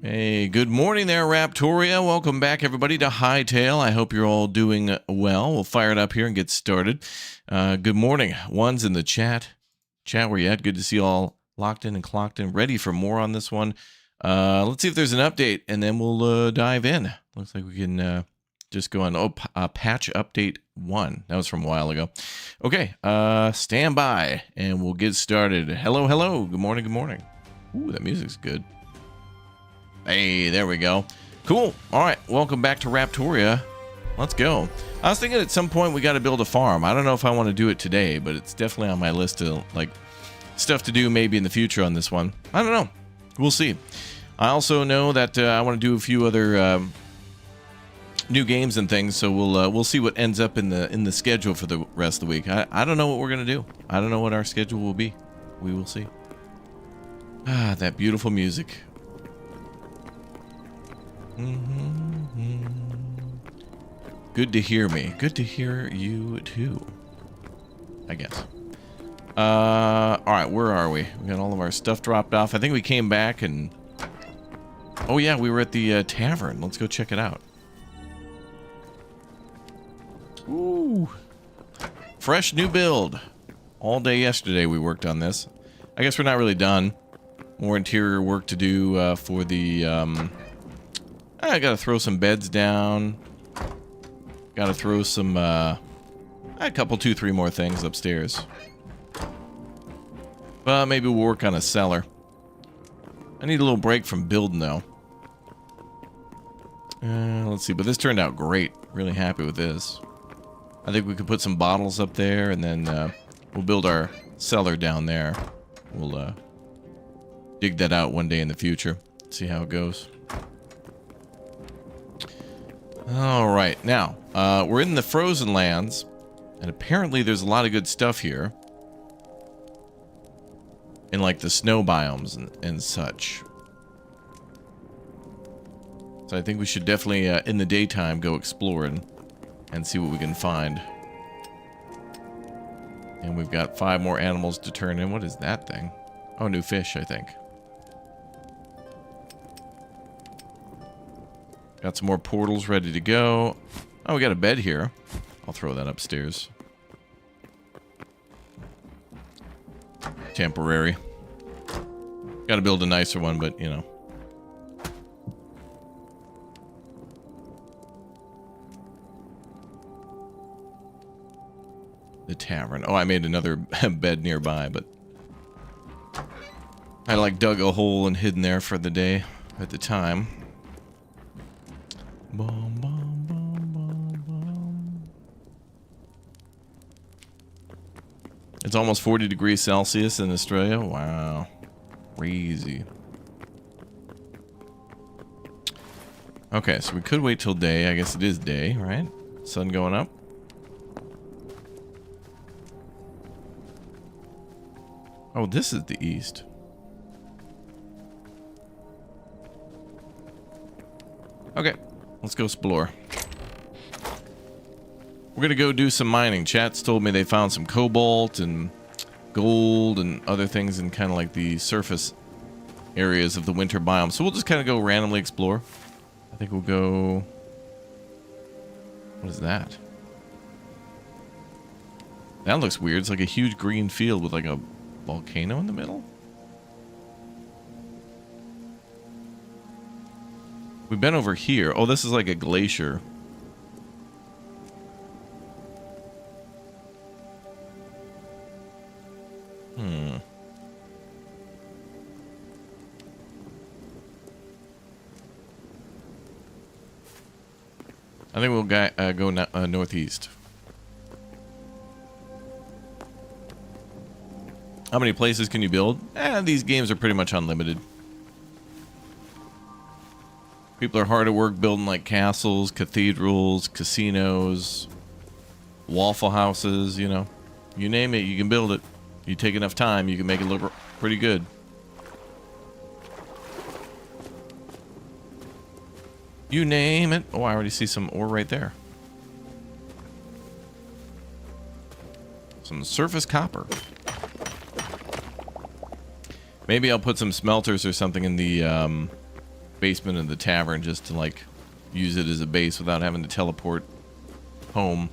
Hey, good morning there, Raptoria. Welcome back, everybody, to HYTALE. I hope you're all doing well. We'll fire it up here and get started. Good morning. One's in the chat. Chat, where you at? Good to see you all locked in and clocked in, ready for more on this one. Let's see if there's an update, and then we'll dive in. Looks like we can just go on. Patch update 1. That was from a while ago. Okay, stand by, and we'll get started. Hello, hello. Good morning, good morning. Ooh, that music's good. Hey, there we go. Cool. All right, welcome back to Raptoria. Let's go. I was thinking at some point we got to build a farm. I don't know if I want to do it today, but it's definitely on my list of like stuff to do maybe in the future on this one. I don't know. We'll see. I also know that I want to do a few other new games and things, so we'll see what ends up in the schedule for the rest of the week. I don't know what we're gonna do. I don't know what our schedule will be. We will see. Ah, that beautiful music. Good to hear me. Good to hear you too, I guess. All right, where are we? We got all of our stuff dropped off. I think we came back and... Oh yeah, we were at the tavern. Let's go check it out. Ooh. Fresh new build. All day yesterday we worked on this. I guess we're not really done. More interior work to do for the... I gotta throw some beds down. Gotta throw some, a couple, 2, 3 more things upstairs. But maybe we'll work on a cellar. I need a little break from building, though. Let's see, but this turned out great. Really happy with this. I think we could put some bottles up there, and then we'll build our cellar down there. We'll dig that out one day in the future. See how it goes. All right, now we're in the frozen lands, and apparently there's a lot of good stuff here in like the snow biomes and such. So I think we should definitely in the daytime go exploring and see what we can find. And we've got 5 more animals to turn in. What is that thing? Oh, new fish, I think. Got some more portals ready to go. Oh, we got a bed here. I'll throw that upstairs. Temporary. Got to build a nicer one, but you know. The tavern. Oh, I made another bed nearby, but I like dug a hole and hid in there for the day at the time. Boom, boom, boom, boom, boom. It's almost 40 degrees Celsius in Australia. Wow. Crazy. Okay, so we could wait till day. I guess it is day, right? Sun going up. Oh, this is the east. Okay. Let's go explore. We're gonna go do some mining. Chat's told me they found some cobalt and gold and other things in kind of like the surface areas of the winter biome. So we'll just kind of go randomly explore. I think we'll go... What is that? That looks weird. It's like a huge green field with like a volcano in the middle. We've been over here. Oh, this is like a glacier. I think we'll go northeast. How many places can you build? These games are pretty much unlimited. People are hard at work building like castles, cathedrals, casinos, waffle houses, you know. You name it, you can build it. You take enough time, you can make it look pretty good. You name it. Oh, I already see some ore right there. Some surface copper. Maybe I'll put some smelters or something in the basement of the tavern just to like use it as a base without having to teleport home.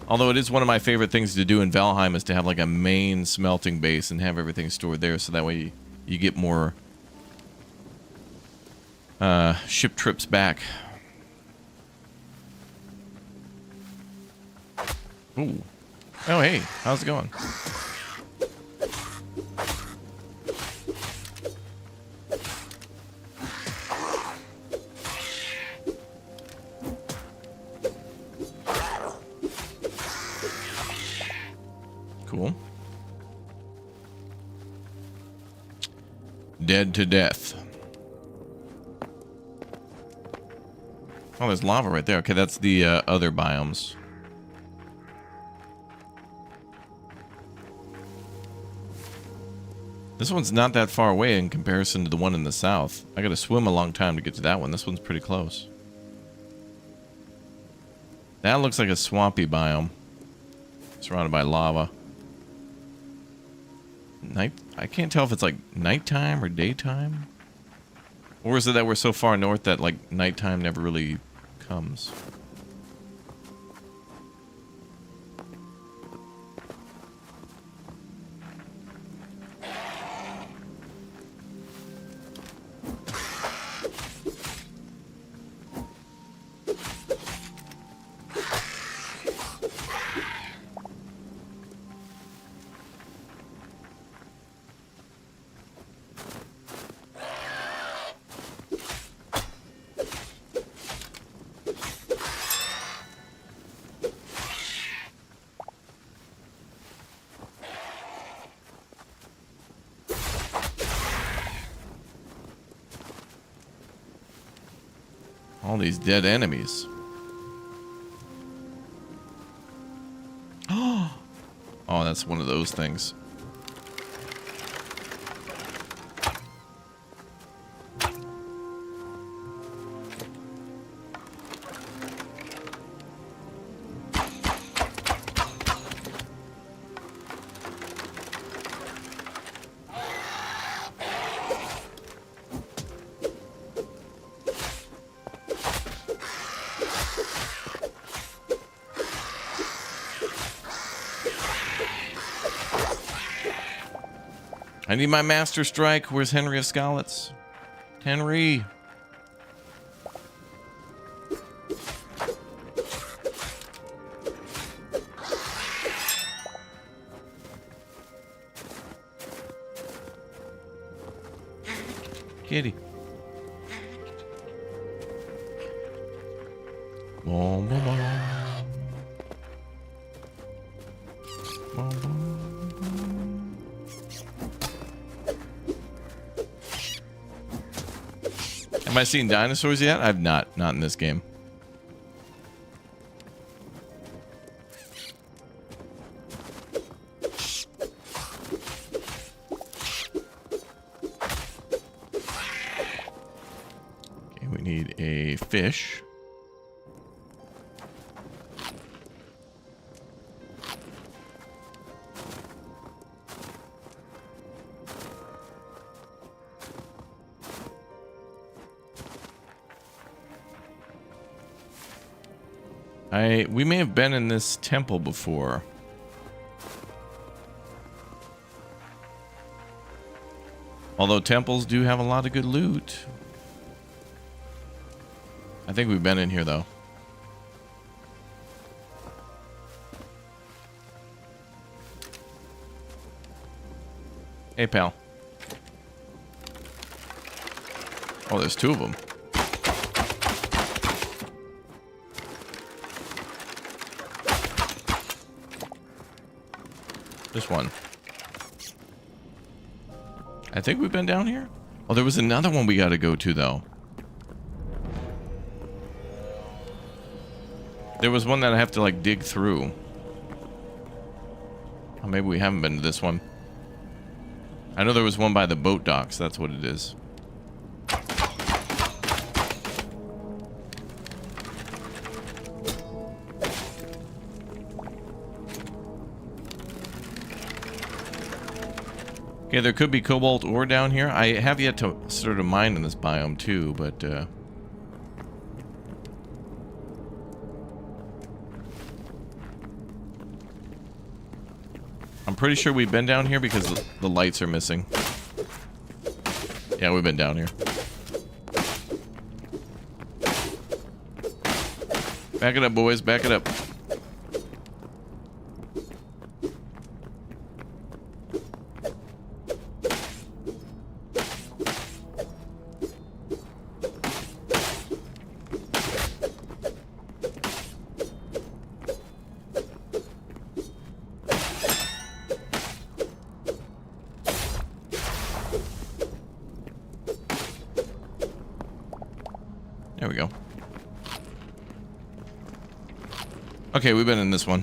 Although it is one of my favorite things to do in Valheim is to have like a main smelting base and have everything stored there, so that way you get more ship trips back. Ooh. Oh, hey, how's it going? Cool. Dead to death. Oh, there's lava right there. Okay, that's the other biomes. This one's not that far away in comparison to the one in the south. I gotta swim a long time to get to that one. This one's pretty close. That looks like a swampy biome. Surrounded by lava. I can't tell if it's like nighttime or daytime. Or is it that we're so far north that like nighttime never really comes? All these dead enemies. Oh, that's one of those things. I need my master strike. Where's Henry of Skalitz? Henry. Kitty. Boom, boom, boom. Boom, boom. Have I seen dinosaurs yet? I've not in this game. Okay, we need a fish. We may have been in this temple before. Although temples do have a lot of good loot. I think we've been in here though. Hey pal. Oh, there's two of them. This one. I think we've been down here. Oh, there was another one we got to go to, though. There was one that I have to, like, dig through. Oh, maybe we haven't been to this one. I know there was one by the boat docks. That's what it is. Okay, there could be cobalt ore down here. I have yet to sort of mine in this biome too, but I'm pretty sure we've been down here because the lights are missing. Yeah, we've been down here. Back it up, boys. Back it up. There we go. Okay, we've been in this one.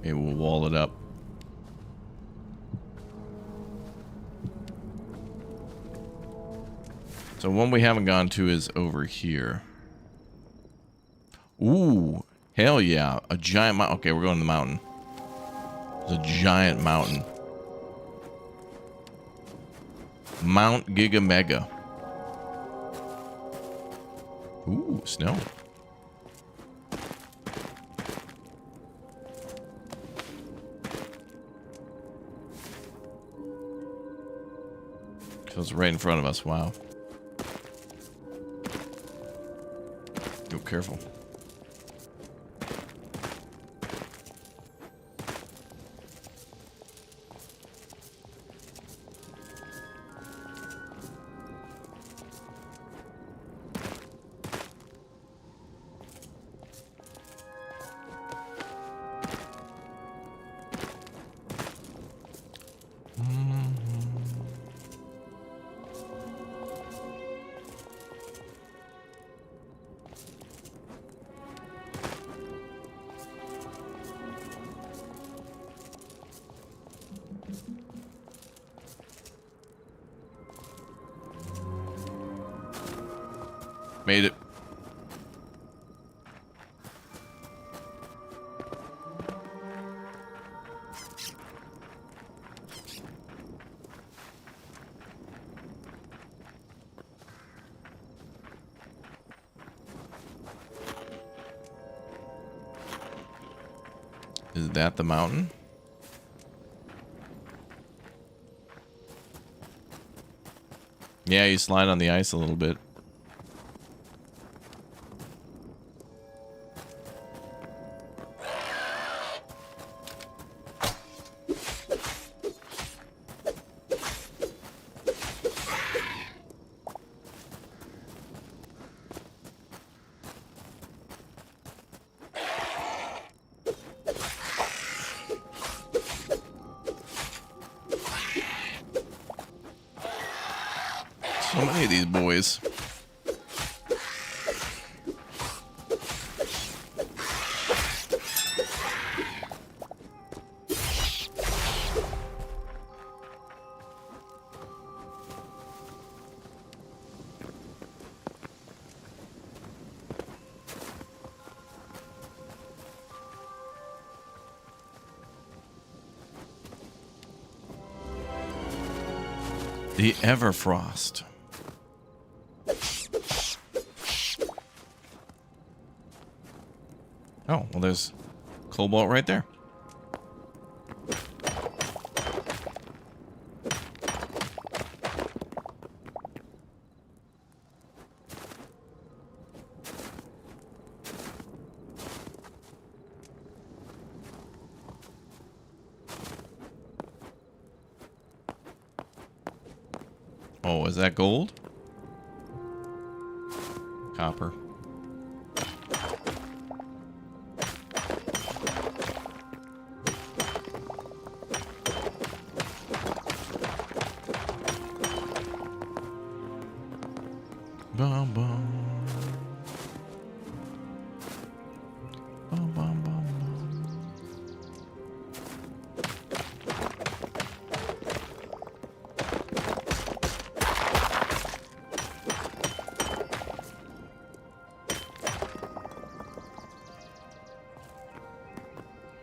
Maybe we'll wall it up. So one we haven't gone to is over here. Ooh, hell yeah. A giant mountain. Okay, we're going to the mountain. It's a giant mountain. Mount Giga Mega. Ooh, snow. So it's right in front of us. Wow. Oh, careful. Made it. Is that the mountain? Yeah, you slide on the ice a little bit. So many of these boys. The Everfrost. Oh, well, there's cobalt right there. Oh, is that gold? Copper. Bum, bum. Bum, bum, bum, bum.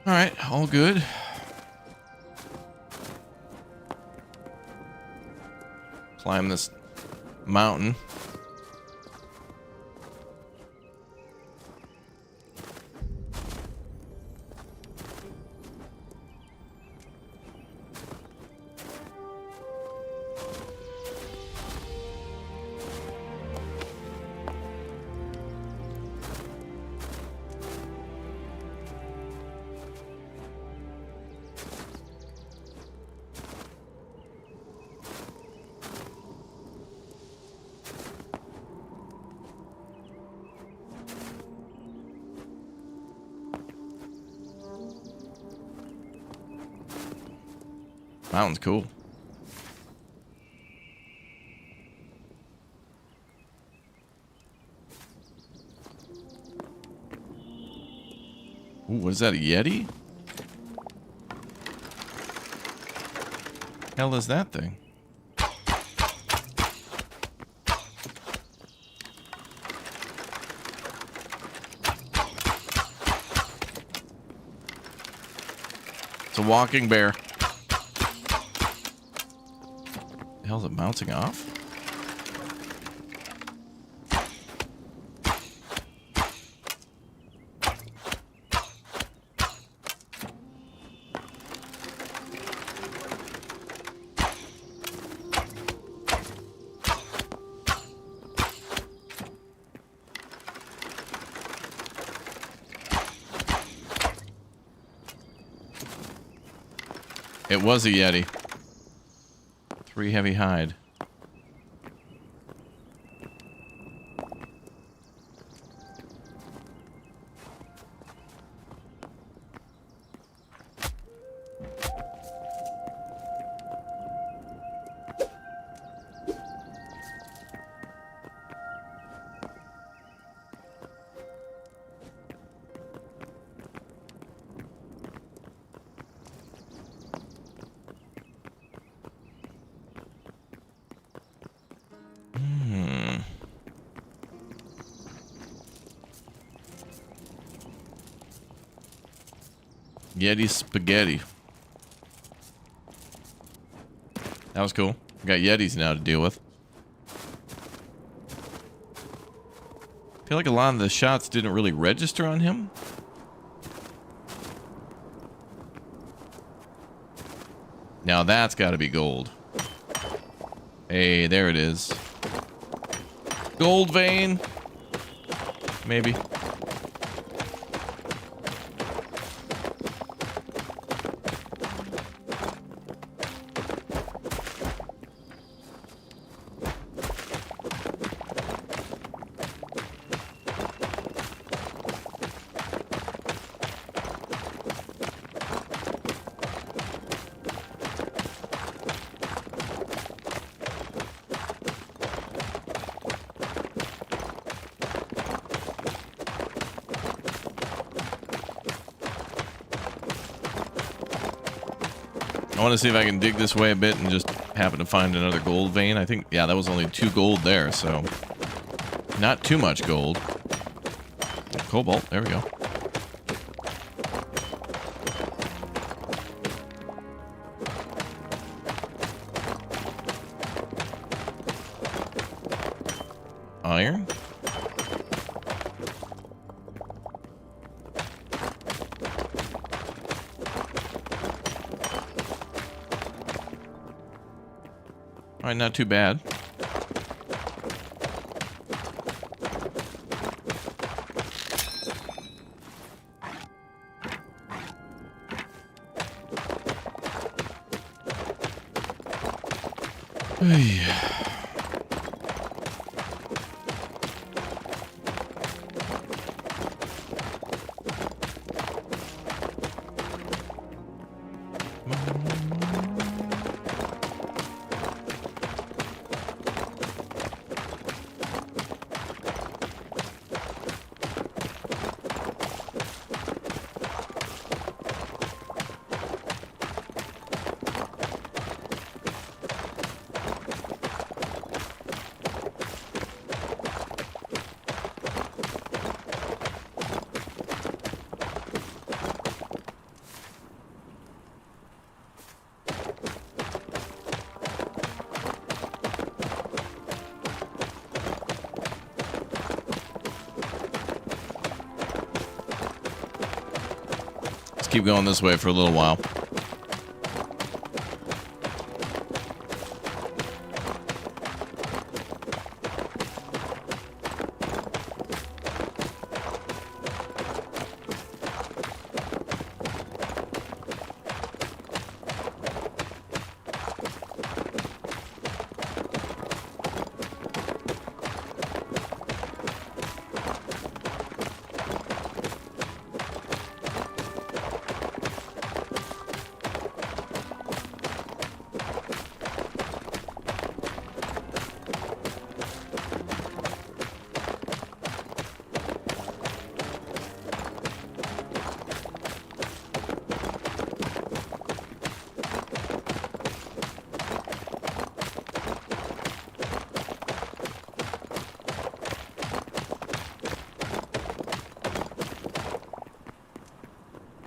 All right, all good. Climb this mountain. Mountain's cool. Ooh, what is that, a Yeti? Hell is that thing? It's a walking bear. The hell is it bouncing off? It was a Yeti. 3 heavy hide. Yeti spaghetti. That was cool. We got Yetis now to deal with. I feel like a lot of the shots didn't really register on him. Now that's got to be gold. Hey, there it is. Gold vein. Maybe. I want to see if I can dig this way a bit and just happen to find another gold vein. I think, yeah, that was only 2 gold there, so not too much gold. Cobalt, there we go. Iron. Alright, not too bad. keep going this way for a little while.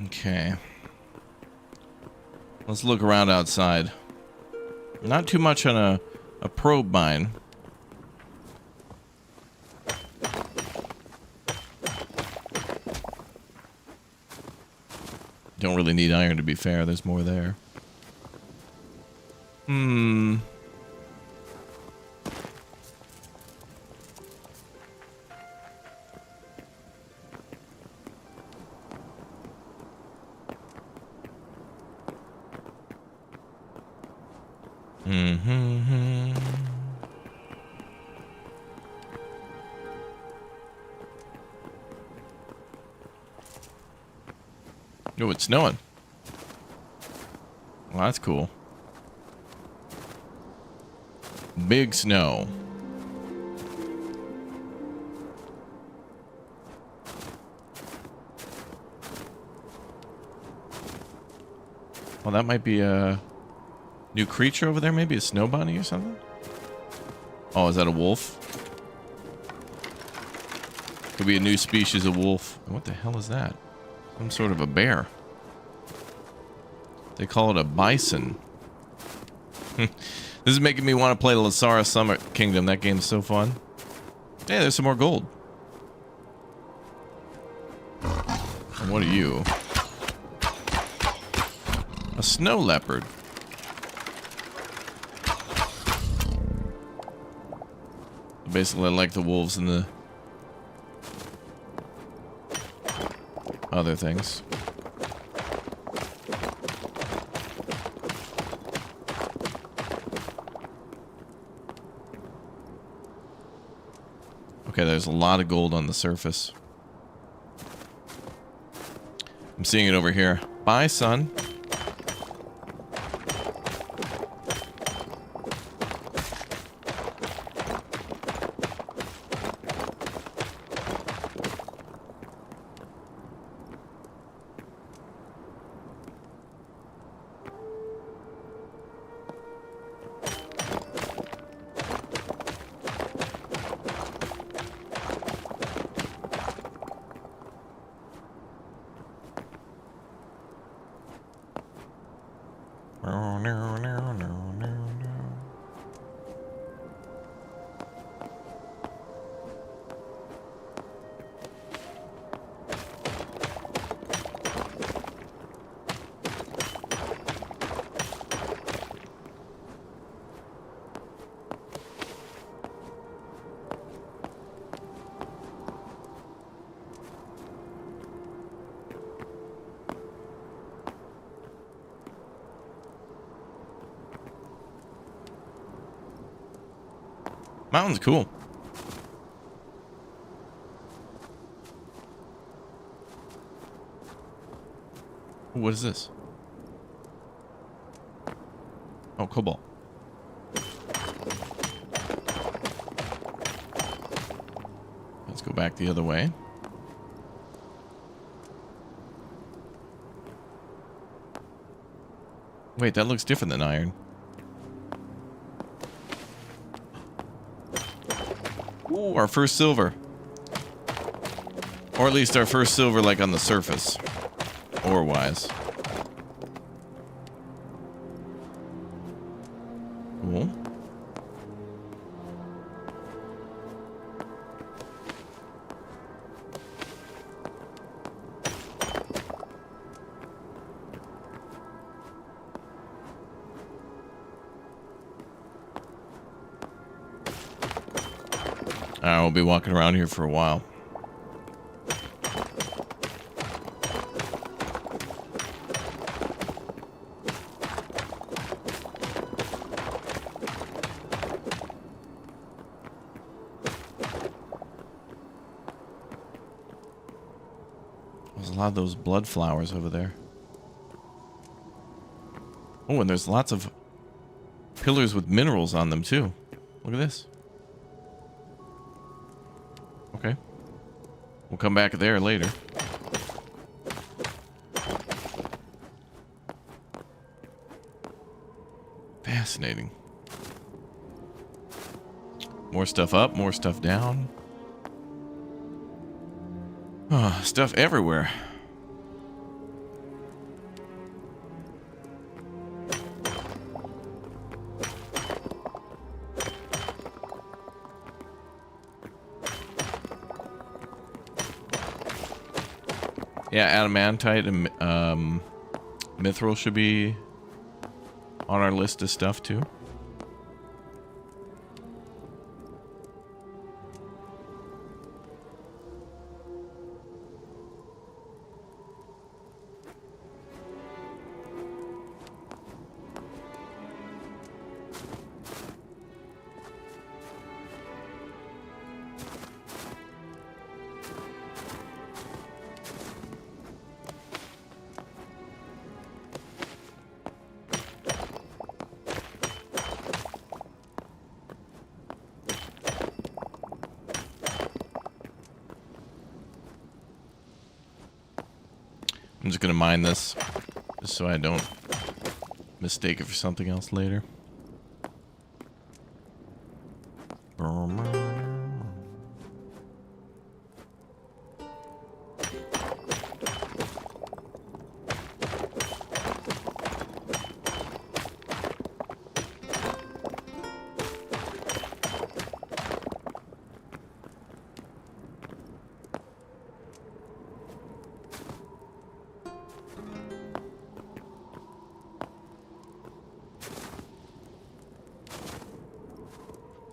Okay. Let's look around outside. Not too much on a probe mine. Don't really need iron, to be fair. There's more there. Oh, it's snowing. Well, that's cool. Big snow. Well, that might be a new creature over there. Maybe a snow bunny or something. Oh, is that a wolf? Could be a new species of wolf. What the hell is that? Some sort of a bear. They call it a bison. This is making me want to play Lasara Summer Kingdom. That game's so fun. Hey, there's some more gold. And what are you? A snow leopard. Basically like the wolves and the other things. Okay, there's a lot of gold on the surface. I'm seeing it over here. Bye, son. Mountain's cool. What is this? Oh, cobalt. Let's go back the other way. Wait, that looks different than iron. Ooh, our first silver. Or at least our first silver, like, on the surface. Ore-wise. Cool. We'll be walking around here for a while. There's a lot of those blood flowers over there. Oh, and there's lots of pillars with minerals on them too. Look at this. Okay. We'll come back there later. Fascinating. More stuff up, more stuff down. Oh, stuff everywhere. Yeah, adamantite and mithril should be on our list of stuff too. I'm just gonna mine this, just so I don't mistake it for something else later.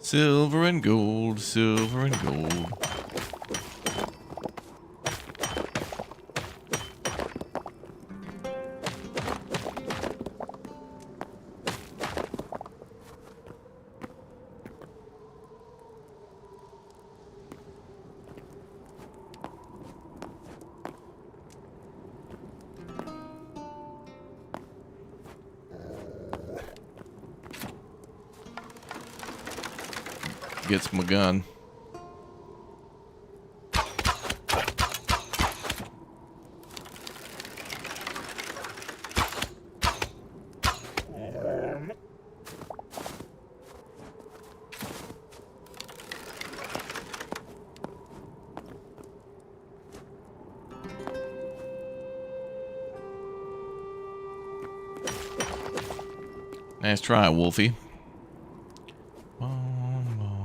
Silver and gold, silver and gold. Gets my gun. Nice try, Wolfie.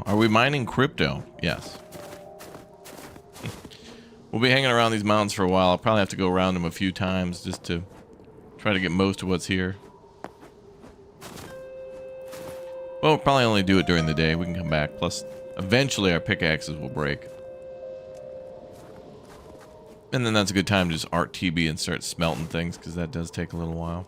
Are we mining crypto? Yes. We'll be hanging around these mountains for a while. I'll probably have to go around them a few times just to try to get most of what's here. Well, we'll probably only do it during the day. We can come back. Plus, eventually our pickaxes will break. And then that's a good time to just RTB and start smelting things, because that does take a little while.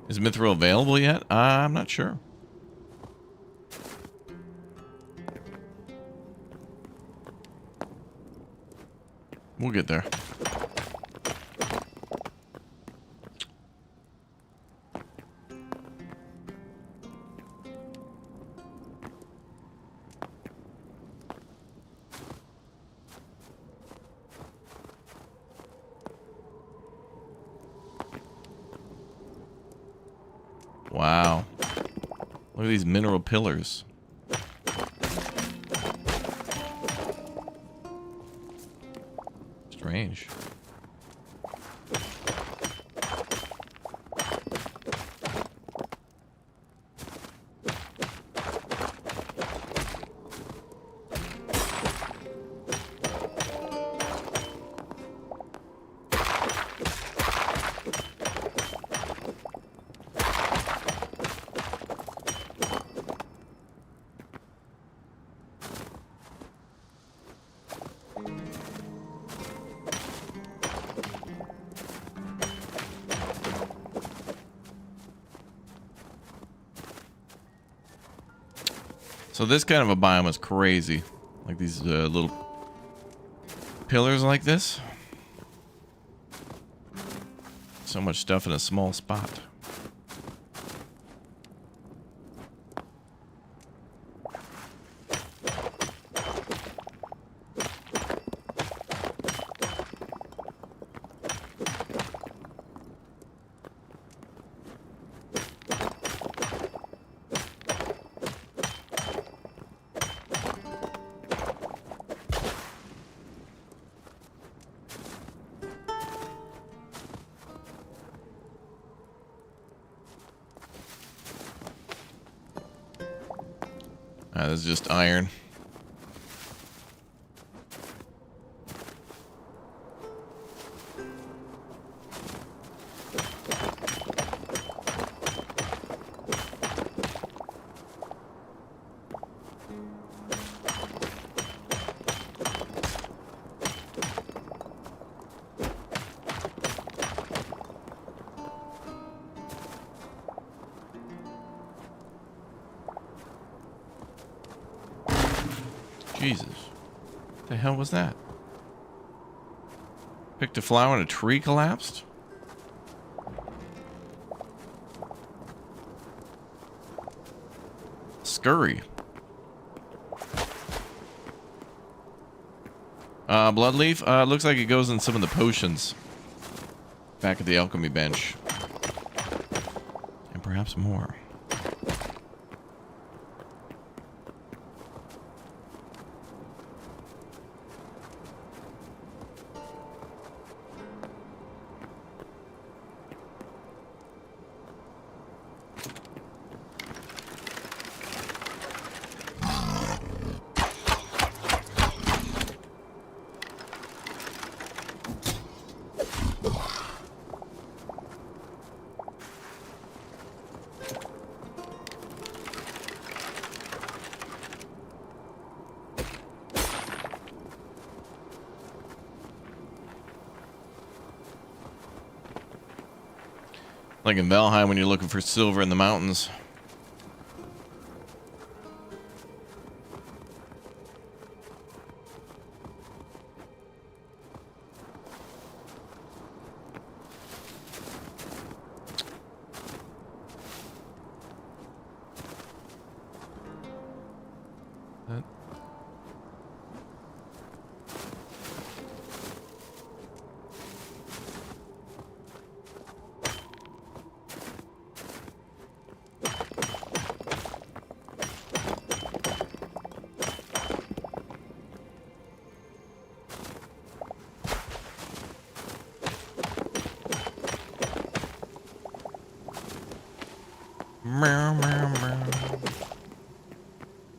Is mithril available yet? I'm not sure. We'll get there. Wow. Look at these mineral pillars. Strange. So this kind of a biome is crazy. Like these little pillars like this. So much stuff in a small spot. This is just iron. Jesus. What the hell was that? Picked a flower and a tree collapsed? Scurry. Bloodleaf? Looks like it goes in some of the potions. Back at the alchemy bench. And perhaps more. Like in Valheim when you're looking for silver in the mountains.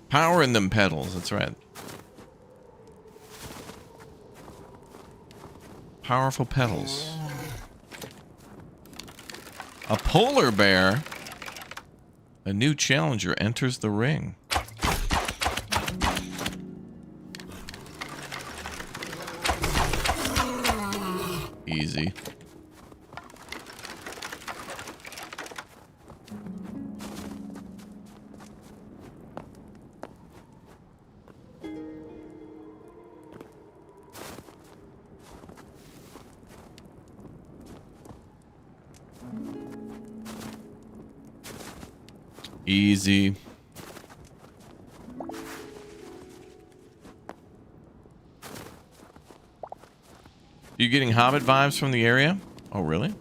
Power in them pedals, that's right. Powerful pedals. A polar bear? A new challenger enters the ring. Easy. Easy. You getting Hobbit vibes from the area? Oh, really?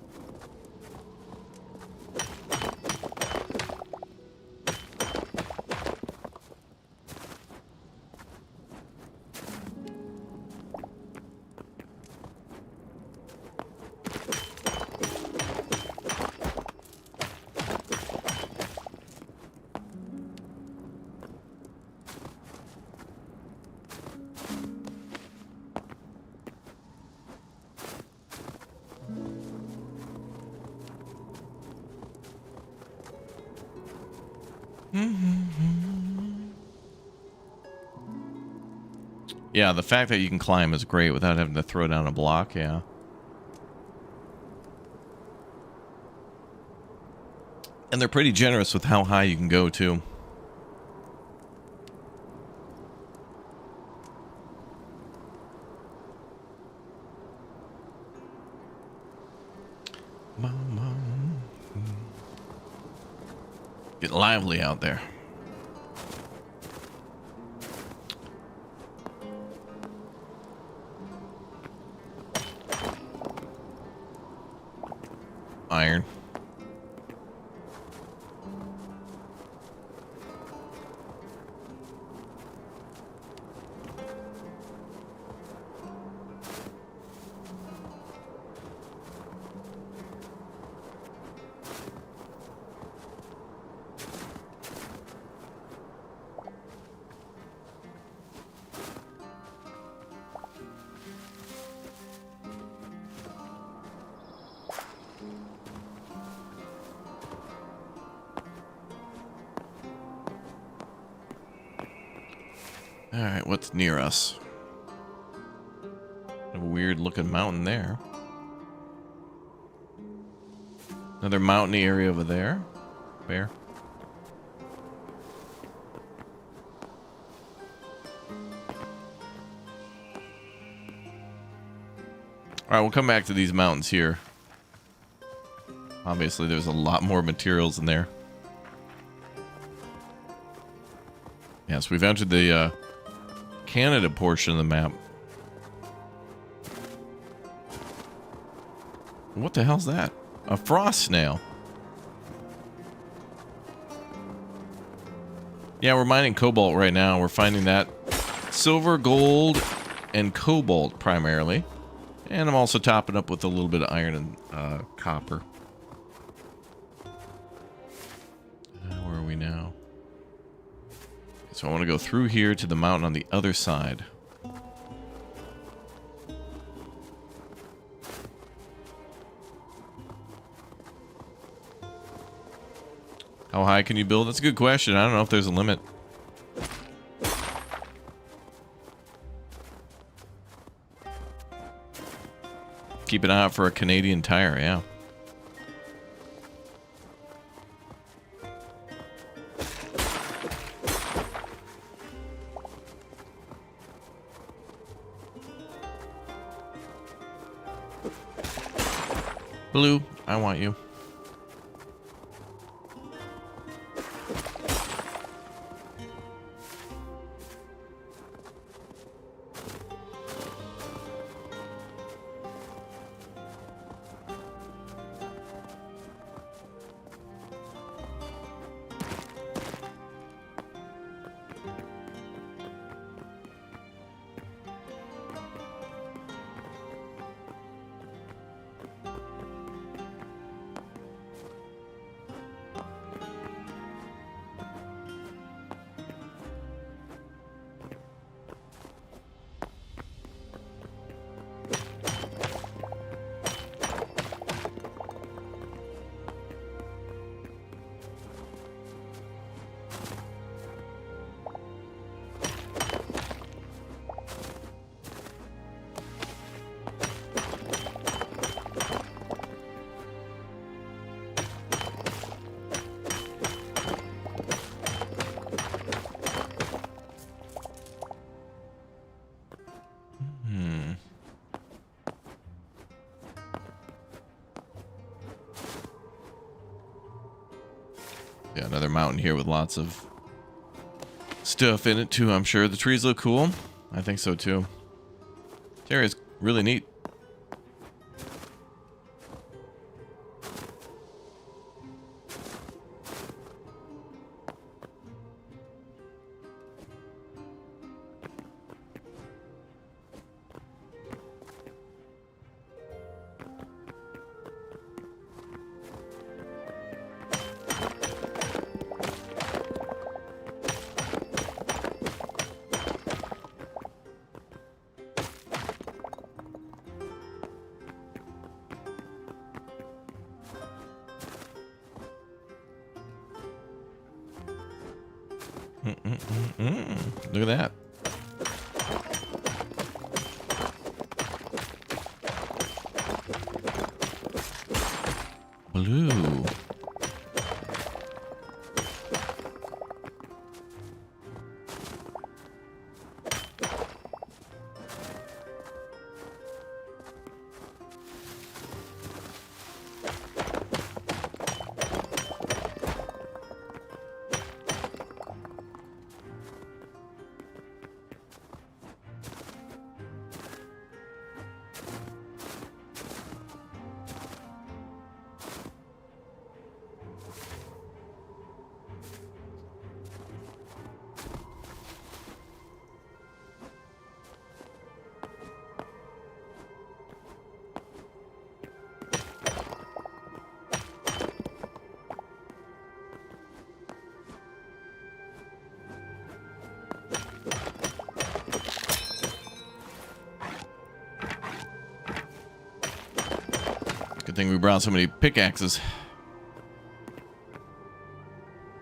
Yeah, the fact that you can climb is great without having to throw down a block, yeah. And they're pretty generous with how high you can go, too. Get lively out there. Iron. Alright, what's near us? A weird looking mountain there. Another mountainy area over there. Bear. Alright, we'll come back to these mountains here. Obviously, there's a lot more materials in there. Yes, we've entered the Canada portion of the map. What the hell's that? A frost snail. Yeah, we're mining cobalt right now. We're finding that silver, gold, and cobalt primarily. And I'm also topping up with a little bit of iron and copper. Where are we now? So I want to go through here to the mountain on the other side. How high can you build? That's a good question. I don't know if there's a limit. Keep an eye out for a Canadian Tire, yeah. Blue, I want you. Yeah, another mountain here with lots of stuff in it too, I'm sure. The trees look cool. I think so too. This area is really neat. Look at that. Blue. thing we brought so many pickaxes.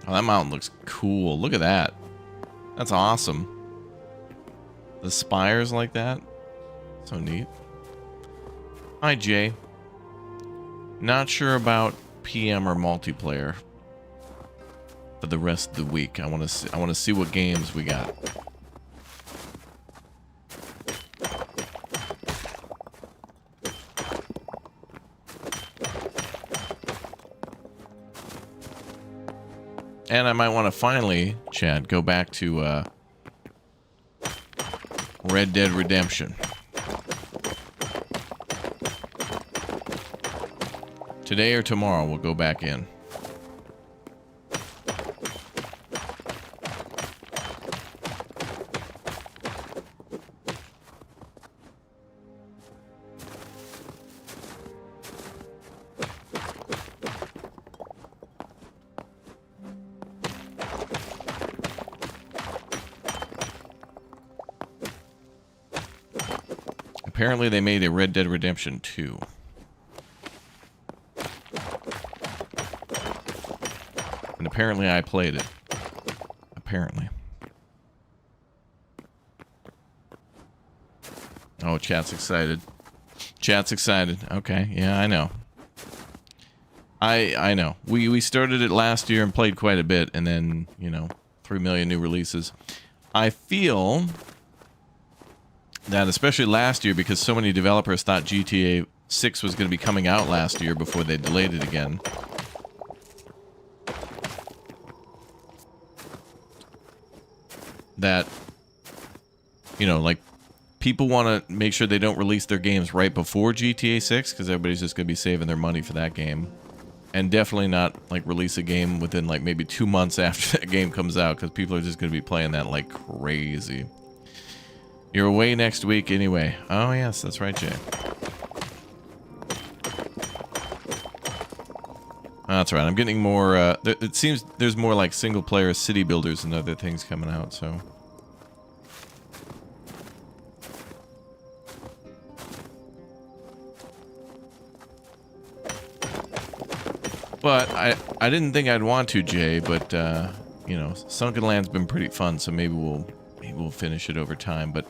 Oh, that mountain looks cool. Look at that. That's awesome. The spires like that. So neat. Hi, Jay. Not sure about PM or multiplayer for the rest of the week. I want to see what games we got. And I might want to finally, Chad, go back to Red Dead Redemption. Today or tomorrow, we'll go back in. Apparently they made a Red Dead Redemption 2. And apparently I played it. Apparently. Oh, chat's excited. Chat's excited. Okay, yeah, I know. I know. We started it last year and played quite a bit, and then, you know, 3 million new releases. I feel that especially last year, because so many developers thought GTA 6 was going to be coming out last year before they delayed it again. That, you know, like, people want to make sure they don't release their games right before GTA 6, because everybody's just going to be saving their money for that game. And definitely not, like, release a game within, like, maybe 2 months after that game comes out, because people are just going to be playing that like crazy. You're away next week anyway. Oh, yes, that's right, Jay. That's right. I'm getting more, it seems there's more, like, single-player city builders and other things coming out, so. But I didn't think I'd want to, Jay, but, you know, Sunken Land's been pretty fun, so maybe we'll finish it over time, but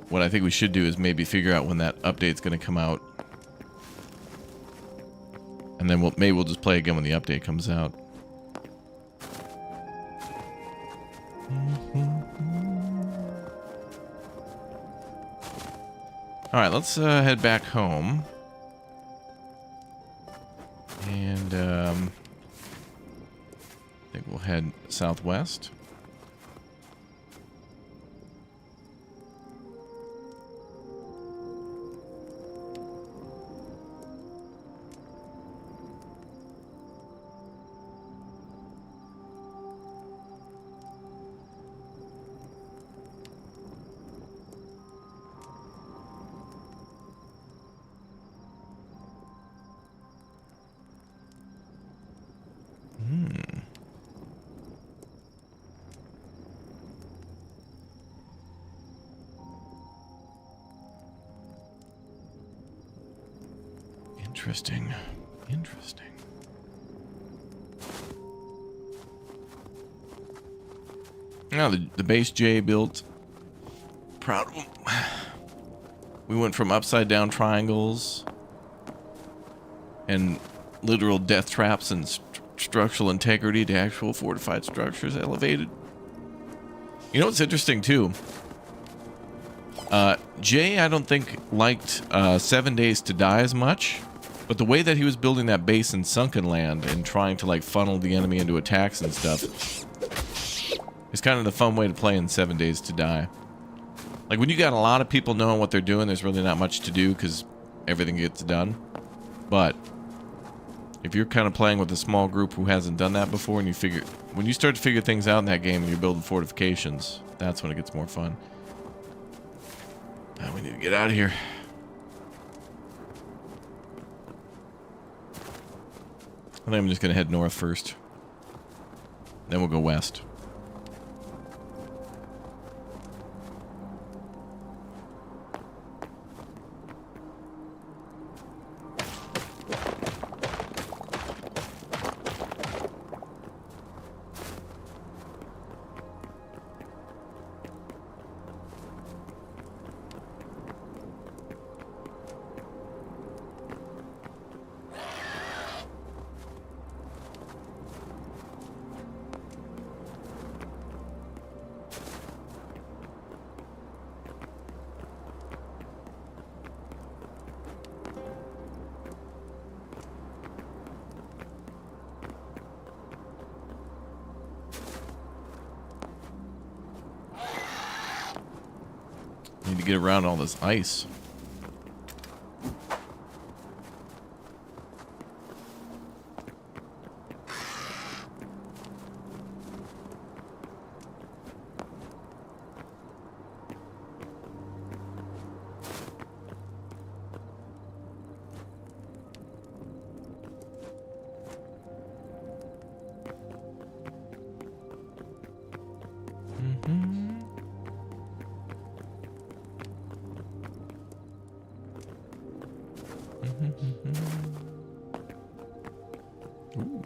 what I think we should do is maybe figure out when that update's going to come out. And then maybe we'll just play again when the update comes out. Alright, let's head back home. And I think we'll head southwest. Interesting. Interesting. Now the base J built. Proud of him. We went from upside down triangles and literal death traps and structural integrity to actual fortified structures elevated. You know what's interesting too? Jay, I don't think liked 7 Days to Die as much. But the way that he was building that base in Sunken Land and trying to, like, funnel the enemy into attacks and stuff is kind of the fun way to play in 7 Days to Die. Like, when you got a lot of people knowing what they're doing, there's really not much to do because everything gets done. But if you're kind of playing with a small group who hasn't done that before, and when you start to figure things out in that game and you're building fortifications, that's when it gets more fun. We need to get out of here. I think I'm just going to head north first. Then we'll go west. Need to get around all this ice. Ooh.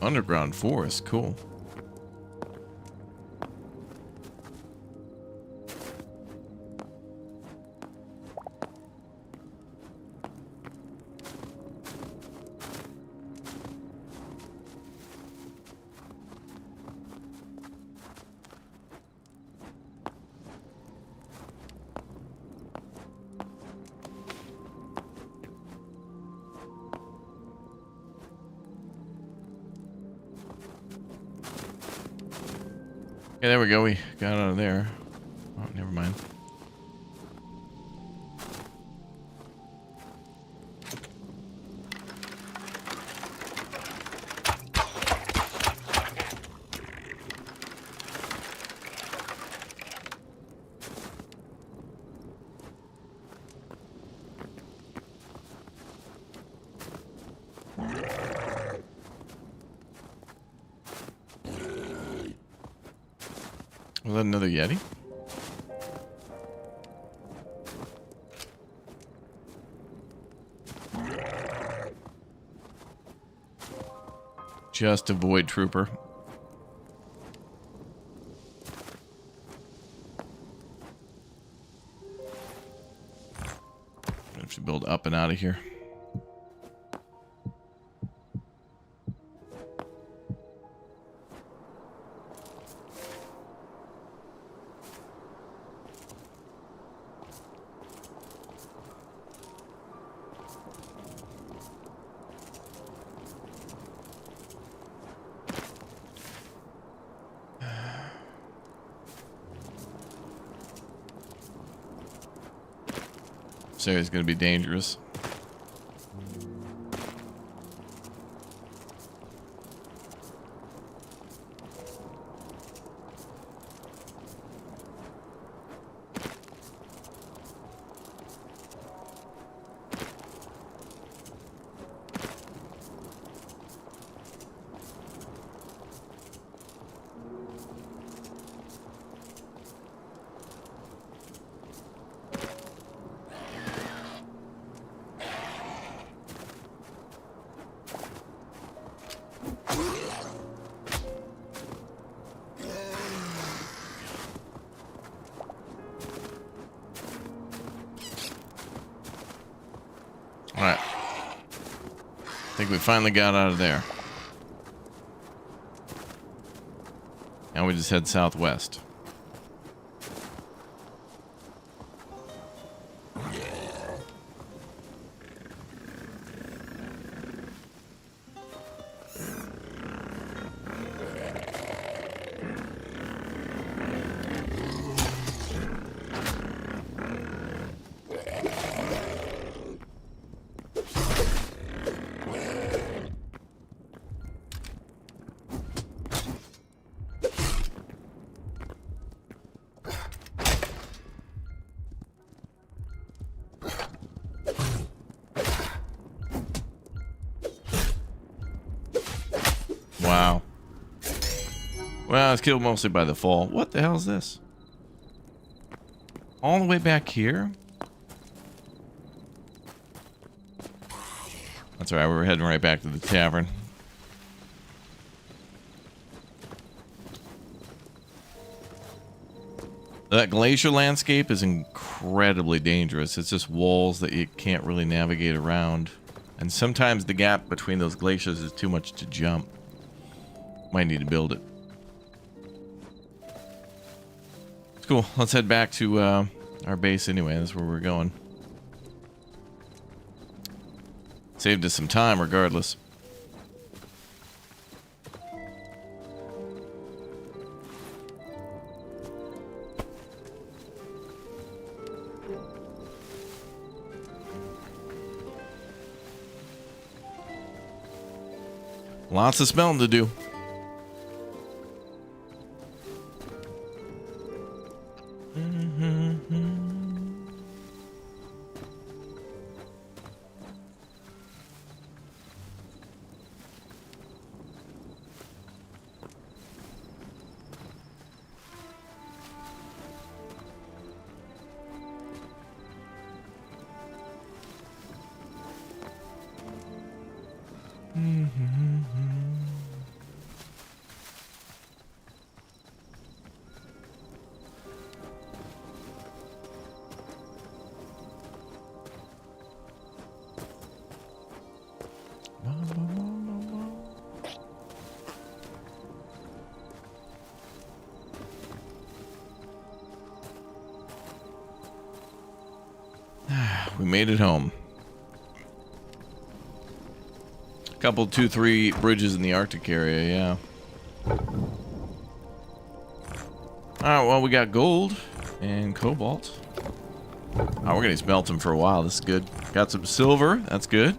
Underground forest, cool. Okay, there we go. We got out of there. Oh, never mind. Was that another Yeti? Just avoid trooper. I have to build up and out of here. So it's going to be dangerous. Alright. I think we finally got out of there. Now we just head southwest. Wow. Well, I was killed mostly by the fall. What the hell is this? All the way back here? That's alright, we were heading right back to the tavern. That glacier landscape is incredibly dangerous. It's just walls that you can't really navigate around. And sometimes the gap between those glaciers is too much to jump. Might need to build it. It's cool. Let's head back to our base anyway. That's where we're going. Saved us some time regardless. Lots of smelting to do. We made it home. Couple, 2, 3 bridges in the Arctic area, yeah. Alright, well, we got gold and cobalt. Oh, we're gonna smelt them for a while. This is good. Got some silver. That's good.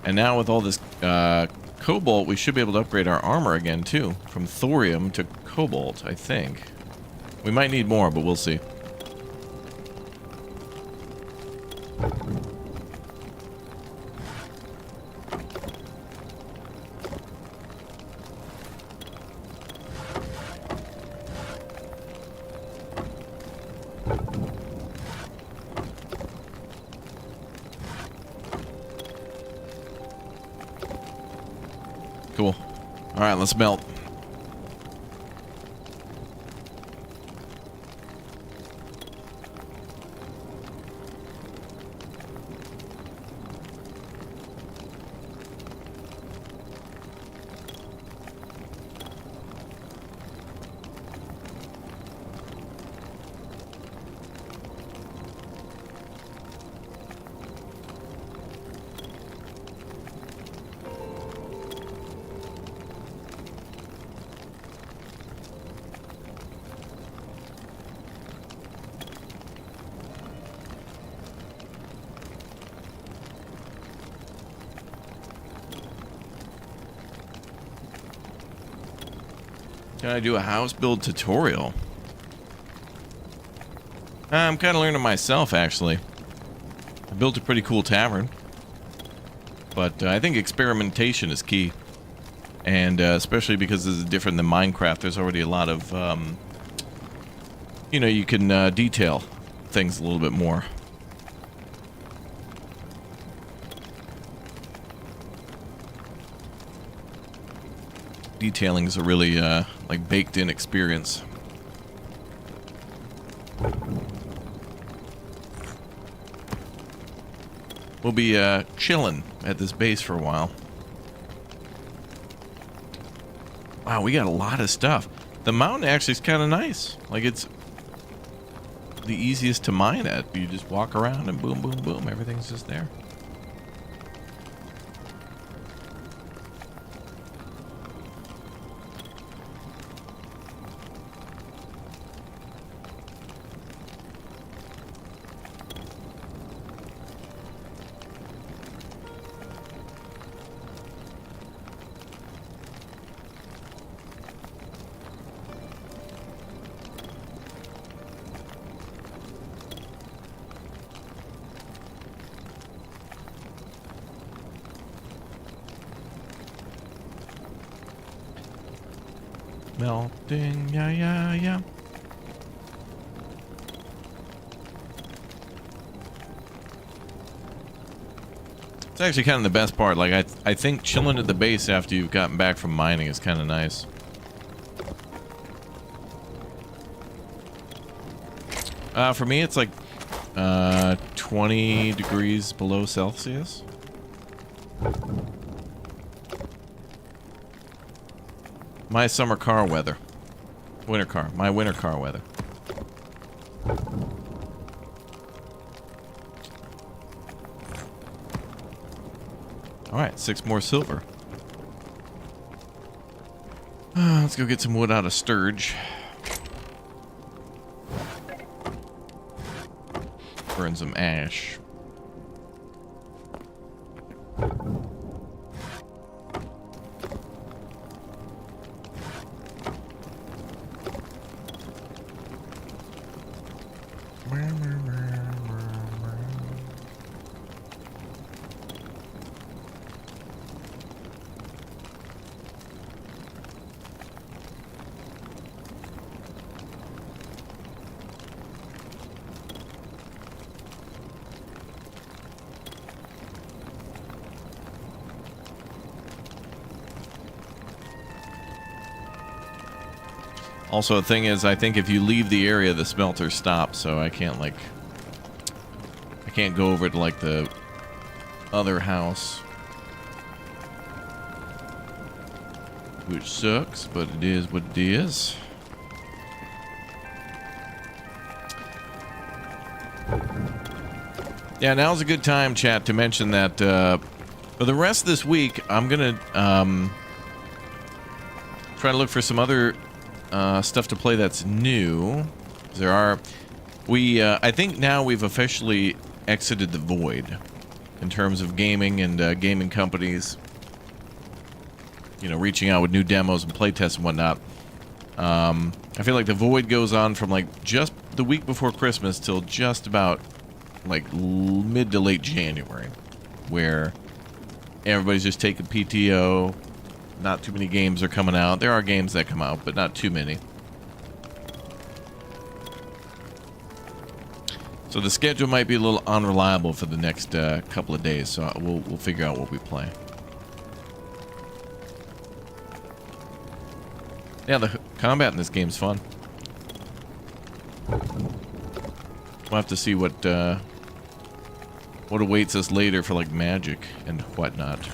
And now with all this cobalt, we should be able to upgrade our armor again, too. From thorium to cobalt, I think. We might need more, but we'll see. Cool. All right, let's melt. Can I do a house build tutorial? I'm kind of learning myself, actually. I built a pretty cool tavern. But I think experimentation is key. And especially because this is different than Minecraft, there's already a lot of, you know, you can detail things a little bit more. Detailing is a really, like, baked-in experience. We'll be, chilling at this base for a while. Wow, we got a lot of stuff. The mountain actually is kind of nice. Like, it's the easiest to mine at. You just walk around and boom, boom, boom. Everything's just there. Melting, yeah, yeah, yeah. It's actually kind of the best part. Like, I think chilling at the base after you've gotten back from mining is kind of nice. For me, it's like 20 degrees below Celsius. My summer car weather. Winter car. My winter car weather. Alright, 6 more silver. Let's go get some wood out of Sturge. Burn some ash. Also, the thing is, I think if you leave the area, the smelter stops, so I can't, like... I can't go over to, like, the other house. Which sucks, but it is what it is. Yeah, now's a good time, chat, to mention that, for the rest of this week, I'm gonna, try to look for some other... stuff to play that's new. There are... I think now we've officially exited the void in terms of gaming and gaming companies, you know, reaching out with new demos and playtests and whatnot. I feel like the void goes on from, like, just the week before Christmas till just about, like, mid to late January, where everybody's just taking PTO. Not too many games are coming out. There are games that come out, but not too many. So the schedule might be a little unreliable for the next couple of days, so we'll figure out what we play. Yeah, the combat in this game's fun. We'll have to see what awaits us later for, like, magic and whatnot.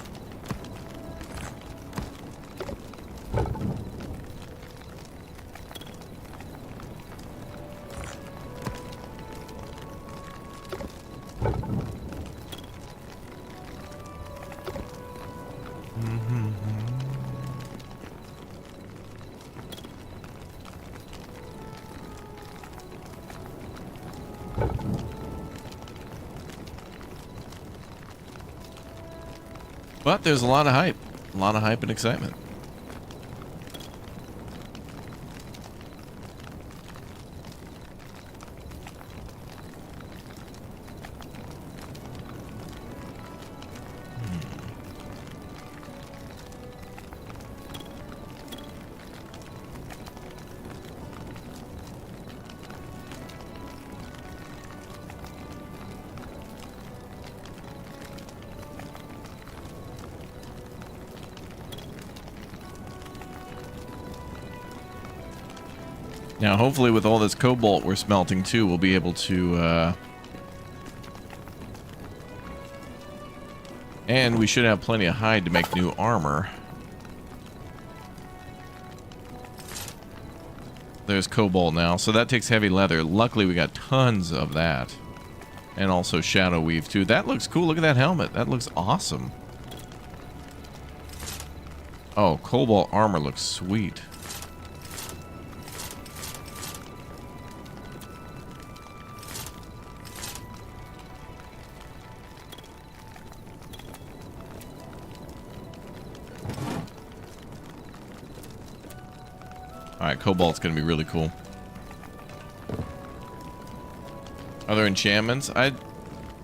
But there's a lot of hype. A lot of hype and excitement. Now, hopefully with all this cobalt we're smelting too, we'll be able to, and we should have plenty of hide to make new armor. There's cobalt now, so that takes heavy leather. Luckily, we got tons of that. And also shadow weave too. That looks cool. Look at that helmet. That looks awesome. Oh, cobalt armor looks sweet. Alright, cobalt's gonna be really cool. Are there enchantments? I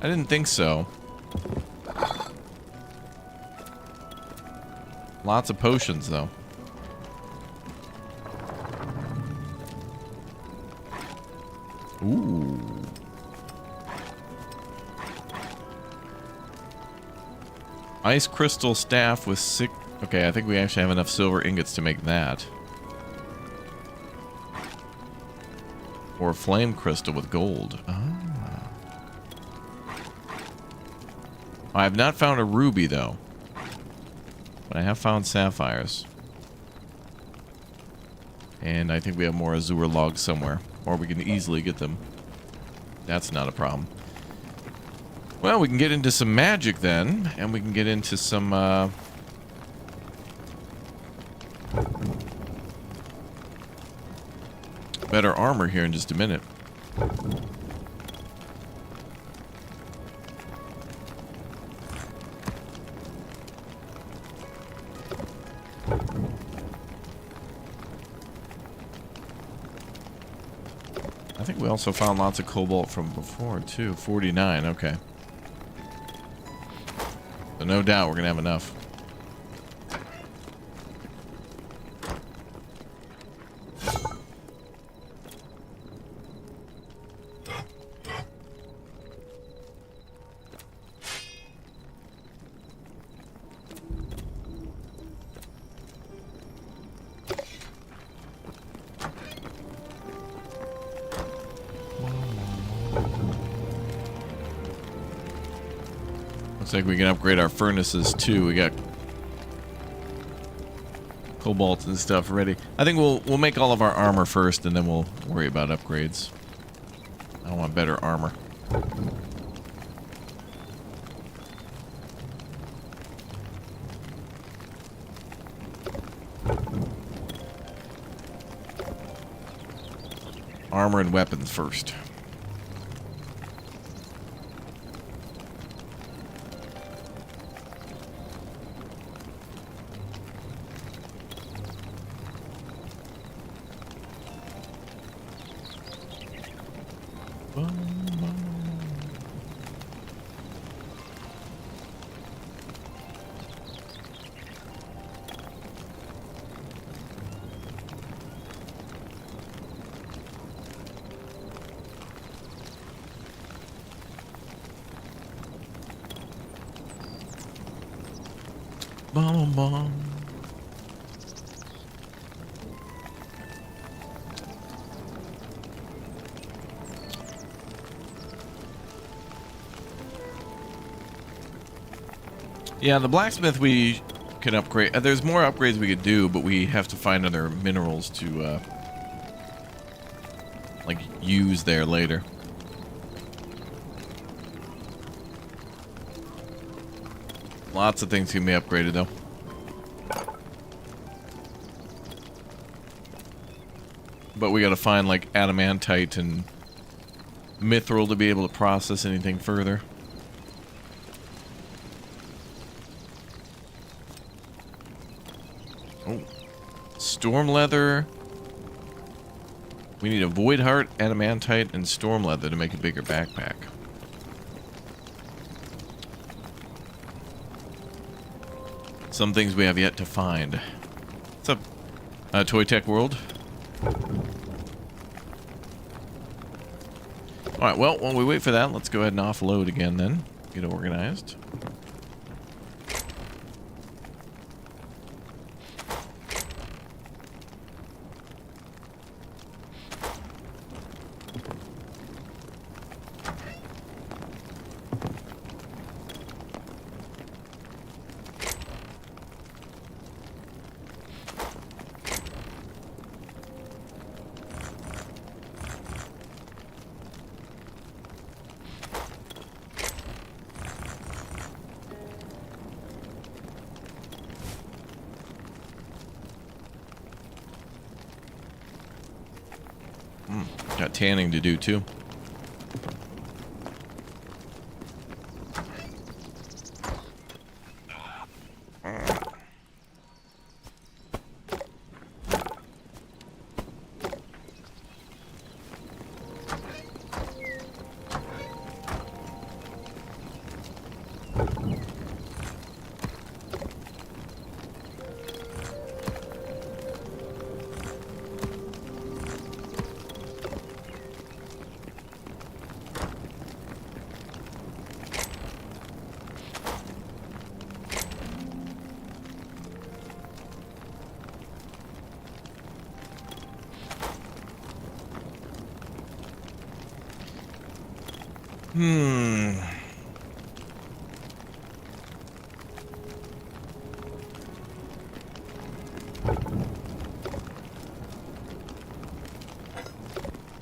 didn't think so. Lots of potions, though. Ooh. Ice crystal staff with 6... Okay, I think we actually have enough silver ingots to make that. Or flame crystal with gold. Ah. I have not found a ruby, though. But I have found sapphires. And I think we have more azure logs somewhere. Or we can easily get them. That's not a problem. Well, we can get into some magic then. And we can get into some... better armor here in just a minute. we also found lots of cobalt from before, too. 49, okay. So no doubt we're going to have enough. Looks like we can upgrade our furnaces too. We got cobalt and stuff ready. I think we'll make all of our armor first, and then we'll worry about upgrades. I want better armor. Armor and weapons first. Bum, bum. Yeah, the blacksmith we can upgrade. There's more upgrades we could do, but we have to find other minerals to like use there later. Lots of things can be upgraded, though. But we gotta find, like, adamantite and mithril to be able to process anything further. Oh. Storm leather. We need a void heart, adamantite, and storm leather to make a bigger backpack. Some things we have yet to find. What's up, Toy Tech World? Alright, well, while we wait for that, let's go ahead and offload again then. Get organized. Got tanning to do too.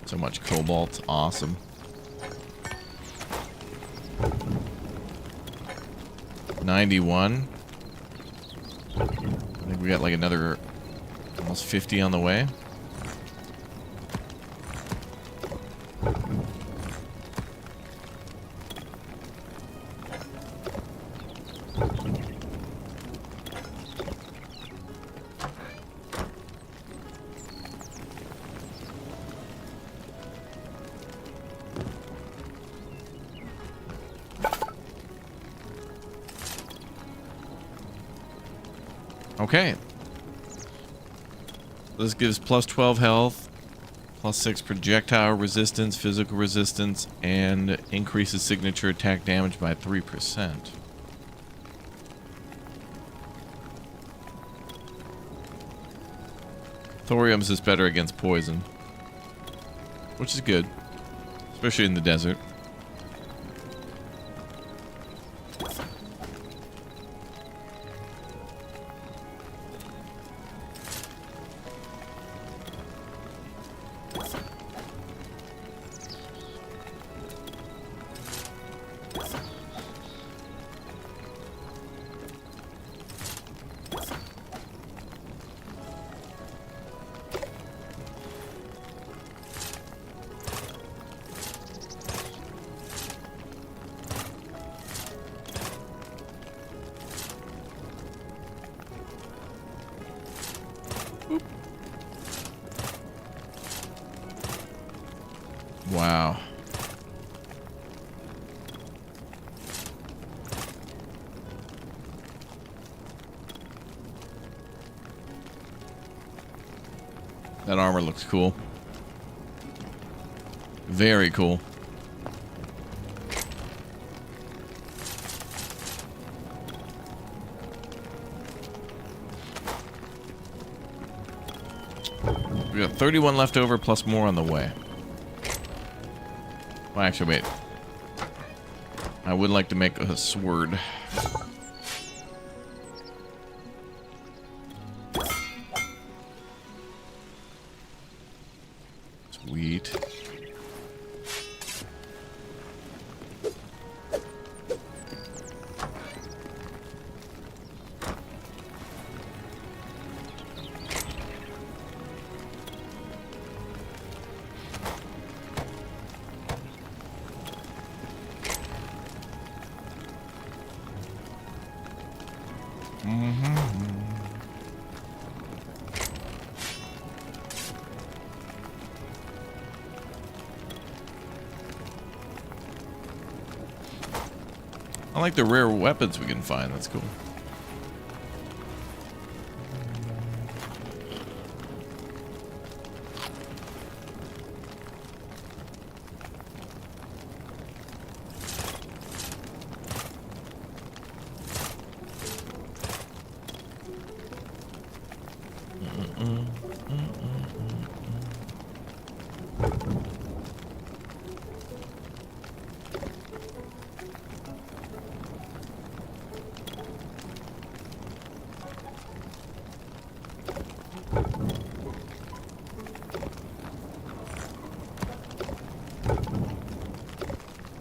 So much cobalt, awesome. $91. I think we got like another almost 50 on the way. Okay. This gives plus 12 health, plus 6 projectile resistance, physical resistance, and increases signature attack damage by 3%. Thorium's is better against poison, which is good, especially in the desert. Wow. That armor looks cool. Very cool. We got 31 left over plus more on the way. Well, actually, wait. I would like to make a sword. Sweet. I like the rare weapons we can find. That's cool.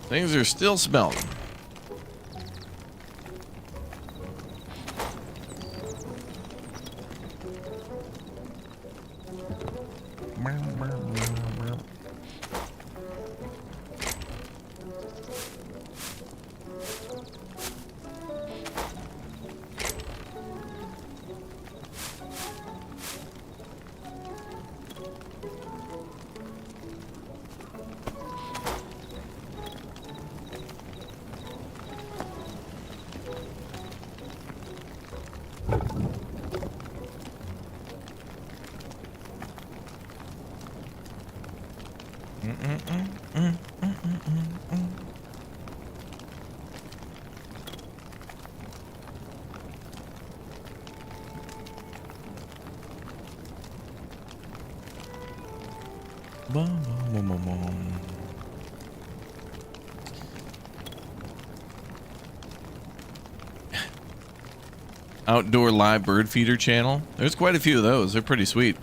Things are still smelting. Outdoor live bird feeder channel. There's quite a few of those. They're pretty sweet.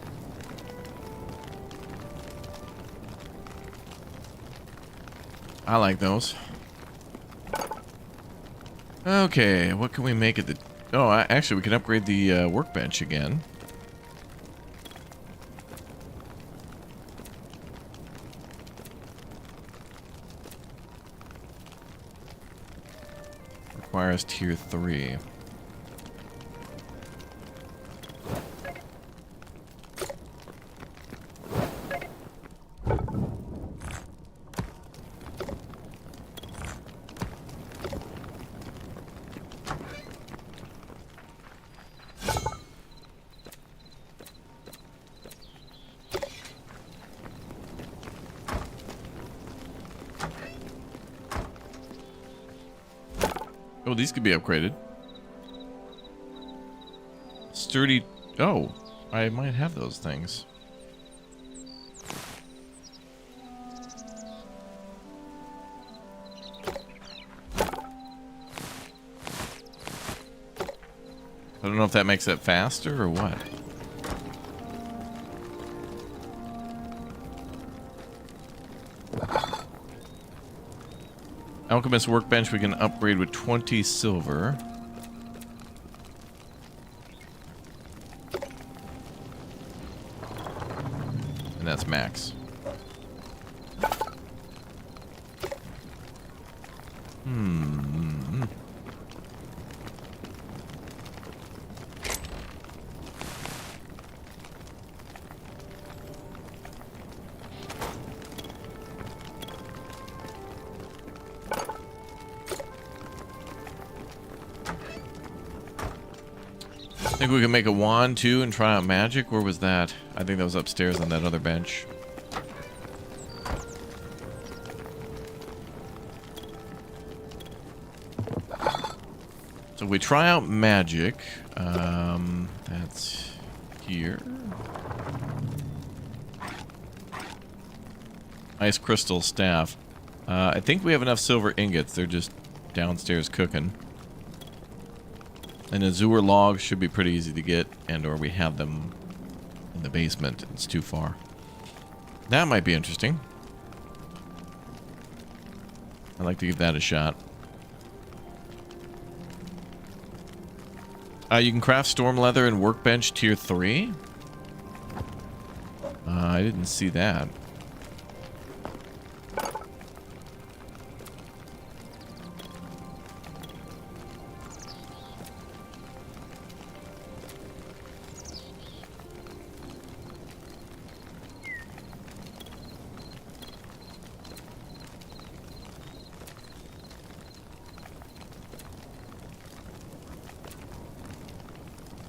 I like those. Okay, what can we make at the... Oh, actually, we can upgrade the workbench again. Requires tier 3. Oh, these could be upgraded. Sturdy. Oh, I might have those things. I don't know if that makes it faster or what. Alchemist workbench we can upgrade with 20 silver. And that's max. I think we can make a wand too and try out magic. Where was that? I think that was upstairs on that other bench. So we try out magic. That's here. Ice crystal staff. I think we have enough silver ingots. They're just downstairs cooking. And azure logs should be pretty easy to get, and or we have them in the basement. It's too far. That might be interesting. I'd like to give that a shot. You can craft storm leather and workbench tier 3. I didn't see that.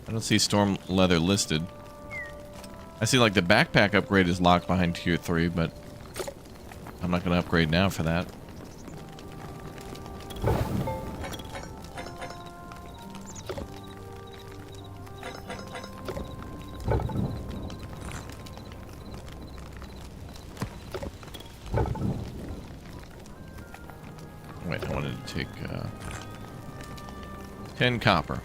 I don't see storm leather listed. I see like the backpack upgrade is locked behind tier 3, but I'm not going to upgrade now for that. Wait, I wanted to take 10 copper.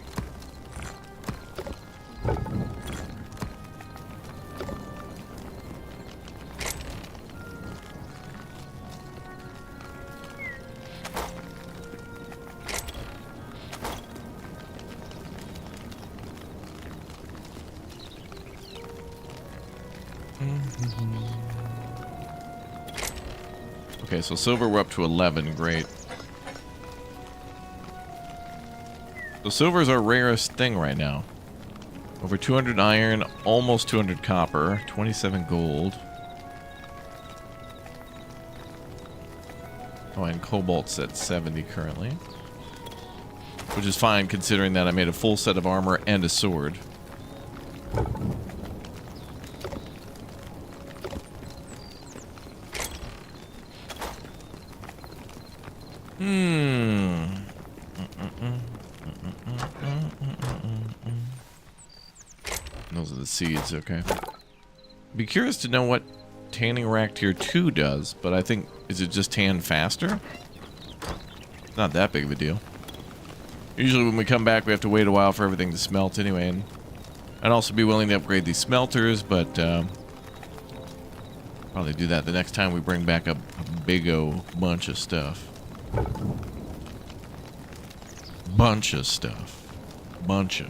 Okay, so silver we're up to 11, great. So silver is our rarest thing right now. Over 200 iron, almost 200 copper, 27 gold. Oh, and cobalt's at 70 currently. Which is fine considering that I made a full set of armor and a sword. Those are the seeds, okay. Be curious to know what tanning rack tier 2 does, but I think, is it just tan faster? Not that big of a deal. Usually when we come back we have to wait a while for everything to smelt anyway, and I'd also be willing to upgrade these smelters, but probably do that the next time we bring back a big-o bunch of stuff. Bunch of stuff. Bunch of.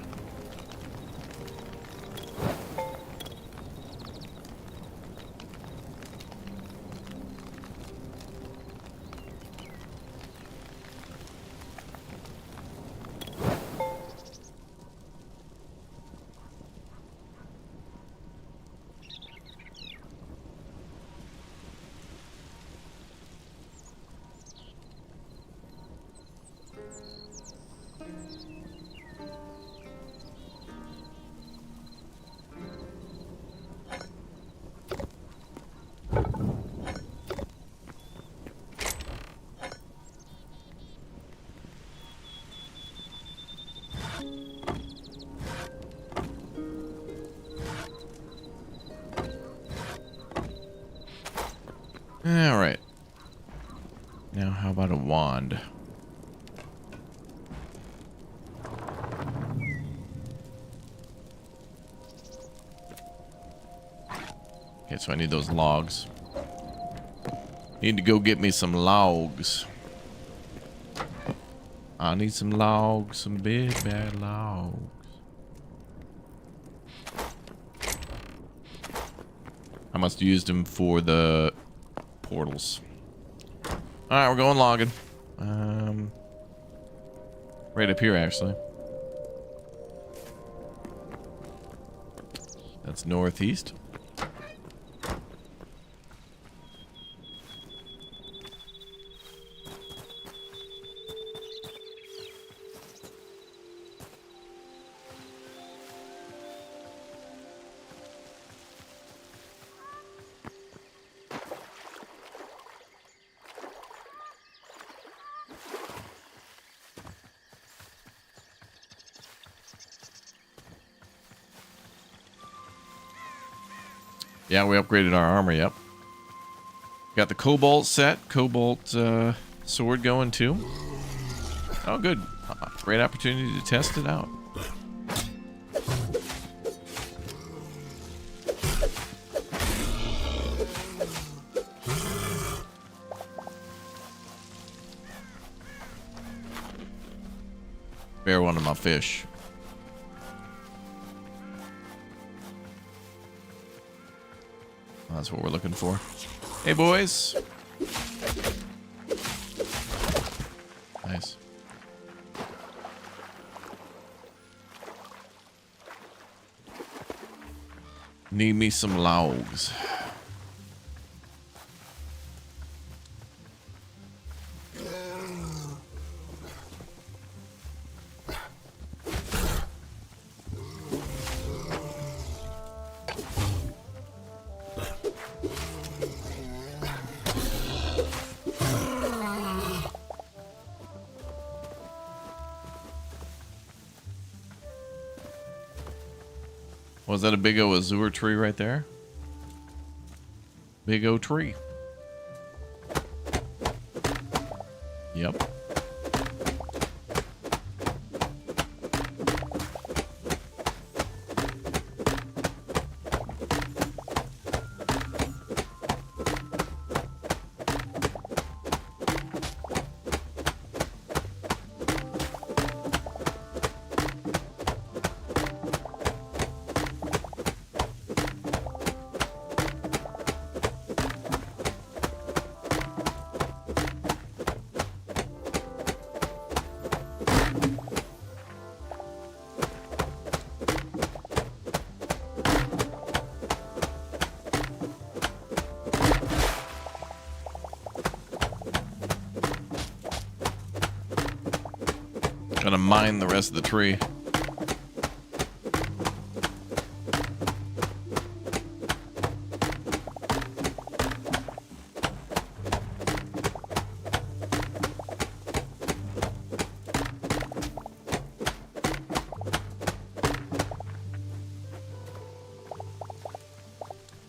All right. Now, how about a wand? Okay, so I need those logs. Need to go get me some logs. I need some logs, some big bad logs. I must have used them for the portals. Alright, we're going logging. Right up here, actually. That's northeast. Yeah, we upgraded our armor, yep. Got the cobalt set, cobalt sword going too. Oh, good. Great opportunity to test it out. Bear one of my fish. That's what we're looking for. Hey, boys. Nice. Need me some logs. Was that a big O azure tree right there? Big O tree. Yep. Gotta mine the rest of the tree.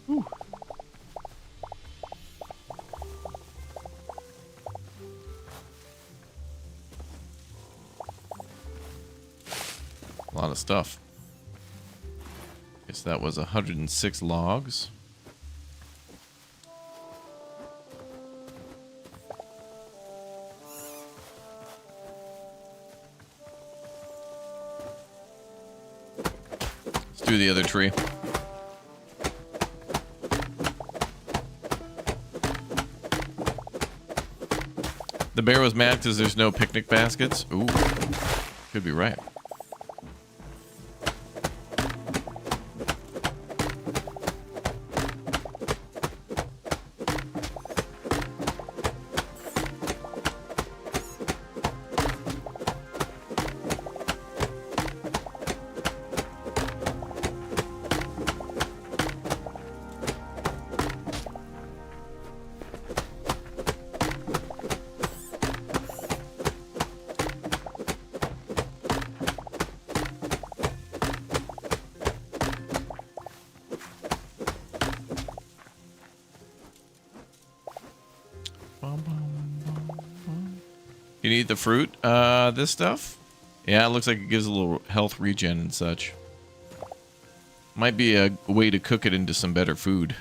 Whew. A lot of stuff. Guess that was 106 logs. Let's do the other tree. The bear was mad because there's no picnic baskets. Ooh, could be right. Can you eat the fruit? This stuff? Yeah, it looks like it gives a little health regen and such. Might be a way to cook it into some better food.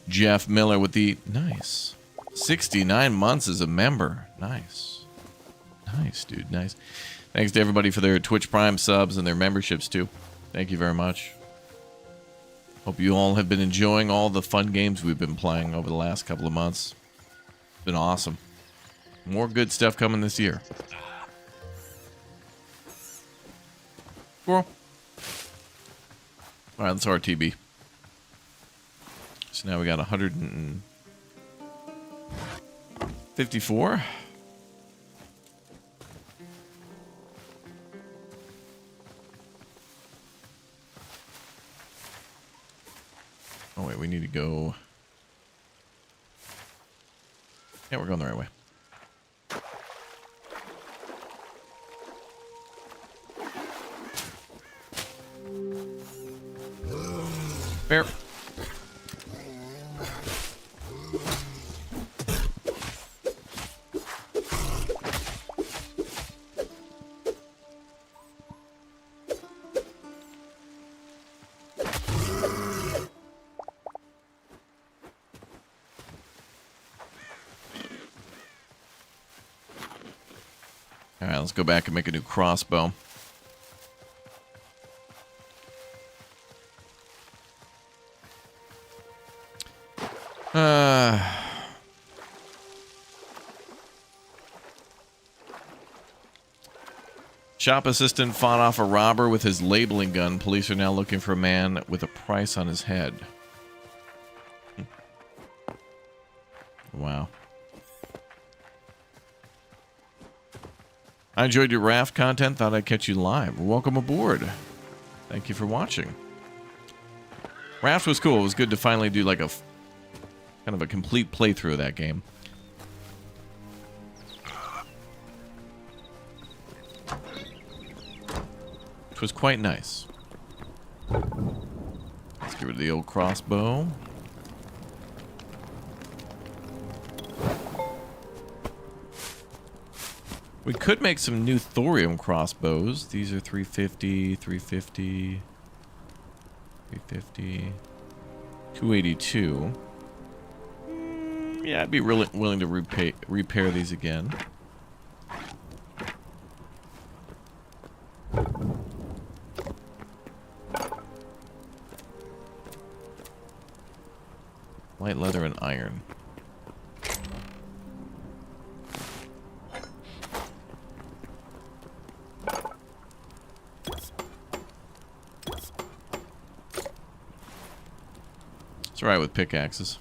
Jeff Miller with the... Nice. 69 months as a member. Nice. Nice, dude. Nice. Thanks to everybody for their Twitch Prime subs and their memberships, too. Thank you very much. Hope you all have been enjoying all the fun games we've been playing over the last couple of months. It's been awesome. More good stuff coming this year. Squirrel. Alright, let's RTB. So now we got 154. Oh wait, we need to go... Yeah, we're going the right way. Fair. Alright, let's go back and make a new crossbow. Shop assistant fought off a robber with his labeling gun. Police are now looking for a man with a price on his head. Wow. I enjoyed your raft content. Thought I'd catch you live. Welcome aboard. Thank you for watching. Raft was cool. It was good to finally do like a kind of a complete playthrough of that game. Which was quite nice. Let's get rid of the old crossbow. We could make some new thorium crossbows. These are 350, 350, 350, 282. Yeah, I'd be really willing to repair these again. Light leather and iron. It's alright with pickaxes.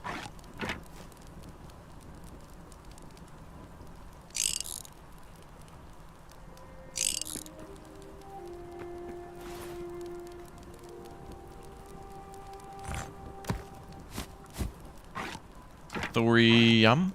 Thorium.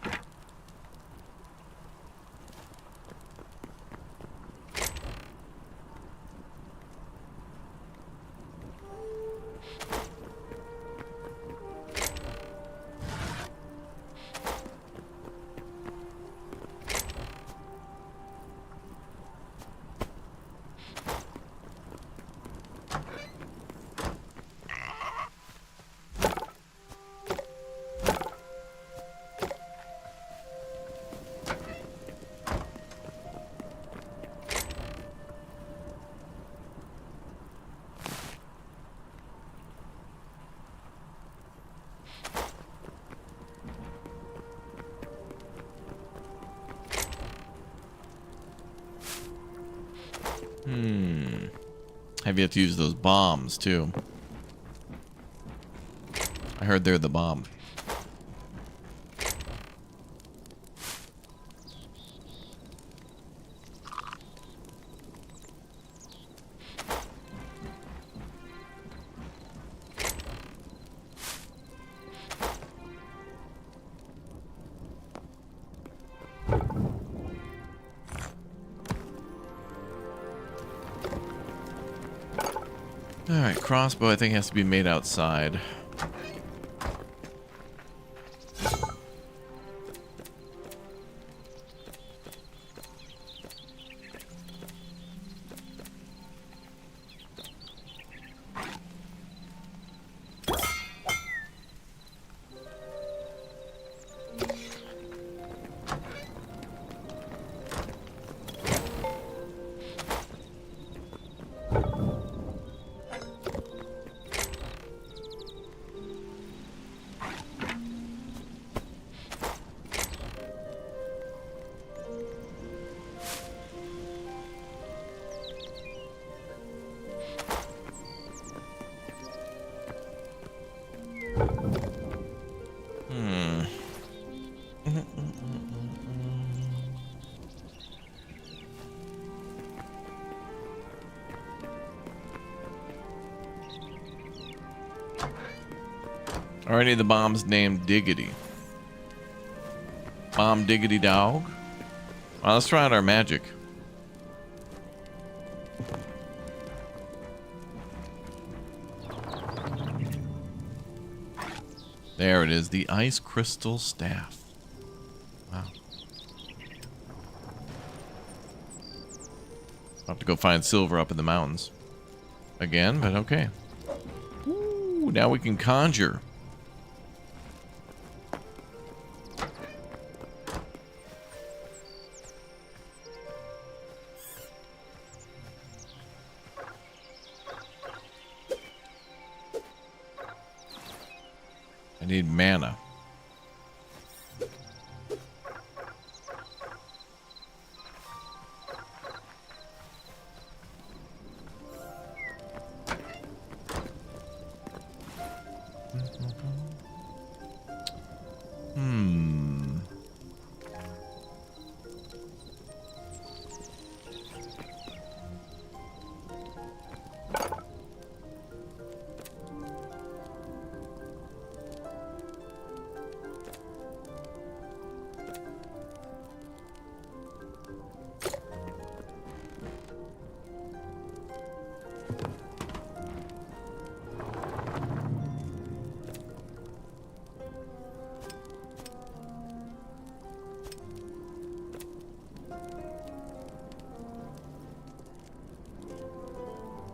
Have yet to use those bombs, too. I heard they're the bomb. Alright, crossbow I think has to be made outside. Are any of the bombs named Diggity? Bomb Diggity Dog? Well, let's try out our magic. There it is, the Ice Crystal Staff. Wow. I'll have to go find silver up in the mountains. Again, but okay. Ooh, now we can conjure. I need mana.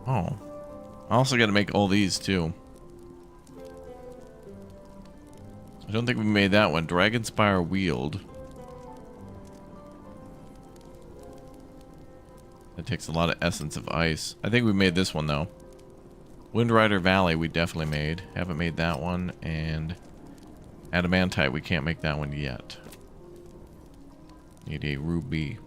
Oh. I also got to make all these too. I don't think we made that one. Dragonspire Wield. That takes a lot of Essence of Ice. I think we made this one though. Windrider Valley we definitely made. Haven't made that one. And Adamantite, we can't make that one yet. Need a ruby.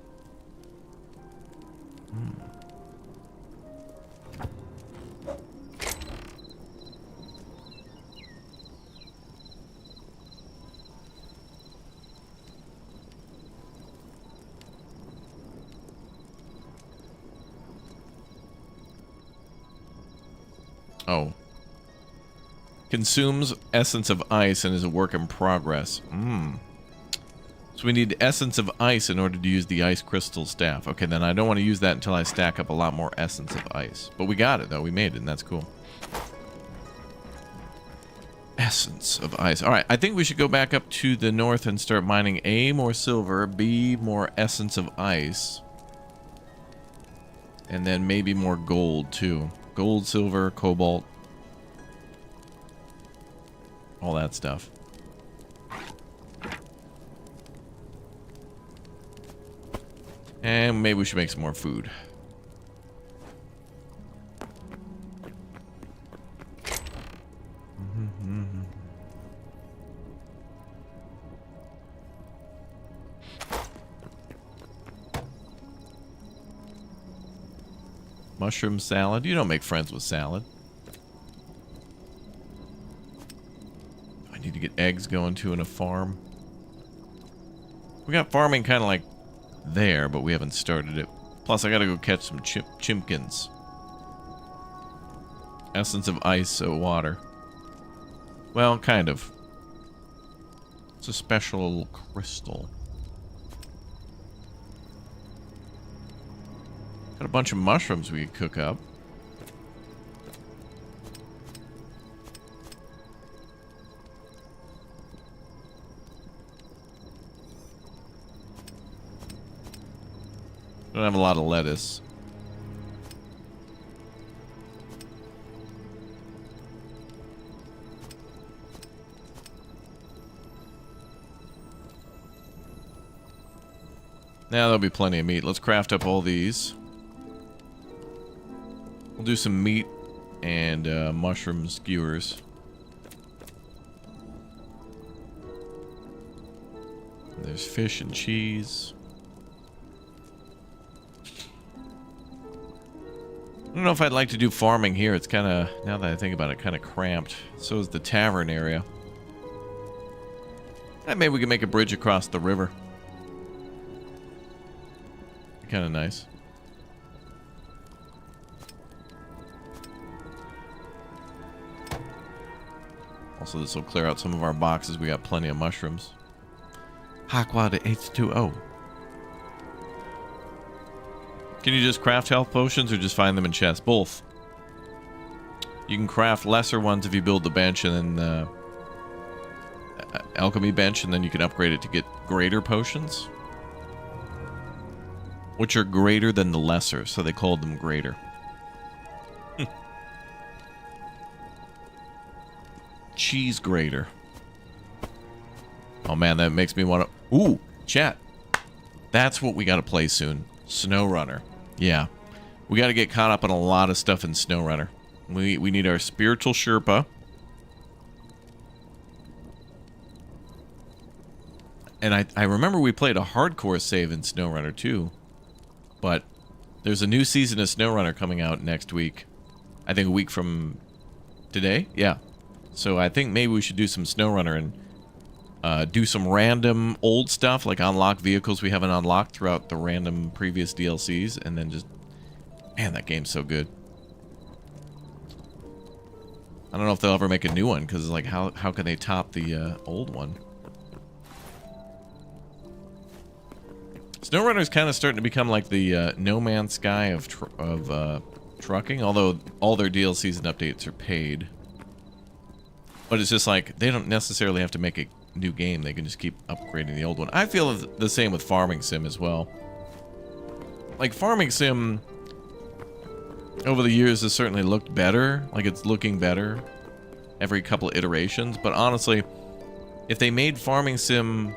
Oh. Consumes Essence of Ice and is a work in progress. So we need Essence of Ice in order to use the Ice Crystal Staff. Okay, then I don't want to use that until I stack up a lot more Essence of Ice. But we got it, though. We made it, and that's cool. Essence of Ice. All right, I think we should go back up to the north and start mining A, more silver, B, more Essence of Ice. And then maybe more gold, too. Gold, silver, cobalt. All that stuff. And maybe we should make some more food. Mushroom salad. You don't make friends with salad. I need to get eggs going too in a farm. We got farming kind of like there, but we haven't started it. Plus, I gotta go catch some chimkins. Essence of Ice water. Well, kind of. It's a special crystal. Got a bunch of mushrooms we could cook up. Don't have a lot of lettuce. Now there'll be plenty of meat. Let's craft up all these. We'll do some meat and mushroom skewers. There's fish and cheese. I don't know if I'd like to do farming here. It's kind of, now that I think about it, kind of cramped. So is the tavern area. And maybe we can make a bridge across the river. Kind of nice. I'll So this will clear out some of our boxes. We got plenty of mushrooms. Aqua to H2O. Can you just craft health potions or just find them in chests? Both. You can craft lesser ones if you build the bench and then alchemy bench, and then you can upgrade it to get greater potions, which are greater than the lesser, so they called them greater. Cheese grater. Oh man, that makes me want to... Ooh, chat. That's what we got to play soon. SnowRunner. Yeah. We got to get caught up on a lot of stuff in SnowRunner. We need our spiritual Sherpa. And I remember we played a hardcore save in SnowRunner too. But there's a new season of SnowRunner coming out next week. I think a week from today? Yeah. So I think maybe we should do some SnowRunner and do some random old stuff, like unlock vehicles we haven't unlocked throughout the random previous DLCs, and then just... Man, that game's so good. I don't know if they'll ever make a new one, because like, how can they top the old one? SnowRunner's kind of starting to become like the No Man's Sky of trucking, although all their DLCs and updates are paid. But it's just like, they don't necessarily have to make a new game. They can just keep upgrading the old one. I feel the same with Farming Sim as well. Like, Farming Sim, over the years, has certainly looked better. Like, it's looking better every couple of iterations. But honestly, if they made Farming Sim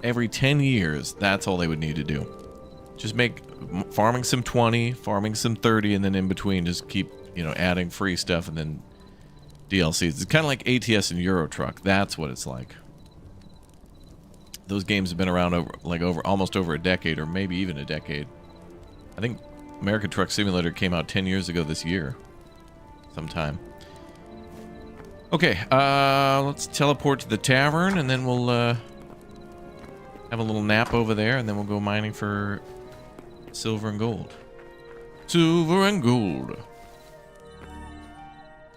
every 10 years, that's all they would need to do. Just make Farming Sim 20, Farming Sim 30, and then in between just keep, you know, adding free stuff and then DLCs. It's kind of like ATS and Euro Truck. That's what it's like. Those games have been around almost over a decade, or maybe even a decade. I think American Truck Simulator came out 10 years ago this year. Sometime. Okay, let's teleport to the tavern, and then we'll have a little nap over there, and then we'll go mining for silver and gold. Silver and gold.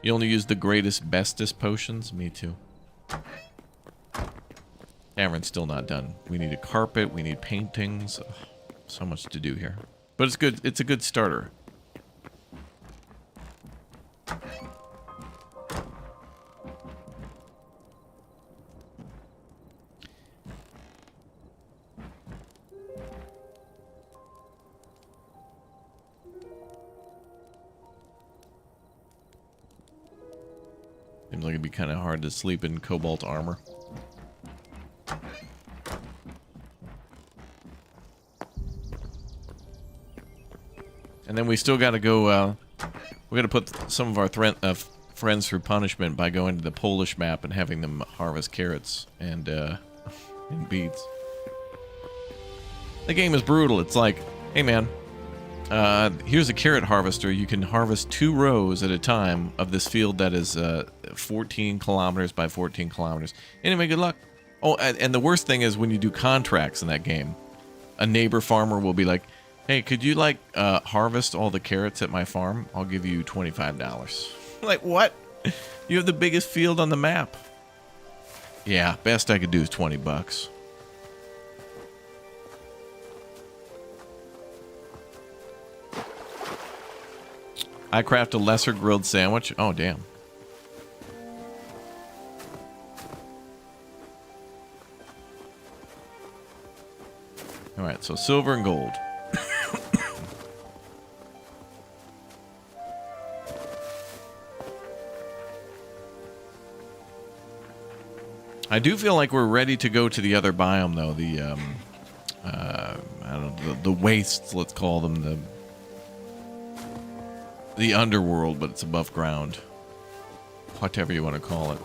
You only use the greatest, bestest potions? Me too. Tavern's still not done. We need a carpet, we need paintings. Ugh, so much to do here. But it's good. It's a good starter. Seems like it'd be kind of hard to sleep in cobalt armor. And then we still got to go, we got to put some of our friends through punishment by going to the Polish map and having them harvest carrots and beets. The game is brutal. It's like, hey man, here's a carrot harvester. You can harvest 2 rows at a time of this field that is 14 kilometers by 14 kilometers. Anyway, good luck. Oh, and the worst thing is when you do contracts in that game, a neighbor farmer will be like, hey, could you like harvest all the carrots at my farm? I'll give you $25. Like, what? You have the biggest field on the map. Yeah, best I could do is 20 bucks. I craft a lesser grilled sandwich. Oh, damn. All right, so silver and gold. I do feel like we're ready to go to the other biome, though. The, I don't know, the wastes, let's call them, the underworld, but it's above ground. Whatever you want to call it.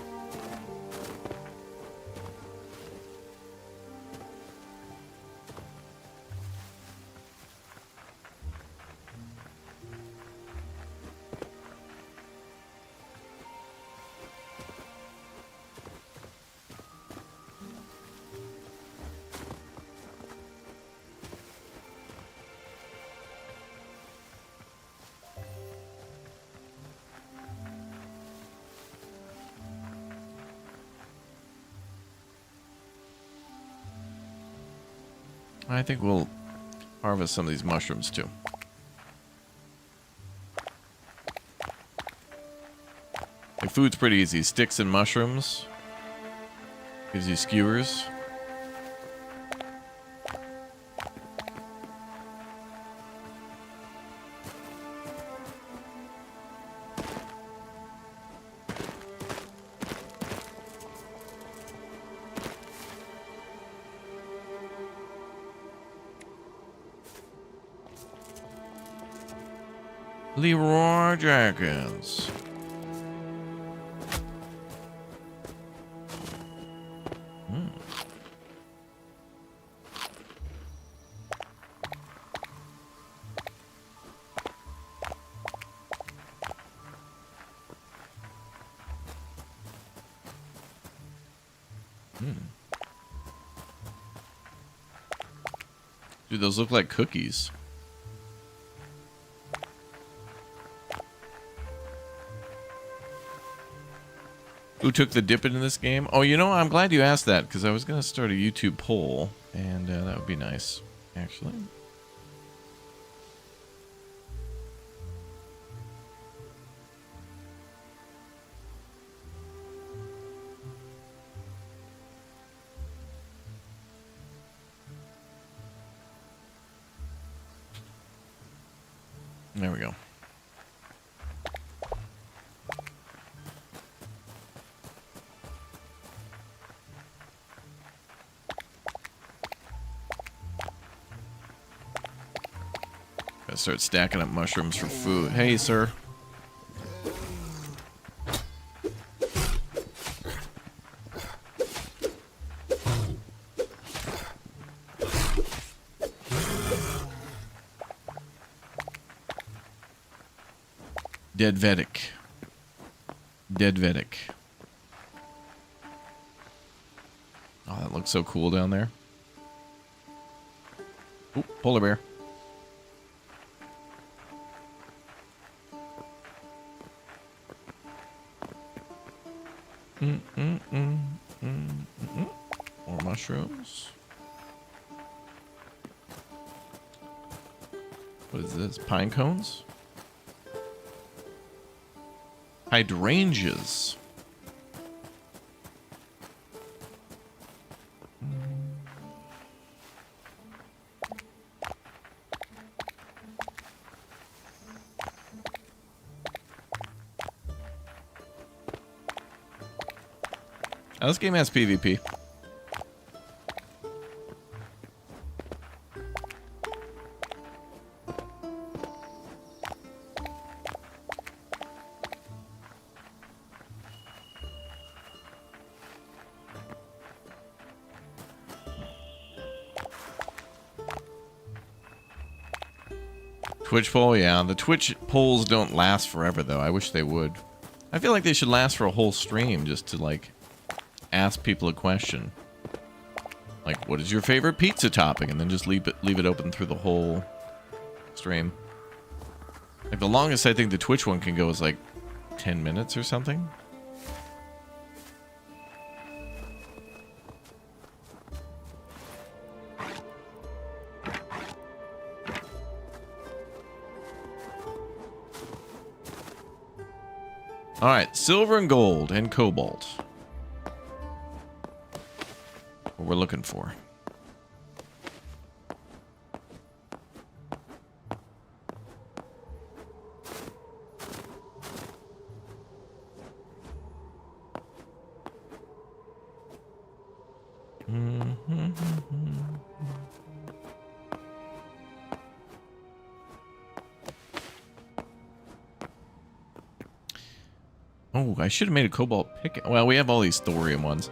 I think we'll harvest some of these mushrooms too. Like, food's pretty easy. Sticks and mushrooms. Gives you skewers. Leroy Jenkins. Dude, those look like cookies. Who took the dip in this game? Oh, you know, I'm glad you asked that, because I was going to start a YouTube poll, and that would be nice, actually. There we go. Gotta start stacking up mushrooms for food. Hey, sir. Dead Vedic. Dead Vedic. Oh, that looks so cool down there. Ooh, polar bear. More mushrooms. What is this? Pine cones? Hydrangeas. Now, this game has PvP. Twitch poll, yeah. The Twitch polls don't last forever, though. I wish they would. I feel like they should last for a whole stream just to, like, ask people a question. Like, what is your favorite pizza topping? And then just leave it open through the whole stream. Like, the longest I think the Twitch one can go is, like, 10 minutes or something. Alright, silver and gold and cobalt. What we're looking for. Oh, I should have made a cobalt pick. Well, we have all these thorium ones.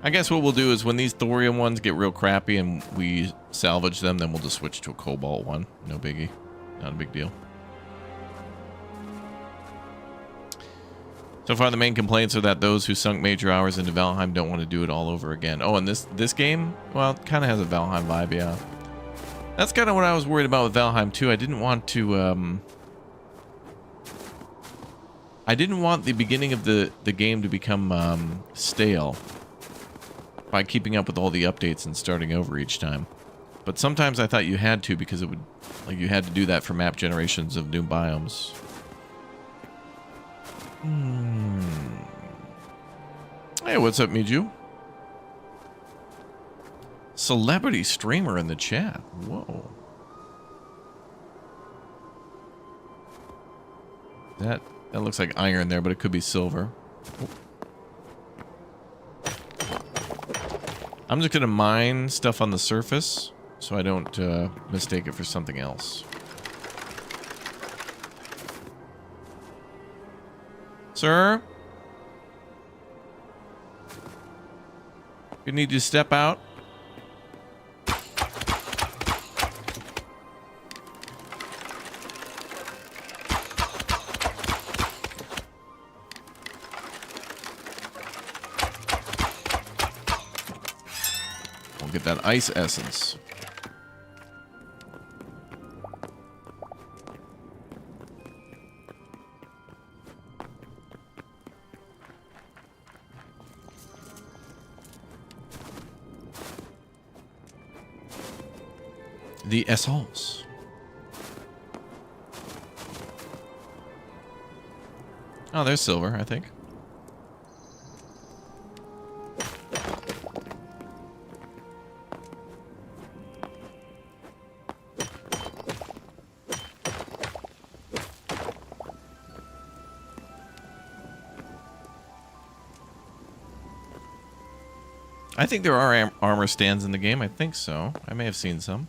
I guess what we'll do is when these thorium ones get real crappy and we salvage them, then we'll just switch to a cobalt one. No biggie. Not a big deal. So far, the main complaints are that those who sunk major hours into Valheim don't want to do it all over again. Oh, and this game, well, it kind of has a Valheim vibe, yeah. That's kind of what I was worried about with Valheim, too. I didn't want to, I didn't want the beginning of the game to become stale by keeping up with all the updates and starting over each time. But sometimes I thought you had to because it would, like, you had to do that for map generations of new biomes. Hey, what's up, Miju? Celebrity streamer in the chat. Whoa. That looks like iron there, but it could be silver. Oh. I'm just gonna mine stuff on the surface so I don't mistake it for something else. Sir? You need to step out. We'll get that ice essence. The essence. Oh, there's silver, I think. I think there are armor stands in the game. I think so. I may have seen some.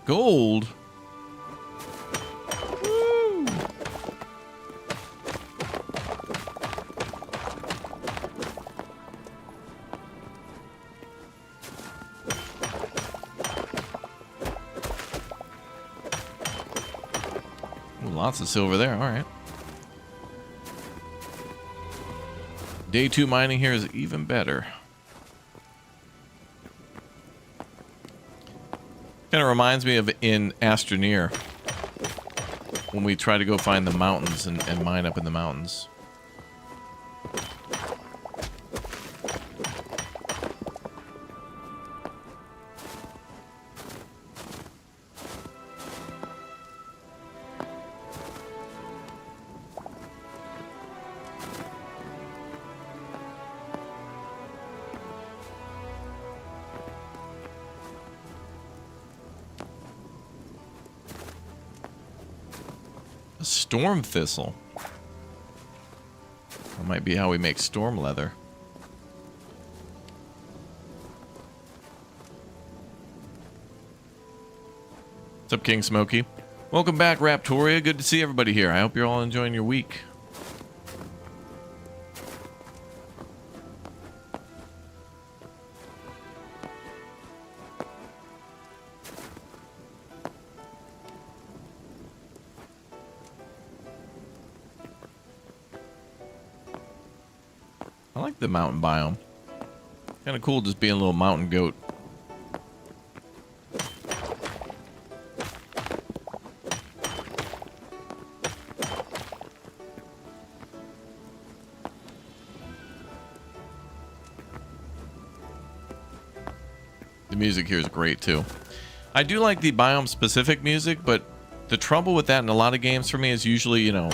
Gold. Woo. Ooh, lots of silver there. All right. Day 2 mining here is even better. Kind of reminds me of in Astroneer when we try to go find the mountains and mine up in the mountains. Storm thistle. That might be how we make storm leather. What's up, King Smokey? Welcome back, Raptoria. Good to see everybody here. I hope you're all enjoying your week. I like the mountain biome. Kind of cool just being a little mountain goat. The music here is great too. I do like the biome specific music, but the trouble with that in a lot of games for me is usually, you know,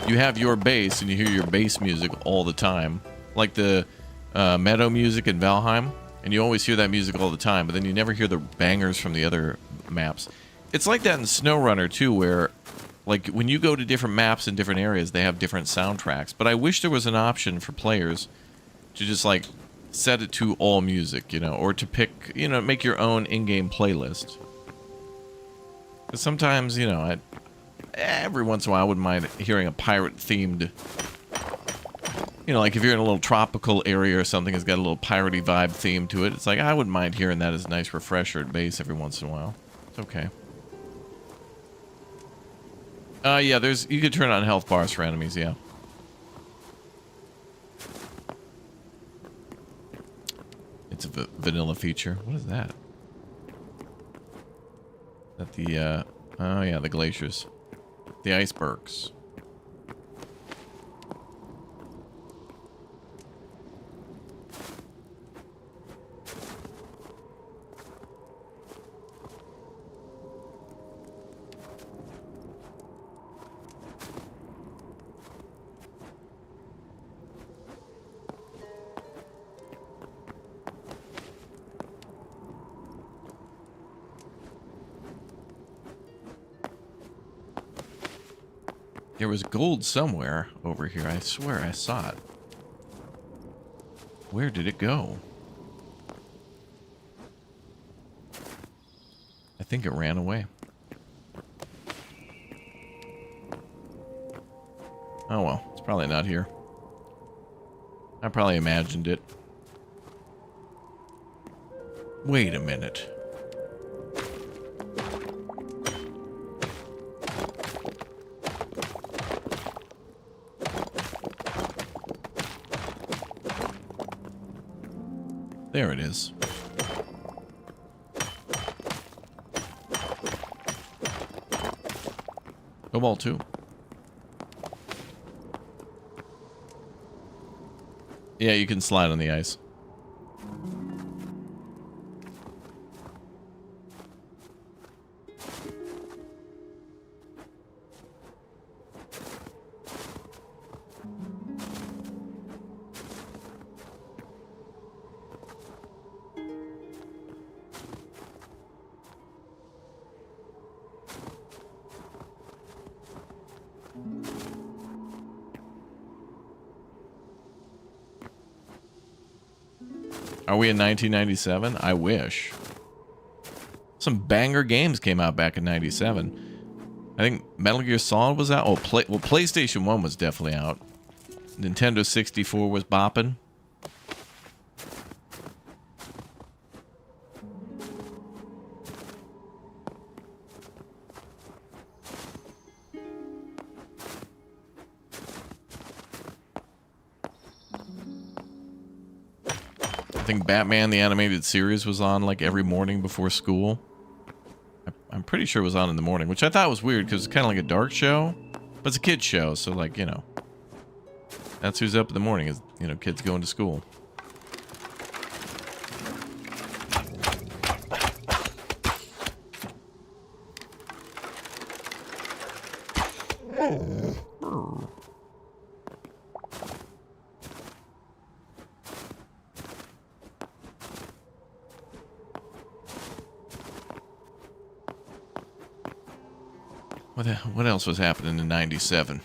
you have your base and you hear your base music all the time. Like the meadow music in Valheim, and you always hear that music all the time, but then you never hear the bangers from the other maps. It's like that in SnowRunner too, where like when you go to different maps in different areas, they have different soundtracks. But I wish there was an option for players to just like set it to all music, you know, or to pick, you know, make your own in-game playlist. Because sometimes, you know, every once in a while I wouldn't mind hearing a pirate-themed, you know, like if you're in a little tropical area or something, it's got a little piratey vibe theme to it. It's like, I wouldn't mind hearing that as a nice refresher at base every once in a while. It's okay. Yeah, you could turn on health bars for enemies, yeah. It's a vanilla feature. What is that? Is that the, oh yeah, the glaciers. The icebergs. There was gold somewhere over here. I swear I saw it. Where did it go? I think it ran away. Oh well, it's probably not here. I probably imagined it. Wait a minute. There it is. Cobalt 2. Yeah, you can slide on the ice. Are we in 1997? I wish. Some banger games came out back in 97. I think Metal Gear Solid was out. Oh, well, PlayStation 1 was definitely out. Nintendo 64 was bopping. I think Batman the Animated Series was on like every morning before school. I'm pretty sure it was on in the morning, which I thought was weird because it's kind of like a dark show, but it's a kid's show, so like, you know, that's who's up in the morning is, you know, kids going to school. What else was happening in 97?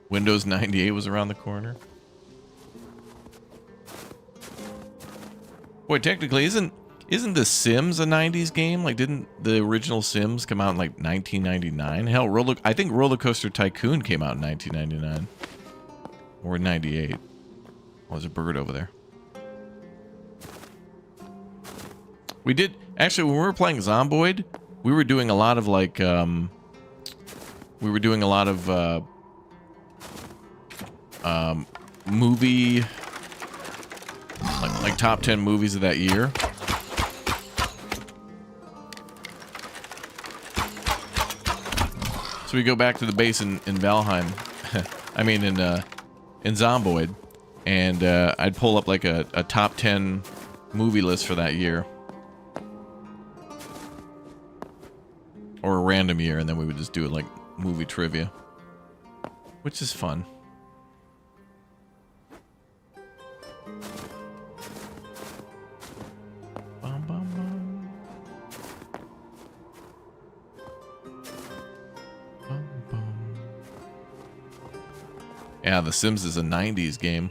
Windows 98 was around the corner. Boy, technically, isn't The Sims a 90s game? Like, didn't the original Sims come out in like 1999? Hell, I think Roller Coaster Tycoon came out in 1999 or 98. Oh, there's a bird over there. We did actually when we were playing Zomboid. We were doing a lot of like, movie, like top 10 movies of that year. So we go back to the base in Valheim, I mean in Zomboid, and I'd pull up like a top 10 movie list for that year. Or a random year, and then we would just do it like movie trivia, which is fun. Bum, bum, bum. Bum, bum. Yeah, The Sims is a 90s game.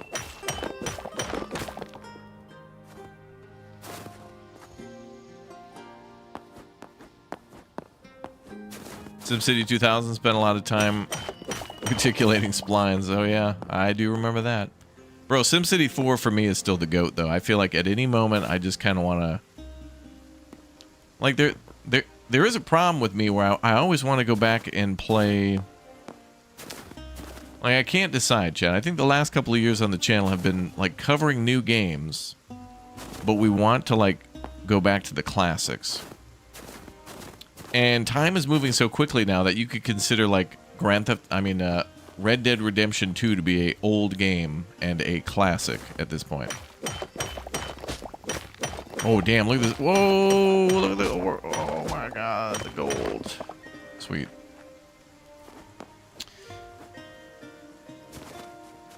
SimCity 2000 spent a lot of time articulating splines. Oh yeah, I do remember that. Bro, SimCity 4 for me is still the GOAT though. I feel like at any moment I just kind of want to... Like there is a problem with me where I always want to go back and play... Like I can't decide, Chad. I think the last couple of years on the channel have been like covering new games, but we want to like go back to the classics. And time is moving so quickly now that you could consider like Red Dead Redemption 2 to be an old game and a classic at this point. Oh damn! Look at this! Whoa! Look at the! Oh my God! The gold. Sweet.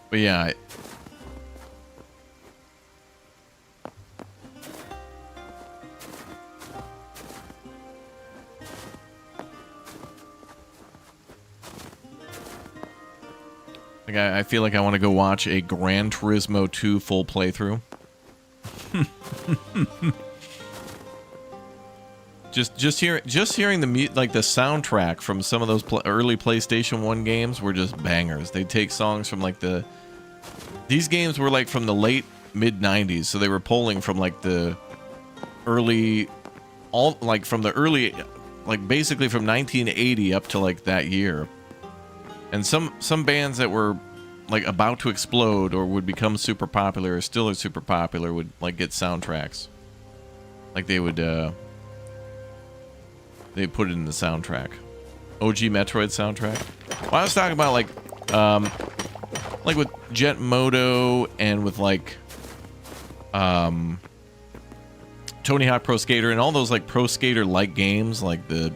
But yeah. Like, I feel like I want to go watch a Gran Turismo 2 full playthrough. just hearing the the soundtrack from some of those early PlayStation 1 games were just bangers. They take songs from like these games were like from the late mid 90s, so they were pulling from like the early basically from 1980 up to like that year. And some bands that were like about to explode or would become super popular or still are super popular would like get soundtracks. Like they would they put it in the soundtrack. OG Metroid soundtrack. Well, I was talking about like with Jet Moto and with like Tony Hawk Pro Skater and all those like Pro Skater like games like the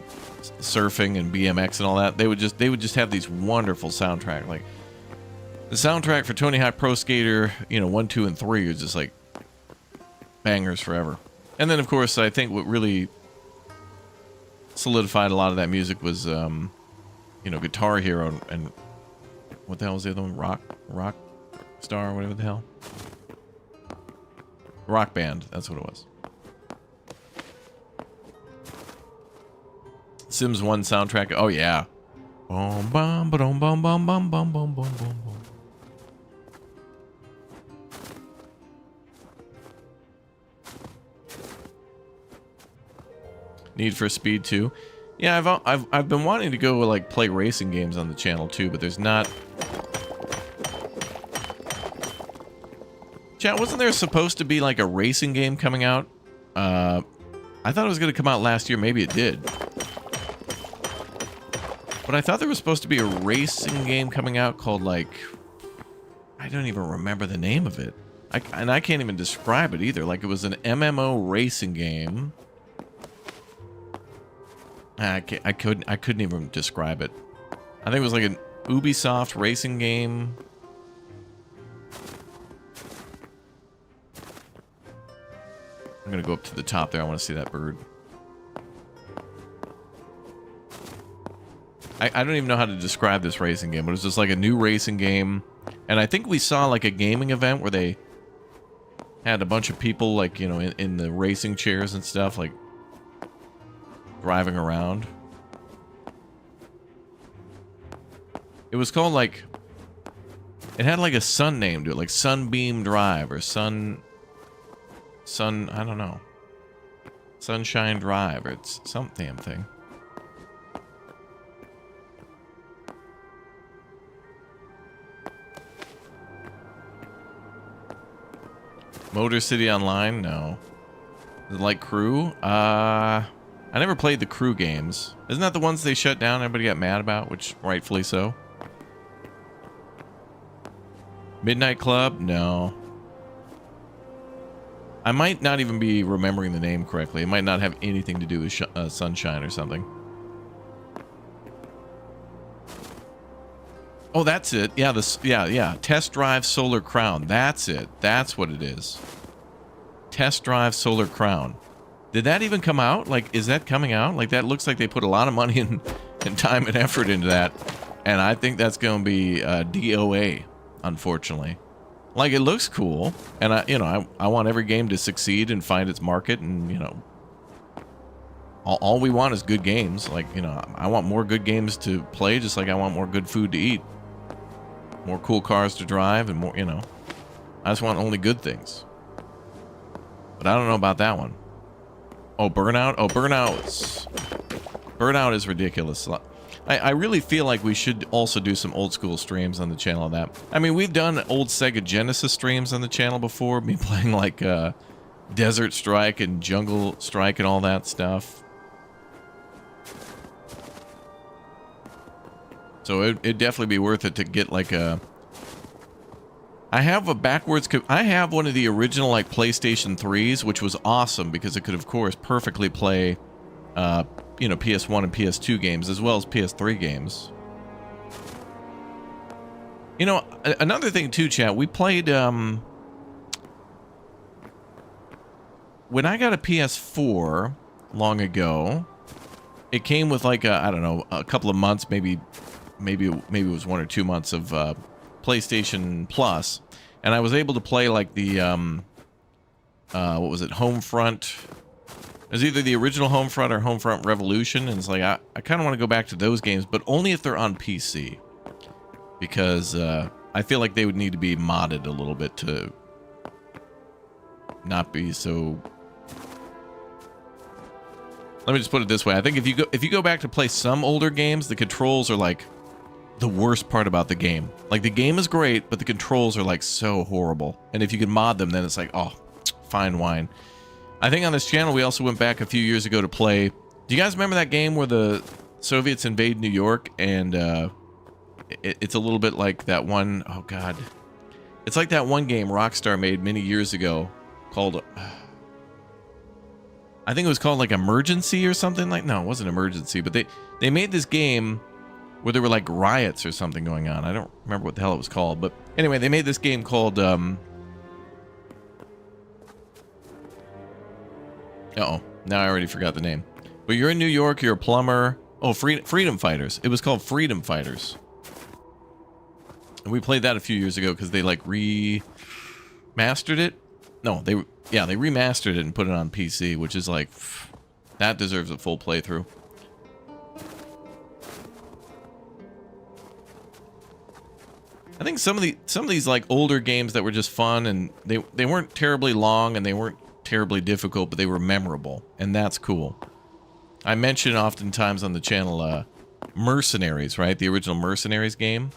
surfing and BMX and all that, they would just have these wonderful soundtrack. Like the soundtrack for Tony Hawk Pro Skater, 1, 2, and 3 is just like bangers forever. And then of course I think what really solidified a lot of that music was Guitar Hero and what the hell was the other one? Rock Star, whatever the hell. Rock Band, that's what it was. Sims 1 soundtrack. Oh yeah. Bum bum bum bum bum bum bum bum bum bum. Need for Speed 2. Yeah, I've been wanting to go like play racing games on the channel too, but there's not. Chat, wasn't there supposed to be like a racing game coming out? I thought it was going to come out last year. Maybe it did. But I thought there was supposed to be a racing game coming out called like, I don't even remember the name of it. I can't even describe it either. Like it was an MMO racing game. I couldn't even describe it. I think it was like an Ubisoft racing game. I'm gonna go up to the top there. I want to see that bird. I don't even know how to describe this racing game, but it's just like a new racing game. And I think we saw like a gaming event where they had a bunch of people like, in the racing chairs and stuff, like driving around. It was called like, it had like a sun name to it, like Sunbeam Drive or Sun, I don't know. Sunshine Drive, or it's some damn thing. Motor City Online? No. Is it like Crew? I never played the Crew games. Isn't that the ones they shut down everybody got mad about, which rightfully so? Midnight Club? No. I might not even be remembering the name correctly. It might not have anything to do with Sunshine or something. Oh, that's it. Yeah, yeah. Test Drive Solar Crown. That's it. That's what it is. Test Drive Solar Crown. Did that even come out? Like, is that coming out? Like, that looks like they put a lot of money and time and effort into that. And I think that's going to be DOA, unfortunately. Like, it looks cool. And, I want every game to succeed and find its market. And, all we want is good games. Like, I want more good games to play, just like I want more good food to eat. More cool cars to drive, and more, I just want only good things. But I don't know about that one. Oh, Burnout? Oh, Burnout is ridiculous. I really feel like we should also do some old school streams on the channel of that. I mean, we've done old Sega Genesis streams on the channel before. Me playing like Desert Strike and Jungle Strike and all that stuff. So it'd definitely be worth it to get like a... I have a backwards... I have one of the original like PlayStation 3s, which was awesome because it could, of course, perfectly play, PS1 and PS2 games as well as PS3 games. Another thing too, chat, we played... When I got a PS4 long ago, it came with like a, I don't know, a couple of months, maybe it was 1 or 2 months of PlayStation Plus, and I was able to play like the what was it, Homefront. It was either the original Homefront or Homefront Revolution, and it's like I kind of want to go back to those games, but only if they're on PC, because I feel like they would need to be modded a little bit to not be so. Let me just put it this way: I think if you go back to play some older games, the controls are like the worst part about the game. Like, the game is great, but the controls are like so horrible. And if you can mod them, then it's like, oh, fine wine. I think on this channel we also went back a few years ago to play. Do you guys remember that game where the Soviets invade New York, and it's a little bit like that one, oh god, it's like that one game Rockstar made many years ago called I think it was called like Emergency or something. Like, no, it wasn't Emergency, but they made this game where there were like riots or something going on. I don't remember what the hell it was called, but anyway, they made this game called uh-oh, now I already forgot the name. But you're in New York, you're a plumber. Oh, Freedom Fighters. It was called Freedom Fighters. And we played that a few years ago because they like remastered it. No, they remastered it and put it on PC, which is like, that deserves a full playthrough. I think some of these like older games that were just fun, and they weren't terribly long and they weren't terribly difficult, but they were memorable, and that's cool. I mention oftentimes on the channel Mercenaries, right? The original Mercenaries game.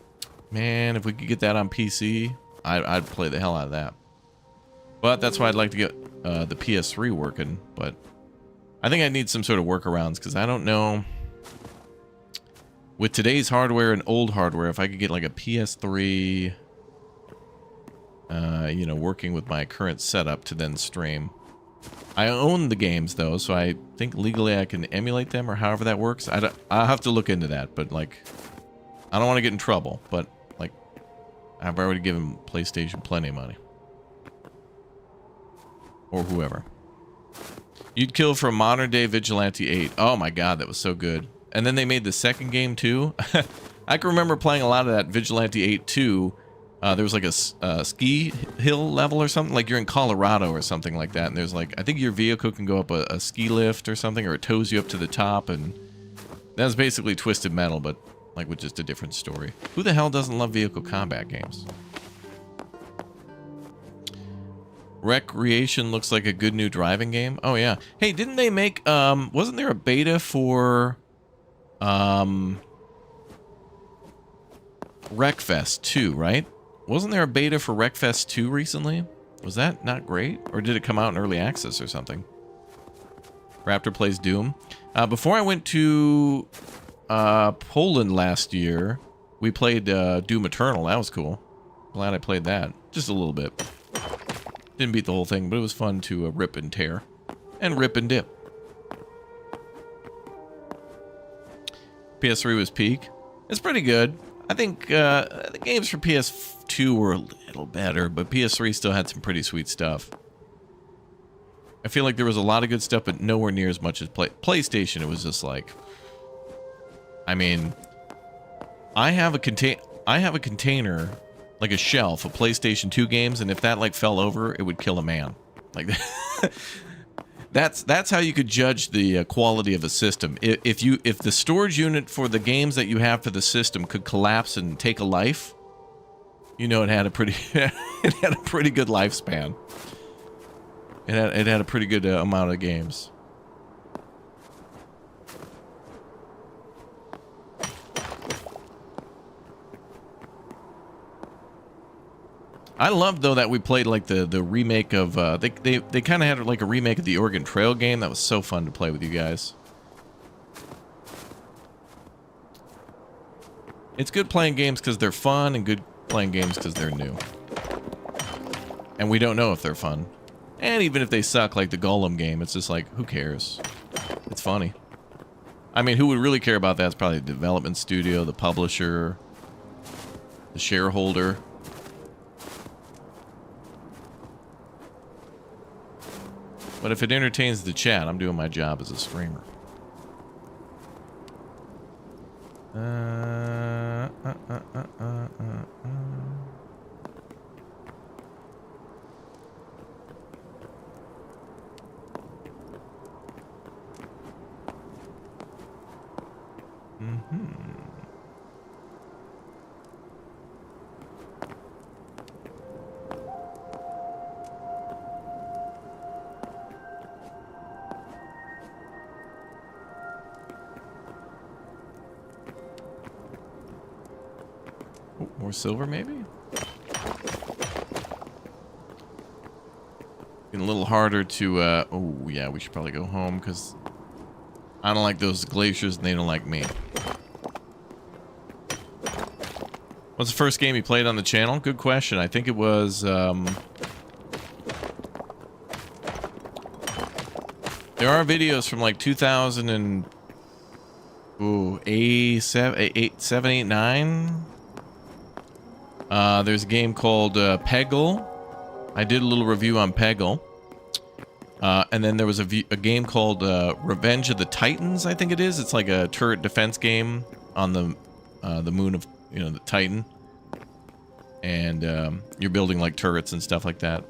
Man, if we could get that on PC, I'd play the hell out of that. But that's why I'd like to get the PS3 working, but I think I need some sort of workarounds, because I don't know, with today's hardware and old hardware, if I could get like a PS3, you know, working with my current setup to then stream. I own the games though, so I think legally I can emulate them, or however that works. I'll have to look into that, but like, I don't want to get in trouble, but like, I've already given PlayStation plenty of money. Or whoever. You'd kill for Modern Day Vigilante 8. Oh my god, that was so good. And then they made the second game too. I can remember playing a lot of that Vigilante 8 too. There was like a ski hill level or something, like you're in Colorado or something like that, and there's like, I think your vehicle can go up a ski lift or something, or it tows you up to the top, and that's basically Twisted Metal, but like with just a different story. Who the hell doesn't love vehicle combat games? Recreation looks like a good new driving game. Oh yeah. Hey, didn't they make wasn't there a beta for Wreckfest 2, right? Wasn't there a beta for Wreckfest 2 recently? Was that not great? Or did it come out in early access or something? Raptor plays Doom. Before I went to Poland last year, we played Doom Eternal. That was cool. Glad I played that. Just a little bit. Didn't beat the whole thing, but it was fun to rip and tear. And rip and dip. PS3 was peak. It's pretty good. I think the games for PS2 were a little better, but PS3 still had some pretty sweet stuff. I feel like there was a lot of good stuff, but nowhere near as much as PlayStation. It was just like, I mean, I have a container, like a shelf of PlayStation 2 games, and if that like fell over, it would kill a man. Like that's how you could judge the quality of a system. If the storage unit for the games that you have for the system could collapse and take a life, you know it had a pretty it had a pretty good lifespan. It had a pretty good amount of games. I loved though that we played like the remake of they kind of had like a remake of the Oregon Trail game. That was so fun to play with you guys. It's good playing games because they're fun, and good playing games because they're new. And we don't know if they're fun. And even if they suck, like the Golem game, it's just like, who cares? It's funny. I mean, who would really care about that? It's probably the development studio, the publisher, the shareholder. But if it entertains the chat, I'm doing my job as a streamer. More silver, maybe? Getting a little harder to, oh, yeah, we should probably go home, because I don't like those glaciers, and they don't like me. What's the first game you played on the channel? Good question. I think it was, there are videos from, like, 2000 and... Ooh, 7, 8, 9. There's a game called Peggle. I did a little review on Peggle. And then there was a game called Revenge of the Titans, I think it is. It's like a turret defense game on the moon of, you know, the Titan. And you're building like turrets and stuff like that.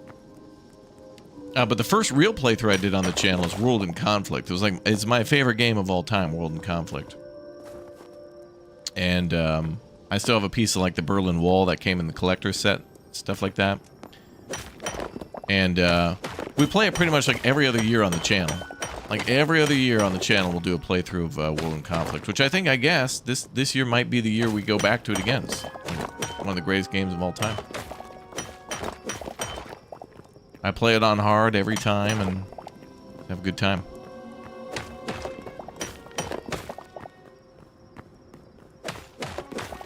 But the first real playthrough I did on the channel is World in Conflict. It was like, it's my favorite game of all time, World in Conflict. And I still have a piece of like the Berlin Wall that came in the collector's set, stuff like that. And we play it pretty much like every other year on the channel. Like every other year on the channel, we'll do a playthrough of World in Conflict, which I think, I guess, this year might be the year we go back to it again. It's one of the greatest games of all time. I play it on hard every time and have a good time.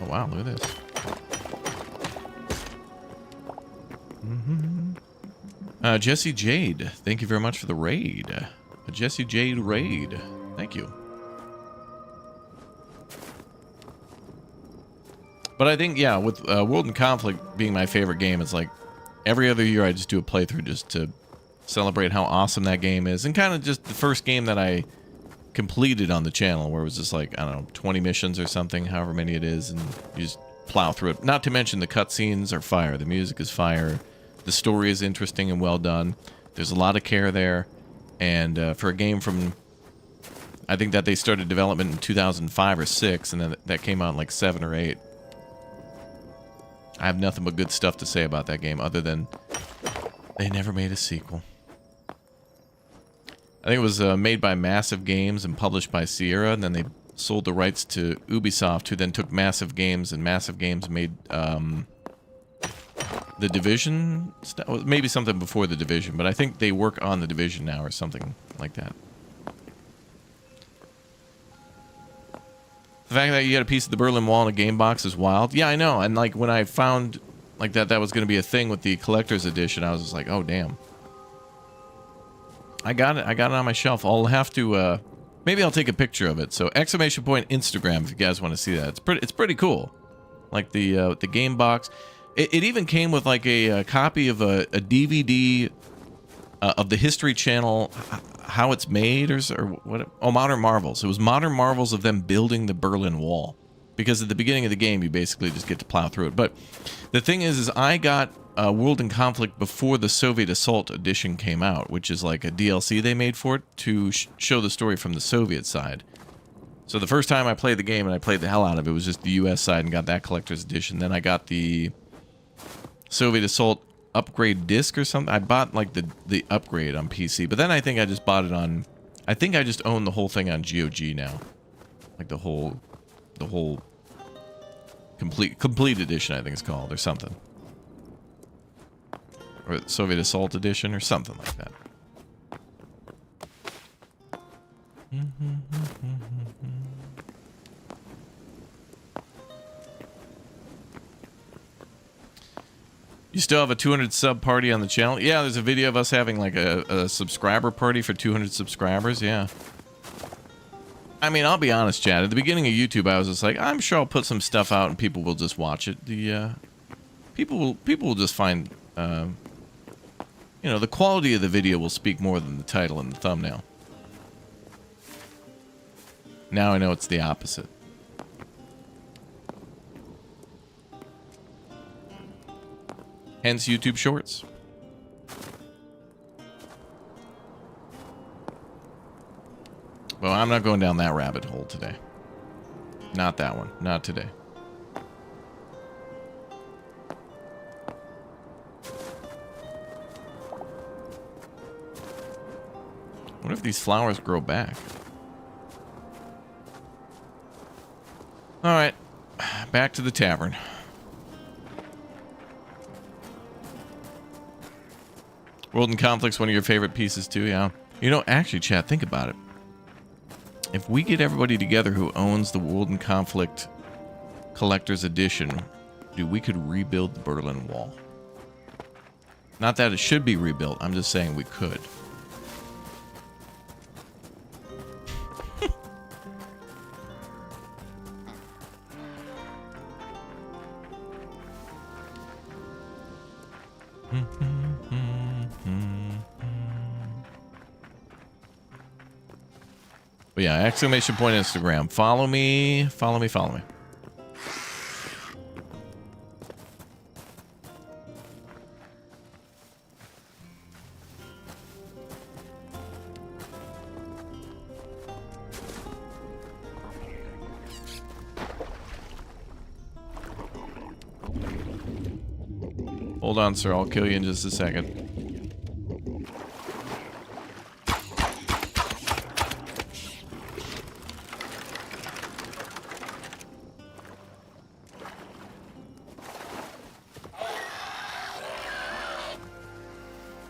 Oh wow, look at this. Jesse Jade, thank you very much for the raid. A Jesse Jade raid. Thank you. But I think, yeah, with World in Conflict being my favorite game, it's like every other year I just do a playthrough just to celebrate how awesome that game is. And kind of just the first game that I completed on the channel, where it was just like, I don't know, 20 missions or something, however many it is, and you just plow through it. Not to mention the cutscenes are fire. The music is fire. The story is interesting and well done. There's a lot of care there. And for a game from, I think that they started development in 2005 or 6, and then that came out in like 7 or 8. I have nothing but good stuff to say about that game, other than they never made a sequel. I think it was made by Massive Games and published by Sierra, and then they sold the rights to Ubisoft, who then took Massive Games, and Massive Games made The Division, maybe something before The Division, but I think they work on The Division now or something like that. The fact that you get a piece of the Berlin Wall in a game box is wild. Yeah, I know. And like when I found like that was going to be a thing with the collector's edition, I was just like, oh damn. I got it on my shelf. I'll have to maybe I'll take a picture of it. So exclamation point Instagram if you guys want to see that. It's pretty cool. Like the game box. It even came with like a copy of a DVD of the History Channel, how it's made, or what? Oh, Modern Marvels. It was Modern Marvels of them building the Berlin Wall. Because at the beginning of the game, you basically just get to plow through it. But the thing is I got World in Conflict before the Soviet Assault edition came out, which is like a DLC they made for it to show the story from the Soviet side. So the first time I played the game, and I played the hell out of it, was just the US side and got that collector's edition. Then I got the Soviet Assault upgrade disc or something. I bought like the upgrade on PC, but then I think I just bought it on, I think I just own the whole thing on GOG now. Like the whole complete edition, I think it's called, or something. Or Soviet Assault edition or something like that. You still have a 200 sub party on the channel? Yeah, there's a video of us having like a subscriber party for 200 subscribers. Yeah. I mean, I'll be honest, Chad. At the beginning of YouTube, I was just like, I'm sure I'll put some stuff out and people will just watch it. The people will just find, you know, the quality of the video will speak more than the title and the thumbnail. Now I know it's the opposite. Hence YouTube Shorts. Well, I'm not going down that rabbit hole today. Not that one. Not today. What if these flowers grow back? Alright. Back to the tavern. World in Conflict's one of your favorite pieces too, yeah. You know, actually, chat, think about it. If we get everybody together who owns the World in Conflict Collector's Edition, dude, we could rebuild the Berlin Wall. Not that it should be rebuilt, I'm just saying we could. But yeah, exclamation point Instagram. Follow me, follow me, follow me. Hold on, sir. I'll kill you in just a second.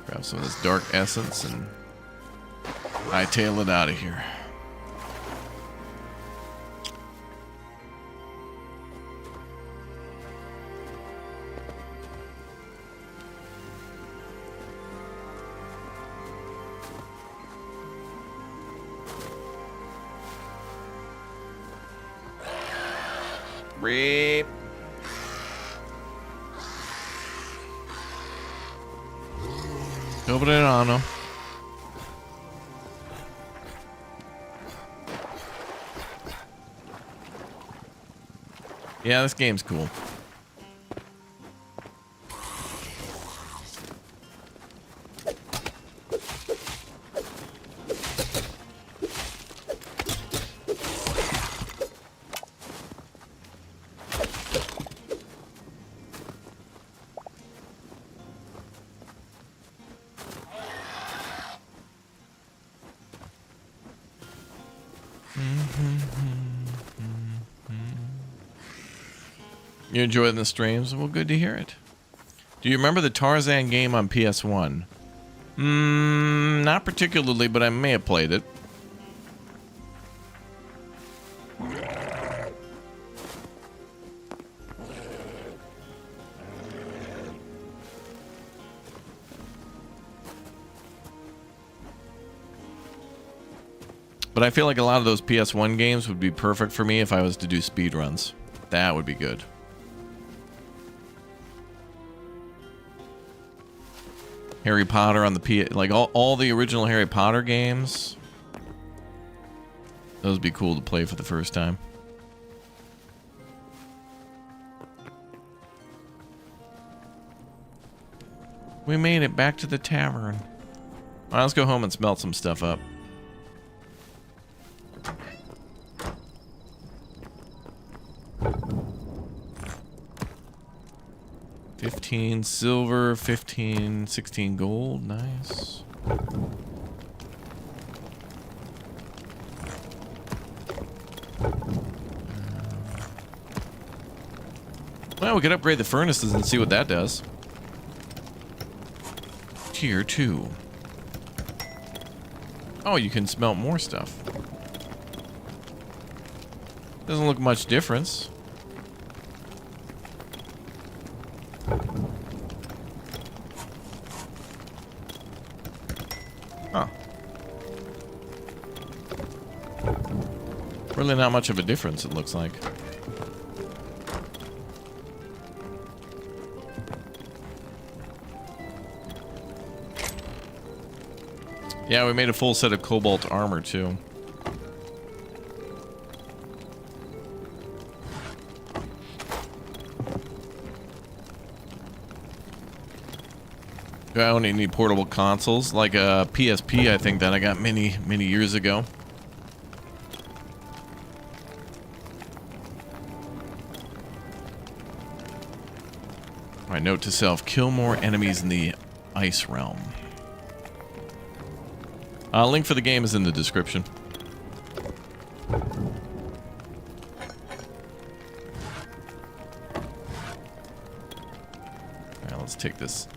Grab some of this dark essence and hightail it out of here. Reap. Open it on him. Yeah, this game's cool. You enjoying the streams? Well, good to hear it. Do you remember the Tarzan game on PS1? Not particularly, but I may have played it. But I feel like a lot of those PS1 games would be perfect for me if I was to do speedruns. That would be good. Harry Potter on the like all the original Harry Potter games. Those would be cool to play for the first time. We made it back to the tavern. All right, let's go home and smelt some stuff up. $15 silver, 16 gold. Nice. Well, we could upgrade the furnaces and see what that does. Tier 2. Oh, you can smelt more stuff. Doesn't look much difference. Huh. Really not much of a difference, it looks like. Yeah, we made a full set of cobalt armor, too. Do I own any portable consoles? Like a PSP, I think, that I got many years ago. Alright, note to self. Kill more enemies in the ice realm. Link for the game is in the description. Alright, let's take this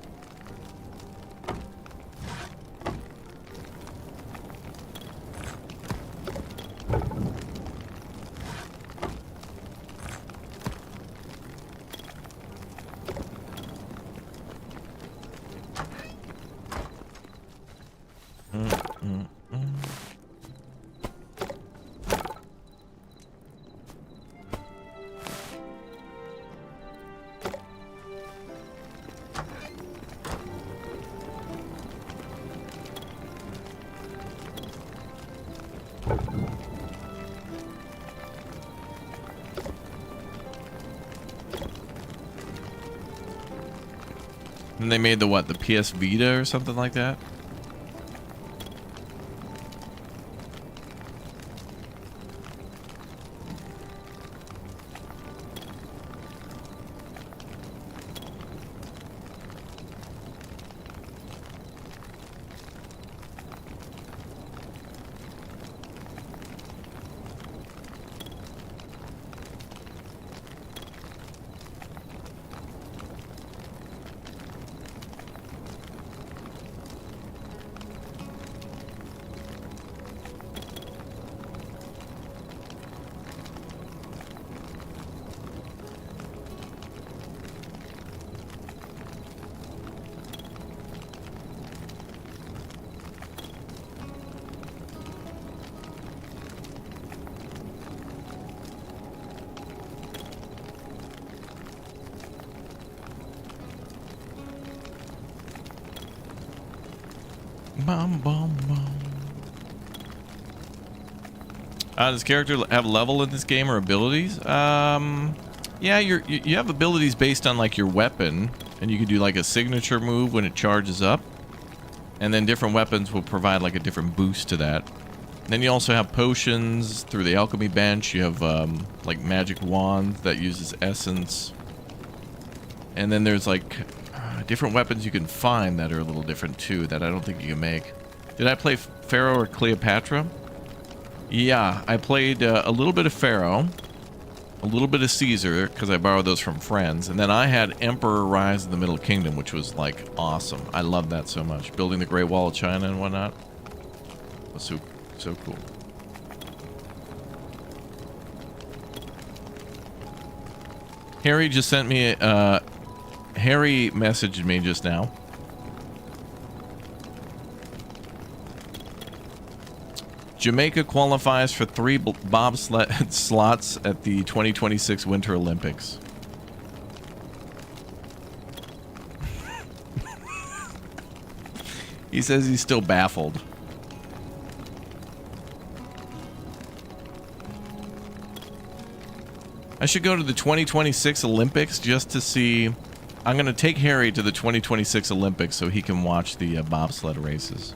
And they made the what? The PS Vita or something like that? Bum, bum, bum. Does character have level in this game or abilities? Yeah, you have abilities based on like your weapon, and you can do like a signature move when it charges up, and then different weapons will provide like a different boost to that. And then you also have potions through the alchemy bench. You have like magic wands that uses essence, and then there's like different weapons you can find that are a little different too that I don't think you can make. Did I play Pharaoh or Cleopatra? Yeah, I played a little bit of Pharaoh, a little bit of Caesar, because I borrowed those from friends, and then I had Emperor Rise of the Middle Kingdom, which was like awesome. I love that so much. Building the Great Wall of China and whatnot. It was so cool. Harry just sent me Harry messaged me just now. Jamaica qualifies for 3 bobsled slots at the 2026 Winter Olympics. He says he's still baffled. I should go to the 2026 Olympics just to see. I'm going to take Harry to the 2026 Olympics so he can watch the bobsled races.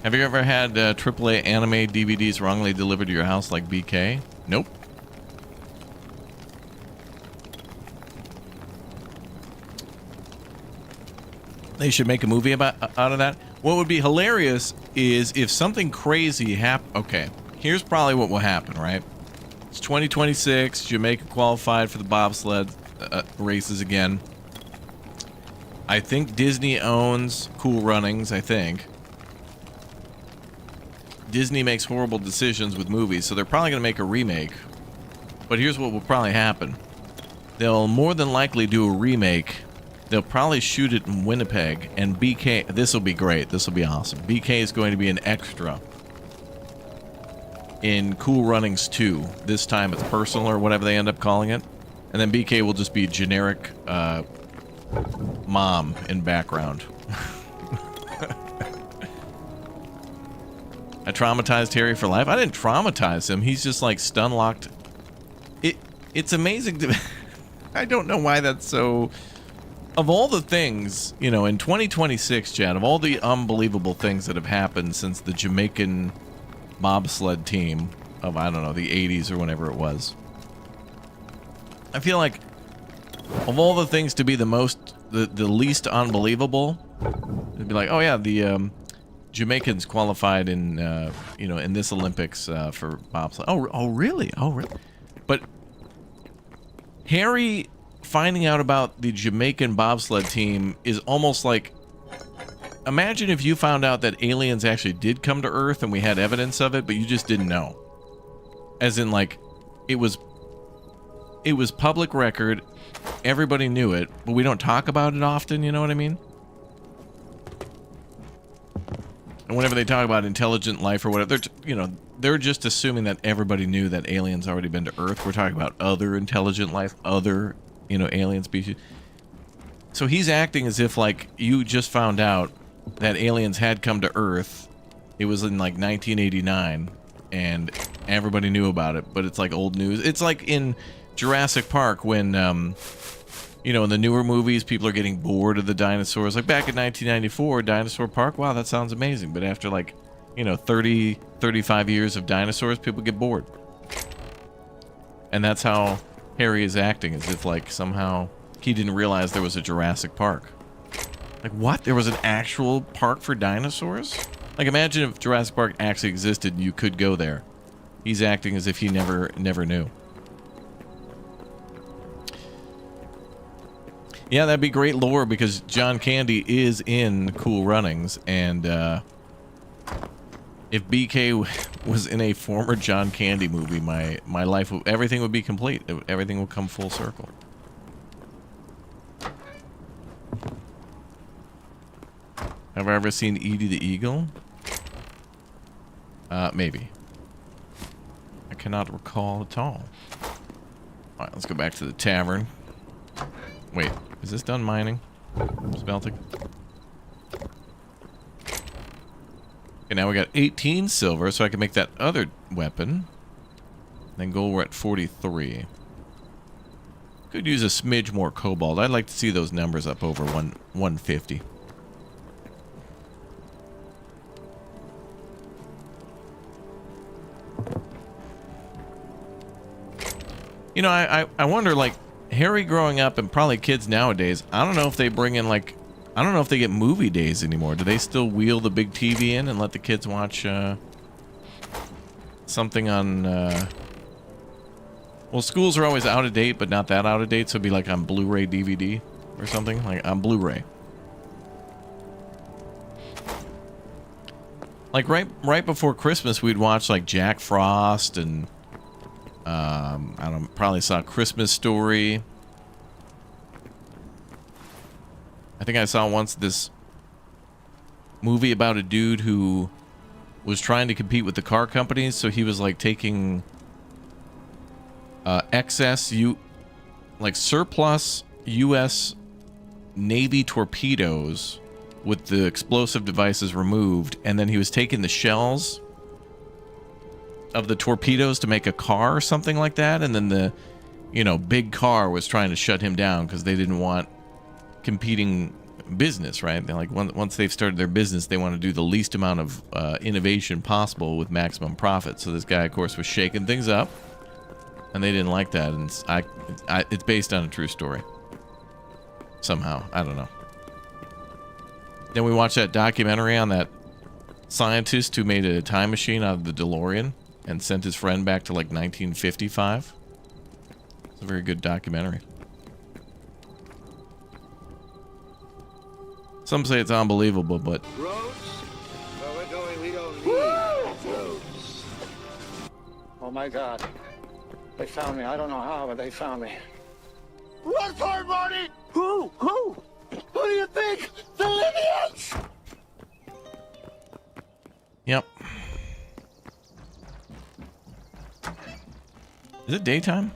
Have you ever had AAA anime DVDs wrongly delivered to your house like BK? Nope. They should make a movie out of that. What would be hilarious is if something crazy happened. Okay, here's probably what will happen, right? It's 2026. Jamaica qualified for the bobsled races again. I think Disney owns Cool Runnings, I think. Disney makes horrible decisions with movies, so they're probably going to make a remake. But here's what will probably happen. They'll more than likely do a remake. They'll probably shoot it in Winnipeg, and BK... This will be great. This will be awesome. BK is going to be an extra in Cool Runnings 2. This time it's personal or whatever they end up calling it. And then BK will just be generic mom in background. I traumatized Harry for life. I didn't traumatize him. He's just like stun locked. It's amazing to. I don't know why that's so. Of all the things, you know, in 2026, Chad, of all the unbelievable things that have happened since the Jamaican bobsled team of, I don't know, the 80s or whenever it was, I feel like of all the things to be the most the least unbelievable. It'd be like, oh yeah, the Jamaicans qualified in in this Olympics for bobsled. Oh really? Oh really? But Harry finding out about the Jamaican bobsled team is almost like, imagine if you found out that aliens actually did come to Earth and we had evidence of it, but you just didn't know. As in, like, it was public record, everybody knew it, but we don't talk about it often, you know what I mean? And whenever they talk about intelligent life or whatever, they're just assuming that everybody knew that aliens already been to Earth. We're talking about other intelligent life, other, alien species. So he's acting as if, like, you just found out that aliens had come to Earth. It was in, like, 1989, and everybody knew about it, but it's like old news. It's like in Jurassic Park when, in the newer movies, people are getting bored of the dinosaurs. Like back in 1994, Dinosaur Park, wow, that sounds amazing. But after, like, 30, 35 years of dinosaurs, people get bored. And that's how Harry is acting, as if, like, somehow he didn't realize there was a Jurassic Park. Like, what? There was an actual park for dinosaurs? Like, imagine if Jurassic Park actually existed and you could go there. He's acting as if he never knew. Yeah, that'd be great lore, because John Candy is in Cool Runnings, and if BK was in a former John Candy movie, my life, everything would be complete. Everything would come full circle. Have I ever seen Edie the Eagle? Maybe. I cannot recall at all. Alright, let's go back to the tavern. Wait, is this done mining? Smelting? Okay, now we got 18 silver, so I can make that other weapon. Then gold, we're at 43. Could use a smidge more cobalt. I'd like to see those numbers up over 150. I wonder, like, Harry growing up, and probably kids nowadays, I don't know if they bring in, like, I don't know if they get movie days anymore. Do they still wheel the big TV in and let the kids watch something on, well, schools are always out of date, but not that out of date, so it'd be like on Blu-ray DVD or something, like on Blu-ray. Like right before Christmas, we'd watch like Jack Frost and I don't know, probably saw Christmas Story. I think I saw once this movie about a dude who was trying to compete with the car companies, so he was like taking surplus U.S. Navy torpedoes with the explosive devices removed, and then he was taking the shells of the torpedoes to make a car or something like that, and then the big car was trying to shut him down because they didn't want competing business, right? They're like, once they've started their business, they want to do the least amount of innovation possible with maximum profit. So this guy, of course, was shaking things up, and they didn't like that. And it's based on a true story somehow. I don't know. Then we watched that documentary on that scientist who made a time machine out of the DeLorean and sent his friend back to like 1955. It's a very good documentary. Some say it's unbelievable, but Roads? Where we're going, we don't need roads. Oh my God. They found me. I don't know how, but they found me. Run for it, Marty! Who? Who do you think? The Libyans! Yep. Is it daytime?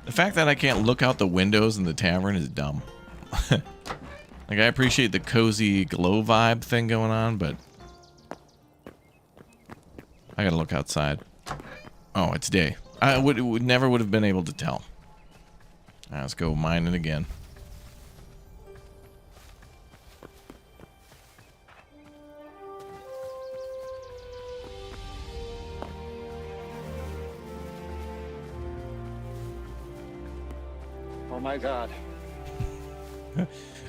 The fact that I can't look out the windows in the tavern is dumb. Like, I appreciate the cozy glow vibe thing going on, but I gotta look outside. Oh, it's day. I never would have been able to tell. All right, let's go mining again. Oh my God.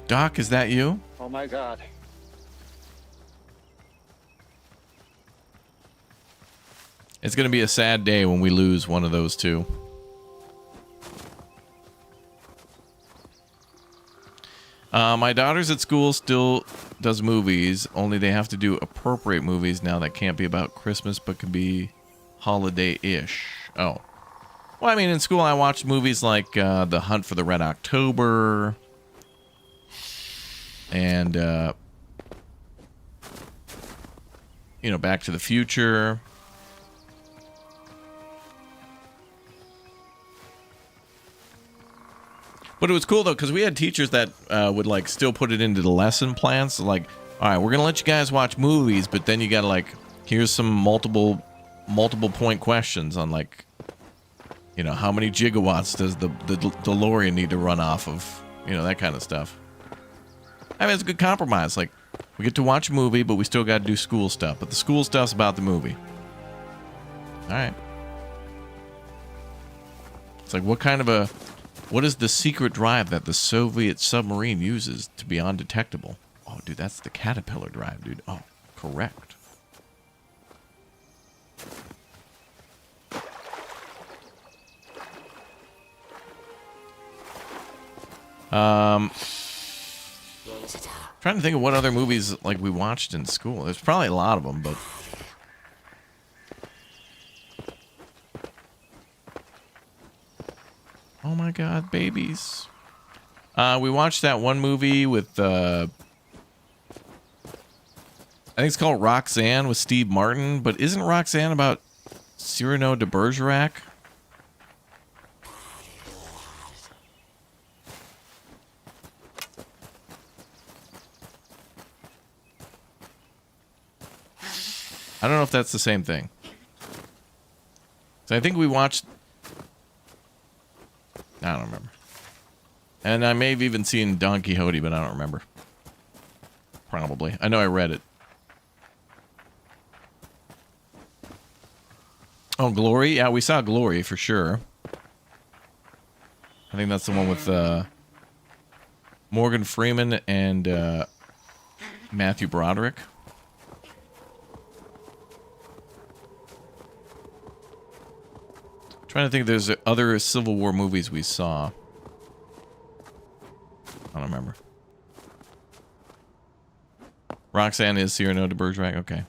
Doc, is that you? Oh my God. It's going to be a sad day when we lose one of those two. My daughter's at school still does movies, only they have to do appropriate movies now that can't be about Christmas but can be holiday-ish. Oh. Well, I mean, in school I watched movies like The Hunt for the Red October and, you know, Back to the Future. But it was cool, though, because we had teachers that would, like, still put it into the lesson plans. So, like, all right, we're going to let you guys watch movies, but then you got to, like, here's some multiple point questions on, like, you know, how many gigawatts does the DeLorean need to run off of? You know, that kind of stuff. I mean, it's a good compromise. Like, we get to watch a movie, but we still got to do school stuff. But the school stuff's about the movie. All right. It's like, what is the secret drive that the Soviet submarine uses to be undetectable? Oh, dude, that's the caterpillar drive, dude. Oh, correct. Trying to think of what other movies like we watched in school. There's probably a lot of them, but oh my God, babies. We watched that one movie with I think it's called Roxanne with Steve Martin, but isn't Roxanne about Cyrano de Bergerac? I don't know if that's the same thing. So I think we watched... I don't remember. And I may have even seen Don Quixote, but I don't remember. Probably. I know I read it. Oh, Glory? Yeah, we saw Glory for sure. I think that's the one with Morgan Freeman and Matthew Broderick. Trying to think if there's other Civil War movies we saw. I don't remember. Roxanne is Cyrano de Bergerac? Okay.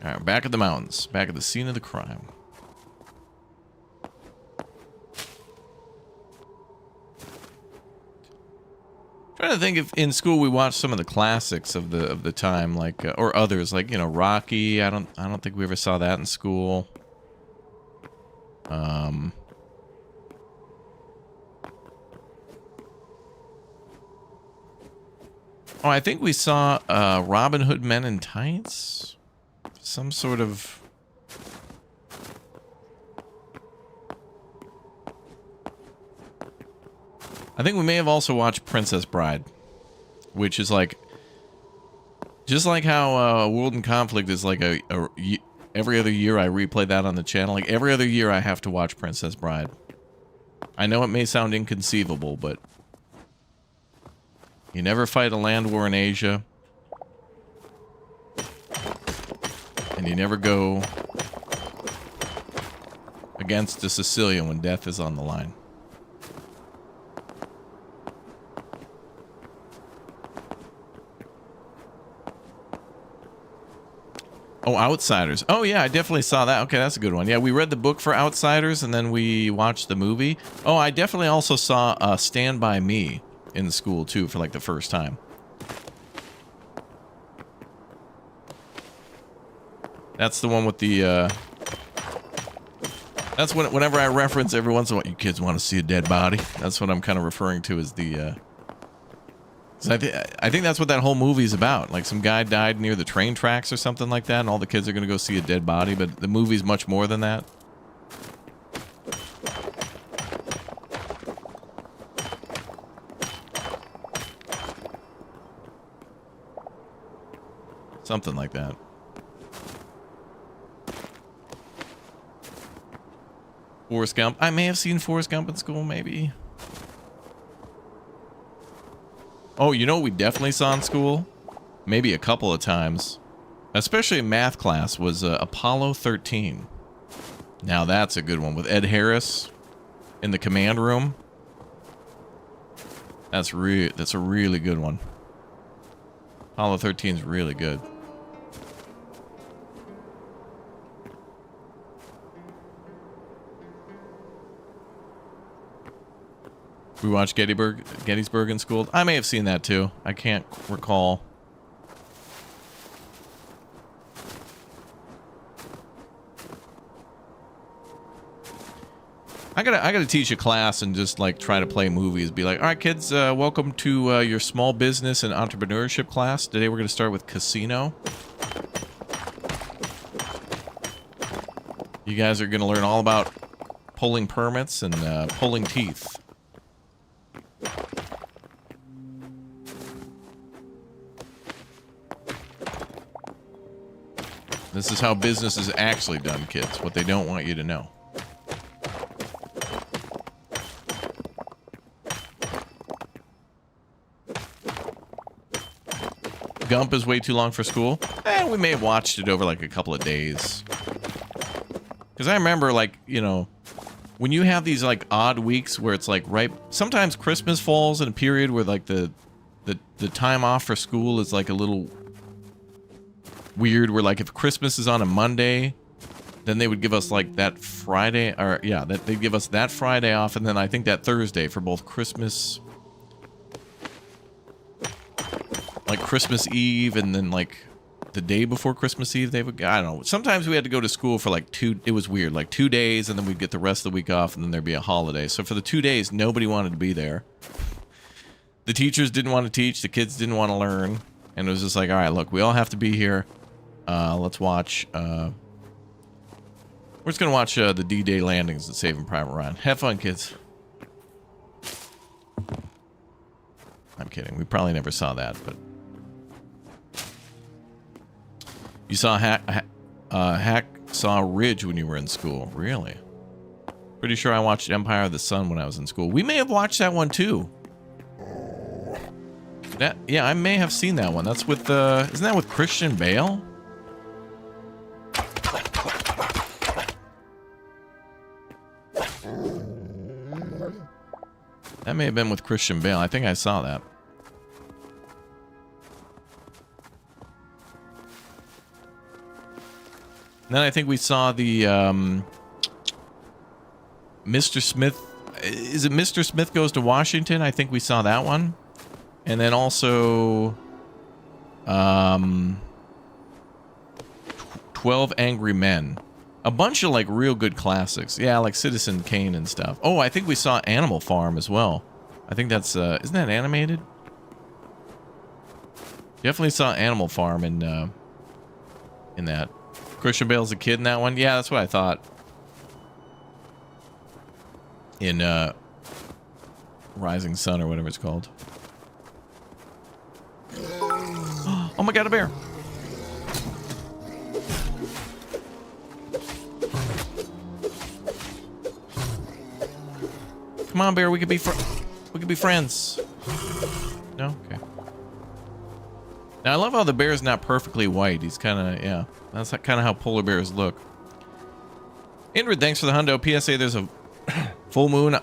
All right, back at the mountains. Back at the scene of the crime. Trying to think if in school we watched some of the classics of the time, like or others, like, you know, Rocky. I don't think we ever saw that in school. Oh, I think we saw Robin Hood Men in Tights. Some sort of... I think we may have also watched Princess Bride, which is like... Just like how World in Conflict is like every other year I replay that on the channel. Like every other year I have to watch Princess Bride. I know it may sound inconceivable, but... You never fight a land war in Asia. And you never go against a Sicilian when death is on the line. Oh, Outsiders. Oh, yeah, I definitely saw that. Okay, that's a good one. Yeah, we read the book for Outsiders, and then we watched the movie. Oh, I definitely also saw Stand By Me in school, too, for, like, the first time. That's the one with the, that's whenever I reference every once in a while, you kids want to see a dead body. That's what I'm kind of referring to as the, so I think that's what that whole movie is about. Like some guy died near the train tracks or something like that, and all the kids are going to go see a dead body, but the movie's much more than that. Something like that. Forrest Gump. I may have seen Forrest Gump in school, maybe. Oh, you know what we definitely saw in school? Maybe a couple of times. Especially in math class, was Apollo 13. Now that's a good one with Ed Harris in the command room. That's a really good one. Apollo 13 is really good. We watched Gettysburg in school. I may have seen that too. I can't recall. I gotta teach a class and just like try to play movies. Be like, all right, kids, welcome to your small business and entrepreneurship class. Today we're gonna start with Casino. You guys are gonna learn all about pulling permits and pulling teeth. This is how business is actually done, kids. What they don't want you to know. Gump is way too long for school. We may have watched it over like a couple of days. Because I remember, like, you know, when you have these like odd weeks where it's like right, sometimes Christmas falls in a period where like the time off for school is like a little weird. Where like if Christmas is on a Monday, then they would give us like that Friday, or yeah, that they'd give us that Friday off, and then I think that Thursday for both Christmas. Like Christmas Eve, and then like the day before Christmas Eve, they would, I don't know. Sometimes we had to go to school for like it was weird, like 2 days, and then we'd get the rest of the week off, and then there'd be a holiday. So for the 2 days, nobody wanted to be there. The teachers didn't want to teach, the kids didn't want to learn, and it was just like, all right, look, we all have to be here. Let's watch, we're just gonna watch the D-Day landings at Saving Private Ryan. Have fun, kids. I'm kidding. We probably never saw that, but you saw Hacksaw Ridge when you were in school. Really? Pretty sure I watched Empire of the Sun when I was in school. We may have watched that one too. Yeah, I may have seen that one. That's with isn't that with Christian Bale? That may have been with Christian Bale. I think I saw that. And then I think we saw the Mr. Smith. Is it Mr. Smith Goes to Washington? I think we saw that one. And then also 12 Angry Men. A bunch of like real good classics. Yeah, like Citizen Kane and stuff. Oh, I think we saw Animal Farm as well. I think that's isn't that animated? Definitely saw Animal Farm in that. Christian Bale's a kid in that one. Yeah, that's what I thought. In Rising Sun or whatever it's called. Oh my god, a bear. Come on, bear, we could be friends. No? Okay. Now, I love how the bear is not perfectly white. He's kind of, yeah. That's kind of how polar bears look. Ingrid, thanks for the hundo. PSA, there's a full moon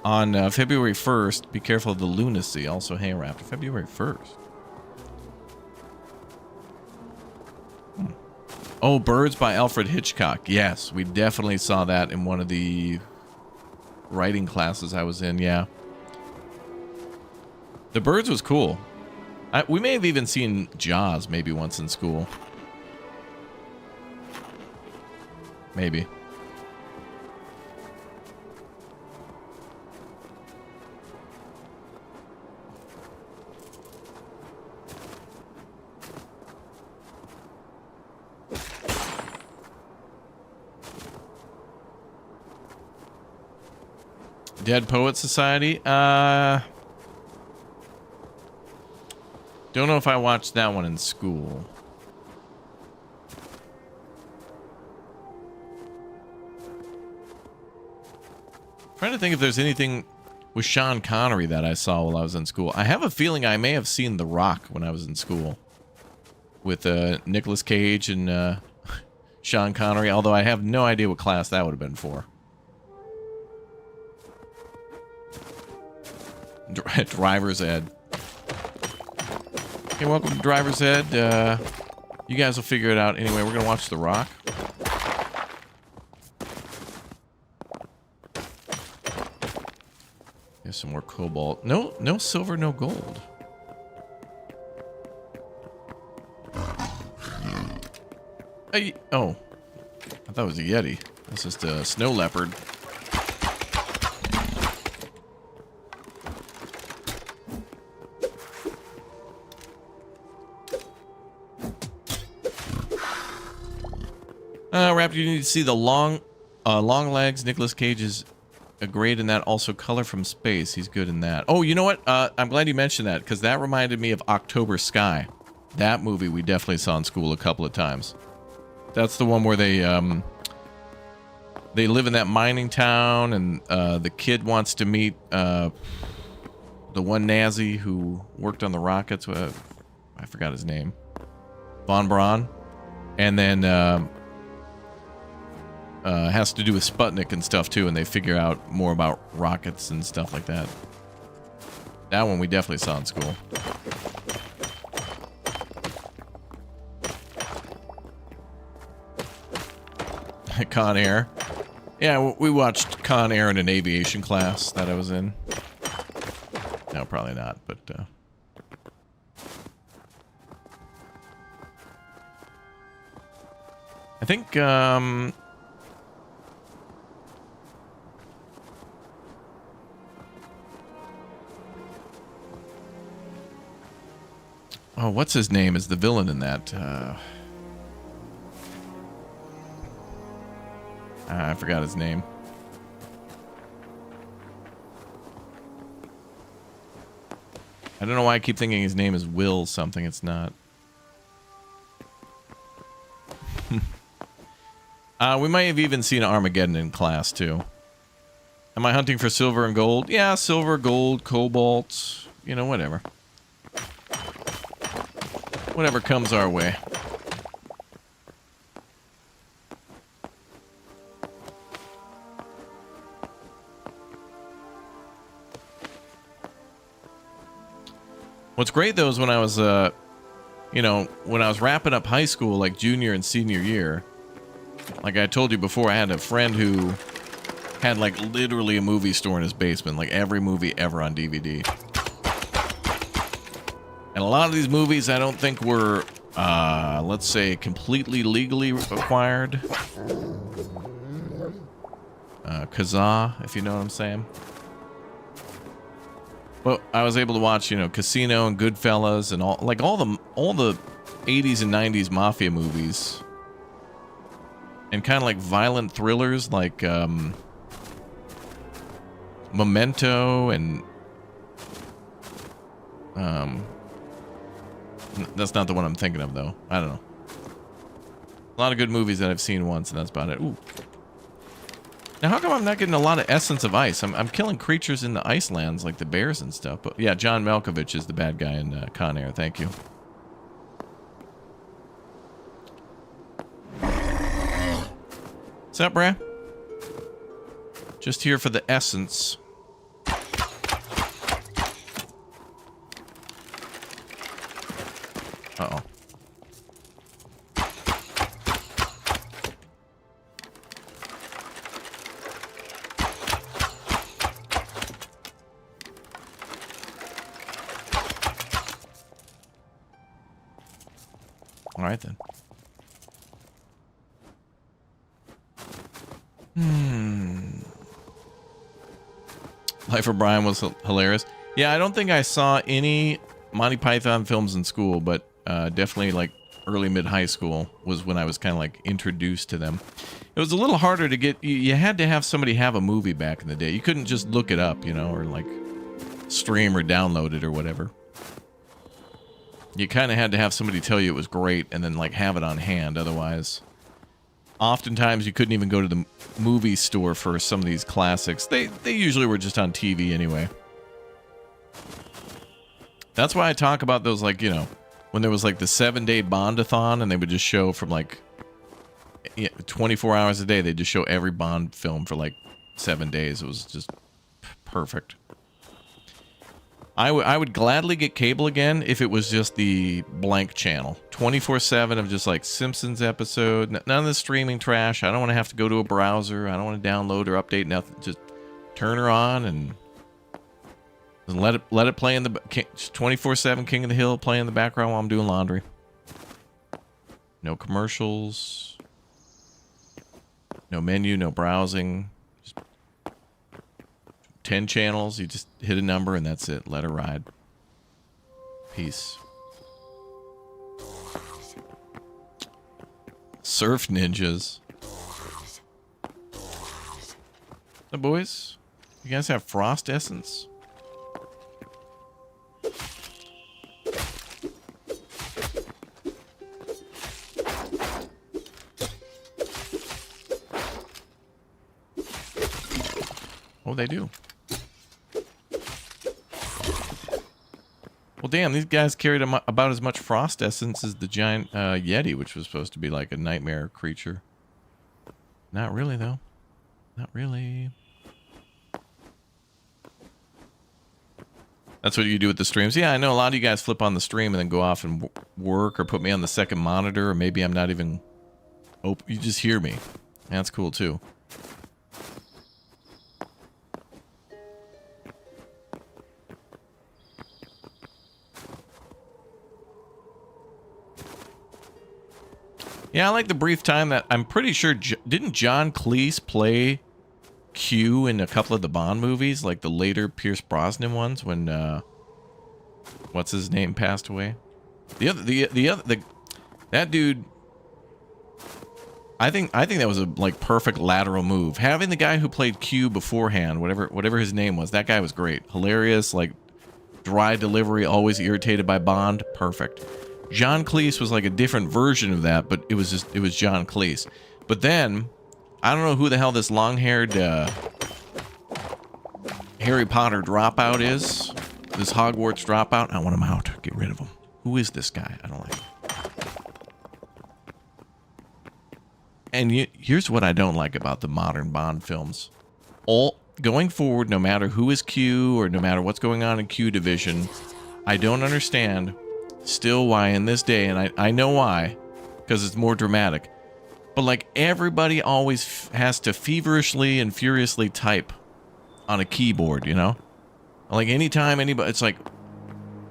on February 1st. Be careful of the lunacy. Also, hey, Raptor, February 1st. Oh, Birds by Alfred Hitchcock. Yes, we definitely saw that in one of the writing classes I was in, yeah. The Birds was cool. We may have even seen Jaws maybe once in school. Maybe. Dead Poets Society? Don't know if I watched that one in school. Trying to think if there's anything with Sean Connery that I saw while I was in school. I have a feeling I may have seen The Rock when I was in school with Nicolas Cage and Sean Connery, although I have no idea what class that would have been for. Driver's Ed. Hey, welcome to Driver's Ed. You guys will figure it out. Anyway, we're going to watch The Rock. Here's some more cobalt. No silver, no gold. Hey, oh. I thought it was a Yeti. That's just a snow leopard. Raptor, you need to see the long legs. Nicolas Cage is great in that. Also, Color from Space. He's good in that. Oh, you know what? I'm glad you mentioned that, because that reminded me of October Sky. That movie we definitely saw in school a couple of times. That's the one where they live in that mining town, and the kid wants to meet the one Nazi who worked on the rockets. I forgot his name. Von Braun. And then has to do with Sputnik and stuff too, and they figure out more about rockets and stuff like that. That one we definitely saw in school. Con Air. Yeah, we watched Con Air in an aviation class that I was in. No, probably not, but I think oh, what's his name is the villain in that? I forgot his name. I don't know why I keep thinking his name is Will something. It's not. We might have even seen Armageddon in class too. Am I hunting for silver and gold? Yeah, silver, gold, cobalt, you know, whatever. Whatever comes our way. What's great though is when I was, you know, when I was wrapping up high school, like junior and senior year, like I told you before, I had a friend who had like literally a movie store in his basement, like every movie ever on DVD. And a lot of these movies I don't think were, let's say, completely legally acquired. Kazaa, if you know what I'm saying. But I was able to watch, you know, Casino and Goodfellas and all the 80s and 90s mafia movies. And kind of like violent thrillers like Memento and that's not the one I'm thinking of though. I don't know. A lot of good movies that I've seen once, and that's about it. Ooh. Now, how come I'm not getting a lot of essence of ice? I'm killing creatures in the ice lands like the bears and stuff. But yeah, John Malkovich is the bad guy in Con Air. Thank you. What's up, brah? Just here for the essence. Uh-oh. All right, then. Life of Brian was hilarious. Yeah, I don't think I saw any Monty Python films in school, but definitely like early mid-high school was when I was kind of like introduced to them. It was a little harder to get. You had to have somebody have a movie back in the day. You couldn't just look it up, you know, or like stream or download it or whatever. You kind of had to have somebody tell you it was great and then like have it on hand. Otherwise, oftentimes you couldn't even go to the movie store for some of these classics. They usually were just on TV anyway. That's why I talk about those, like, you know, when there was like the 7-day Bondathon and they would just show from like 24 hours a day. They just show every Bond film for like 7 days. It was just perfect. I would gladly get cable again if it was just the blank channel. 24/7 of just like Simpsons episode. None of the streaming trash. I don't want to have to go to a browser. I don't want to download or update nothing. Just turn her on and let it play in the 24/7 King of the Hill play in the background while I'm doing laundry. No commercials. No menu, no browsing. 10 channels, you just hit a number and that's it. Let her ride. Peace. Surf ninjas. The boys, you guys have frost essence? Oh, they do. Well, damn, these guys carried about as much frost essence as the giant Yeti, which was supposed to be like a nightmare creature. Not really, though. Not really. That's what you do with the streams. Yeah, I know a lot of you guys flip on the stream and then go off and work or put me on the second monitor, or maybe I'm not even... Oh, you just hear me. That's cool, too. Yeah, I like the brief time that I'm pretty sure... Didn't John Cleese play Q in a couple of the Bond movies? Like the later Pierce Brosnan ones when... what's his name passed away? That dude... I think that was a like perfect lateral move. Having the guy who played Q beforehand, whatever his name was, that guy was great. Hilarious, like dry delivery, always irritated by Bond. Perfect. John Cleese was like a different version of that, but it was John Cleese. But then, I don't know who the hell this long-haired Harry Potter dropout is. This Hogwarts dropout. I want him out. Get rid of him. Who is this guy? I don't like him. And here's what I don't like about the modern Bond films. Going forward, no matter who is Q or no matter what's going on in Q division, I don't understand still why in this day, and I know why, because it's more dramatic, but like everybody always has to feverishly and furiously type on a keyboard, you know? Like anytime anybody, it's like,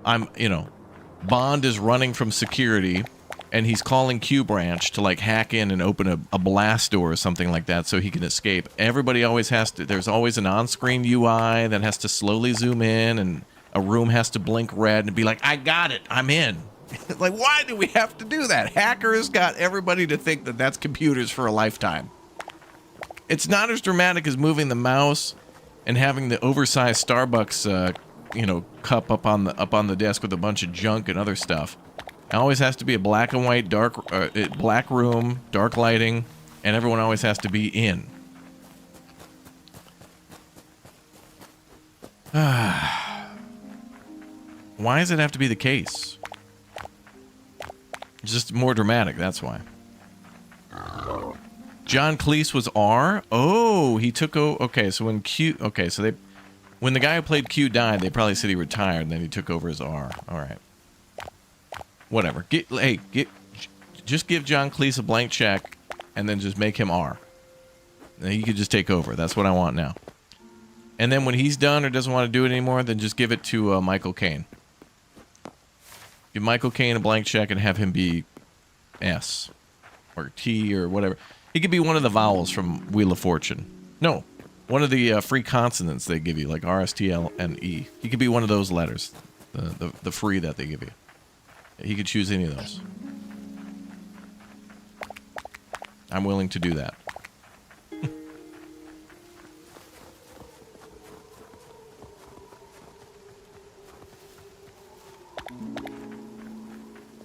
Bond is running from security and he's calling Q branch to like hack in and open a blast door or something like that so he can escape. Everybody always has to, there's always an on-screen UI that has to slowly zoom in and a room has to blink red and be like, I got it, I'm in. Like, why do we have to do that? Hackers got everybody to think that that's computers for a lifetime. It's not as dramatic as moving the mouse and having the oversized Starbucks, cup up on the desk with a bunch of junk and other stuff. It always has to be a black and white, black room, dark lighting, and everyone always has to be in. Why does it have to be the case? It's just more dramatic, that's why. John Cleese was R? Oh, he took okay, so when Q... Okay, so when the guy who played Q died, they probably said he retired, and then he took over as R. All right. Whatever. Just give John Cleese a blank check, and then just make him R. And he could just take over. That's what I want now. And then when he's done or doesn't want to do it anymore, then just give it to Michael Caine. Give Michael Caine a blank check and have him be S or T or whatever. He could be one of the vowels from Wheel of Fortune. No, one of the free consonants they give you, like R, S, T, L, and E. He could be one of those letters, the free that they give you. He could choose any of those. I'm willing to do that.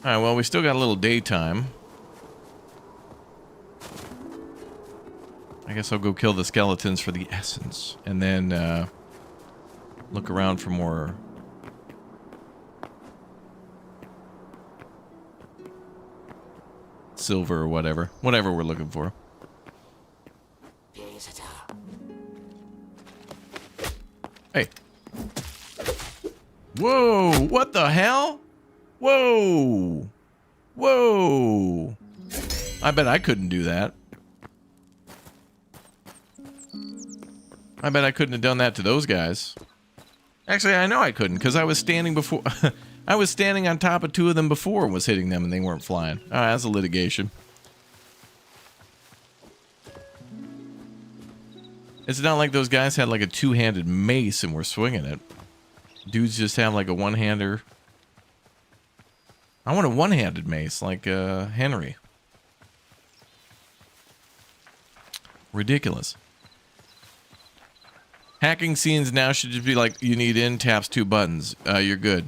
All right, well, we still got a little daytime. I guess I'll go kill the skeletons for the essence. And then look around for more... silver or whatever. Whatever we're looking for. Hey. Whoa! What the hell? Whoa! Whoa! I bet I couldn't do that. I bet I couldn't have done that to those guys. Actually, I know I couldn't, because I was standing before... I was standing on top of two of them before and was hitting them, and they weren't flying. That's a litigation. It's not like those guys had like a two-handed mace and were swinging it. Dudes just have like a one-hander. I want a one-handed mace, like Henry. Ridiculous. Hacking scenes now should just be like, you need in, taps 2 buttons. You're good.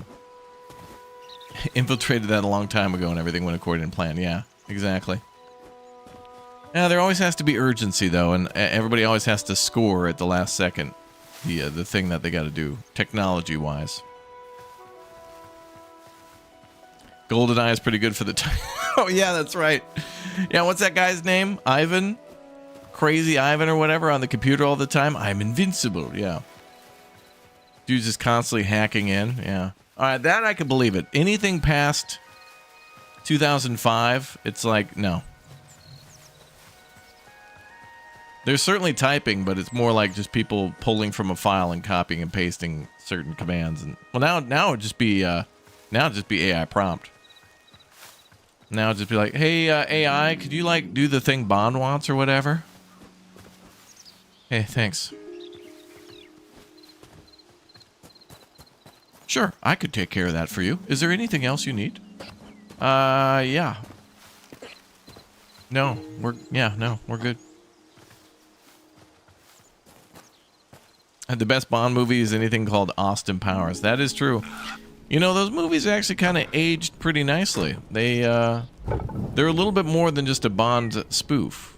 Infiltrated that a long time ago and everything went according to plan. Yeah, exactly. Yeah, there always has to be urgency, though, and everybody always has to score at the last second the thing that they got to do, technology-wise. GoldenEye is pretty good for the time. Oh, yeah, that's right. Yeah, what's that guy's name? Ivan? Crazy Ivan or whatever on the computer all the time? I'm invincible, yeah. Dude's just constantly hacking in, yeah. All right, that I could believe it. Anything past 2005, it's like, no. There's certainly typing, but it's more like just people pulling from a file and copying and pasting certain commands. And well, now it'd just be AI prompt. Now it'd just be like, hey AI, could you like do the thing Bond wants or whatever? Hey, thanks. Sure, I could take care of that for you. Is there anything else you need? Yeah. No, we're good. The best Bond movie is anything called Austin Powers. That is true. You know, those movies actually kind of aged pretty nicely. They're a little bit more than just a Bond spoof.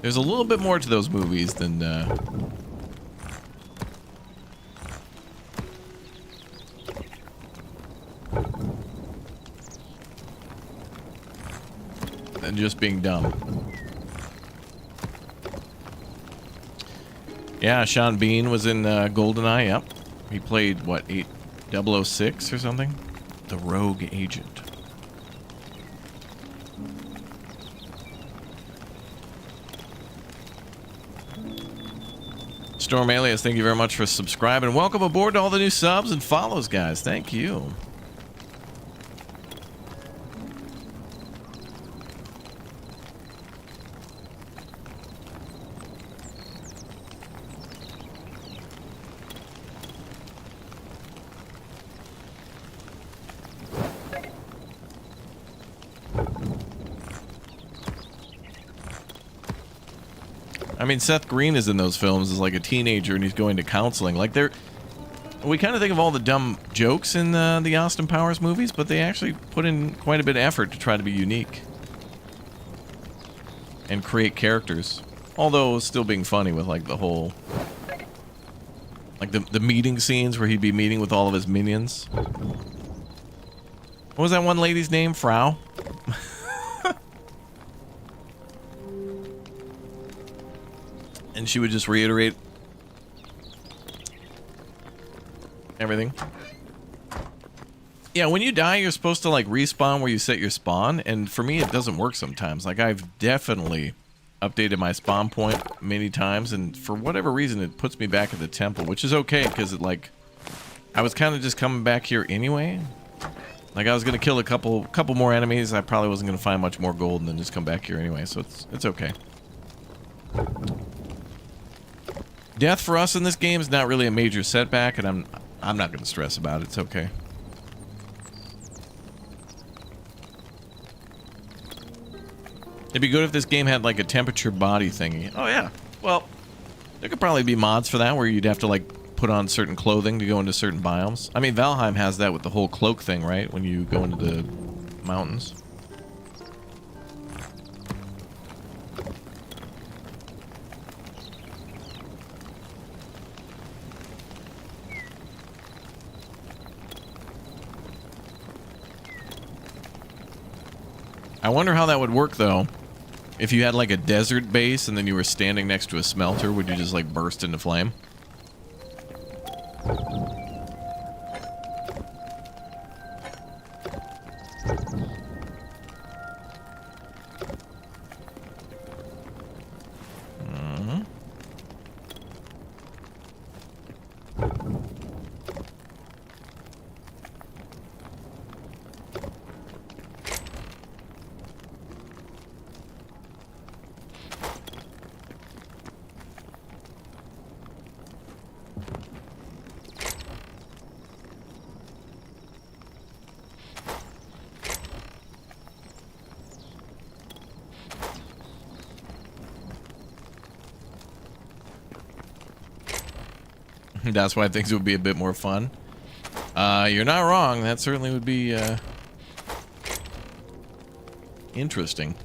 There's a little bit more to those movies than just being dumb. Yeah, Sean Bean was in GoldenEye, yep. He played, what, 006 or something? The rogue agent. Storm Alias, thank you very much for subscribing. Welcome aboard to all the new subs and follows, guys. Thank you. I mean, Seth Green is in those films as like a teenager and he's going to counseling. Like we kind of think of all the dumb jokes in the Austin Powers movies, but they actually put in quite a bit of effort to try to be unique and create characters. Although still being funny with like the whole, like the meeting scenes where he'd be meeting with all of his minions. What was that one lady's name? Frau? And she would just reiterate everything. Yeah, when you die, you're supposed to like respawn where you set your spawn, and for me, it doesn't work sometimes. Like I've definitely updated my spawn point many times, and for whatever reason, it puts me back at the temple, which is okay because it like I was kind of just coming back here anyway. Like I was gonna kill a couple more enemies. I probably wasn't gonna find much more gold and then just come back here anyway, so it's okay. Death for us in this game is not really a major setback, and I'm not going to stress about it. It's okay. It'd be good if this game had like a temperature body thingy. Oh yeah. Well, there could probably be mods for that where you'd have to like put on certain clothing to go into certain biomes. I mean, Valheim has that with the whole cloak thing, right? When you go into the mountains. I wonder how that would work, though. If you had, like, a desert base and then you were standing next to a smelter, would you just, like, burst into flame? That's why things would be a bit more fun. You're not wrong. That certainly would be interesting.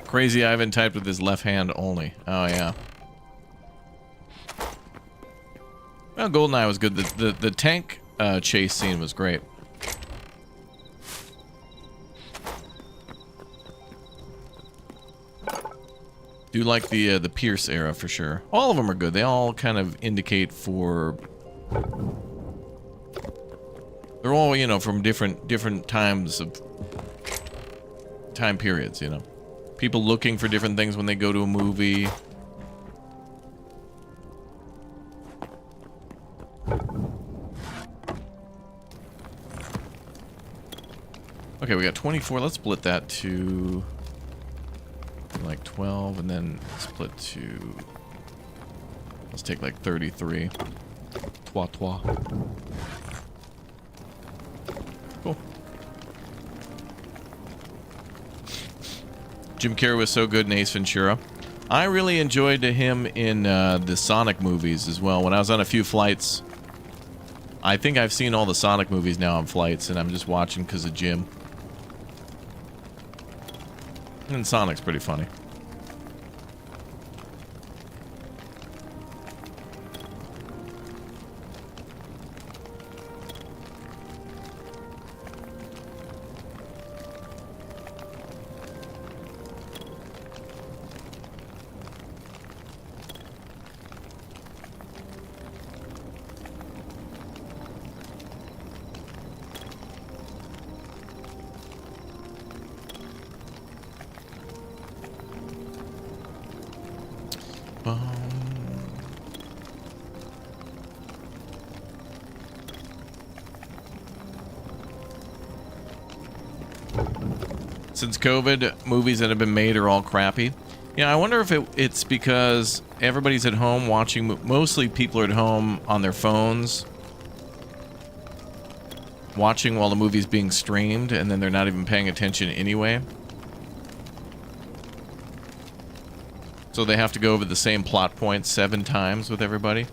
Crazy Ivan typed with his left hand only. Oh, yeah. Well, GoldenEye was good. The tank chase scene was great. Do like the Pierce era for sure. All of them are good. They all kind of indicate for... They're all, you know, from different times of... time periods, you know. People looking for different things when they go to a movie. Okay, we got 24. Let's split that to like 12 and then split to... Let's take like 33. Trois. Cool. Jim Carrey was so good in Ace Ventura. I really enjoyed him in the Sonic movies as well. When I was on a few flights, I think I've seen all the Sonic movies now on flights, and I'm just watching because of Jim. And Sonic's pretty funny. Since COVID, movies that have been made are all crappy. Yeah, I wonder if it's because everybody's at home watching. Mostly people are at home on their phones, watching while the movie's being streamed, and then they're not even paying attention anyway. So they have to go over the same plot points 7 times with everybody.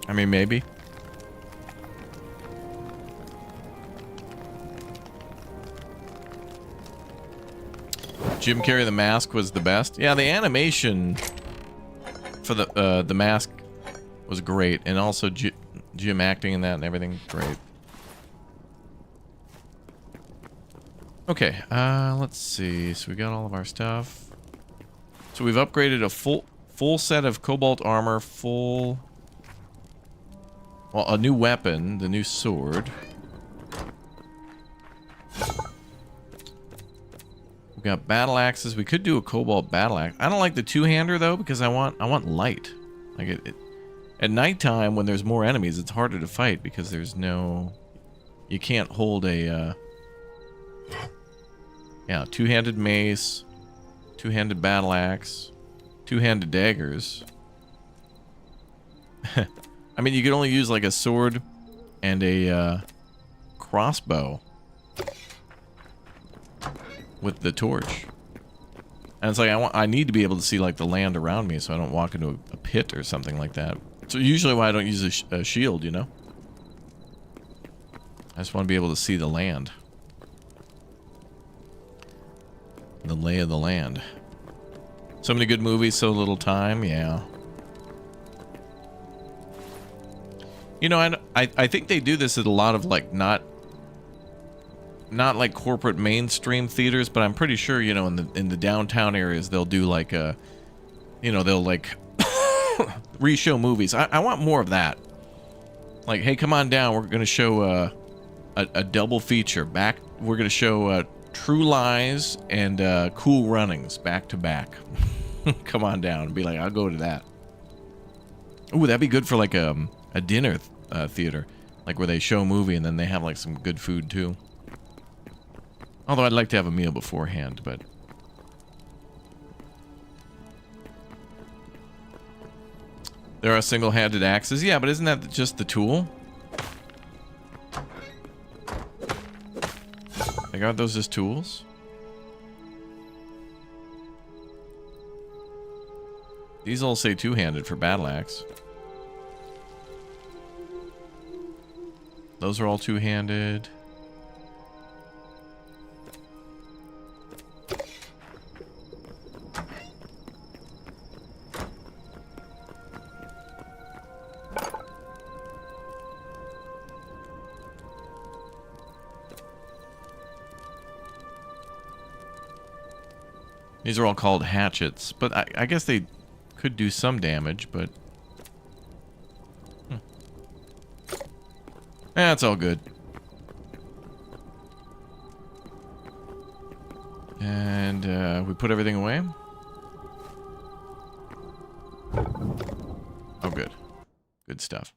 I mean, maybe. Jim Carrey, The Mask was the best. Yeah, the animation for the Mask was great, and also Jim acting in that and everything, great. Okay, let's see. So we got all of our stuff. So we've upgraded a Full set of cobalt armor, full... Well, a new weapon, the new sword. We got battle axes. We could do a cobalt battle axe. I don't like the two-hander though because I want light. Like at nighttime when there's more enemies, it's harder to fight because there's no... You can't hold a... Yeah, two-handed mace, two-handed battle axe, two-handed daggers. I mean, you could only use like a sword and a crossbow with the torch. And it's like I need to be able to see like the land around me so I don't walk into a pit or something like that. So usually why I don't use a shield, you know? I just want to be able to see the land. The lay of the land. So many good movies, so little time, yeah. You know, I think they do this at a lot of like not like corporate mainstream theaters, but I'm pretty sure, you know, in the downtown areas they'll do like a, you know, they'll like re-show movies. I want more of that. Like, hey, come on down. We're gonna show a double feature. We're gonna show True Lies and Cool Runnings back to back. Come on down and be like, I'll go to that. Ooh, that'd be good for like a dinner theater, like where they show a movie and then they have like some good food too. Although I'd like to have a meal beforehand, but... There are single-handed axes. Yeah, but isn't that just the tool? They got those as tools? These all say two-handed for battle axe. Those are all two-handed. These are all called hatchets, but I guess they could do some damage, but... That's all good. And we put everything away. Oh, good. Good stuff.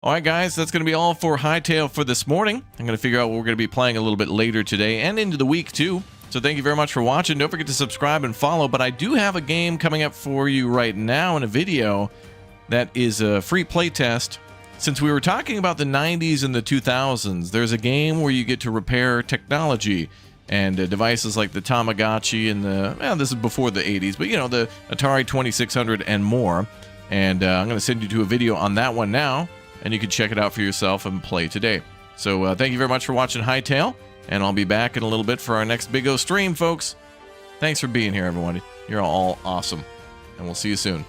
All right, guys, that's going to be all for Hytale for this morning. I'm going to figure out what we're going to be playing a little bit later today and into the week, too. So thank you very much for watching. Don't forget to subscribe and follow. But I do have a game coming up for you right now in a video that is a free playtest. Since we were talking about the 90s and the 2000s, there's a game where you get to repair technology and devices like the Tamagotchi and the... Well, this is before the 80s, but, you know, the Atari 2600 and more. And I'm going to send you to a video on that one now, and you can check it out for yourself and play today. So thank you very much for watching Hytale. And I'll be back in a little bit for our next Big O stream, folks. Thanks for being here, everyone. You're all awesome. And we'll see you soon.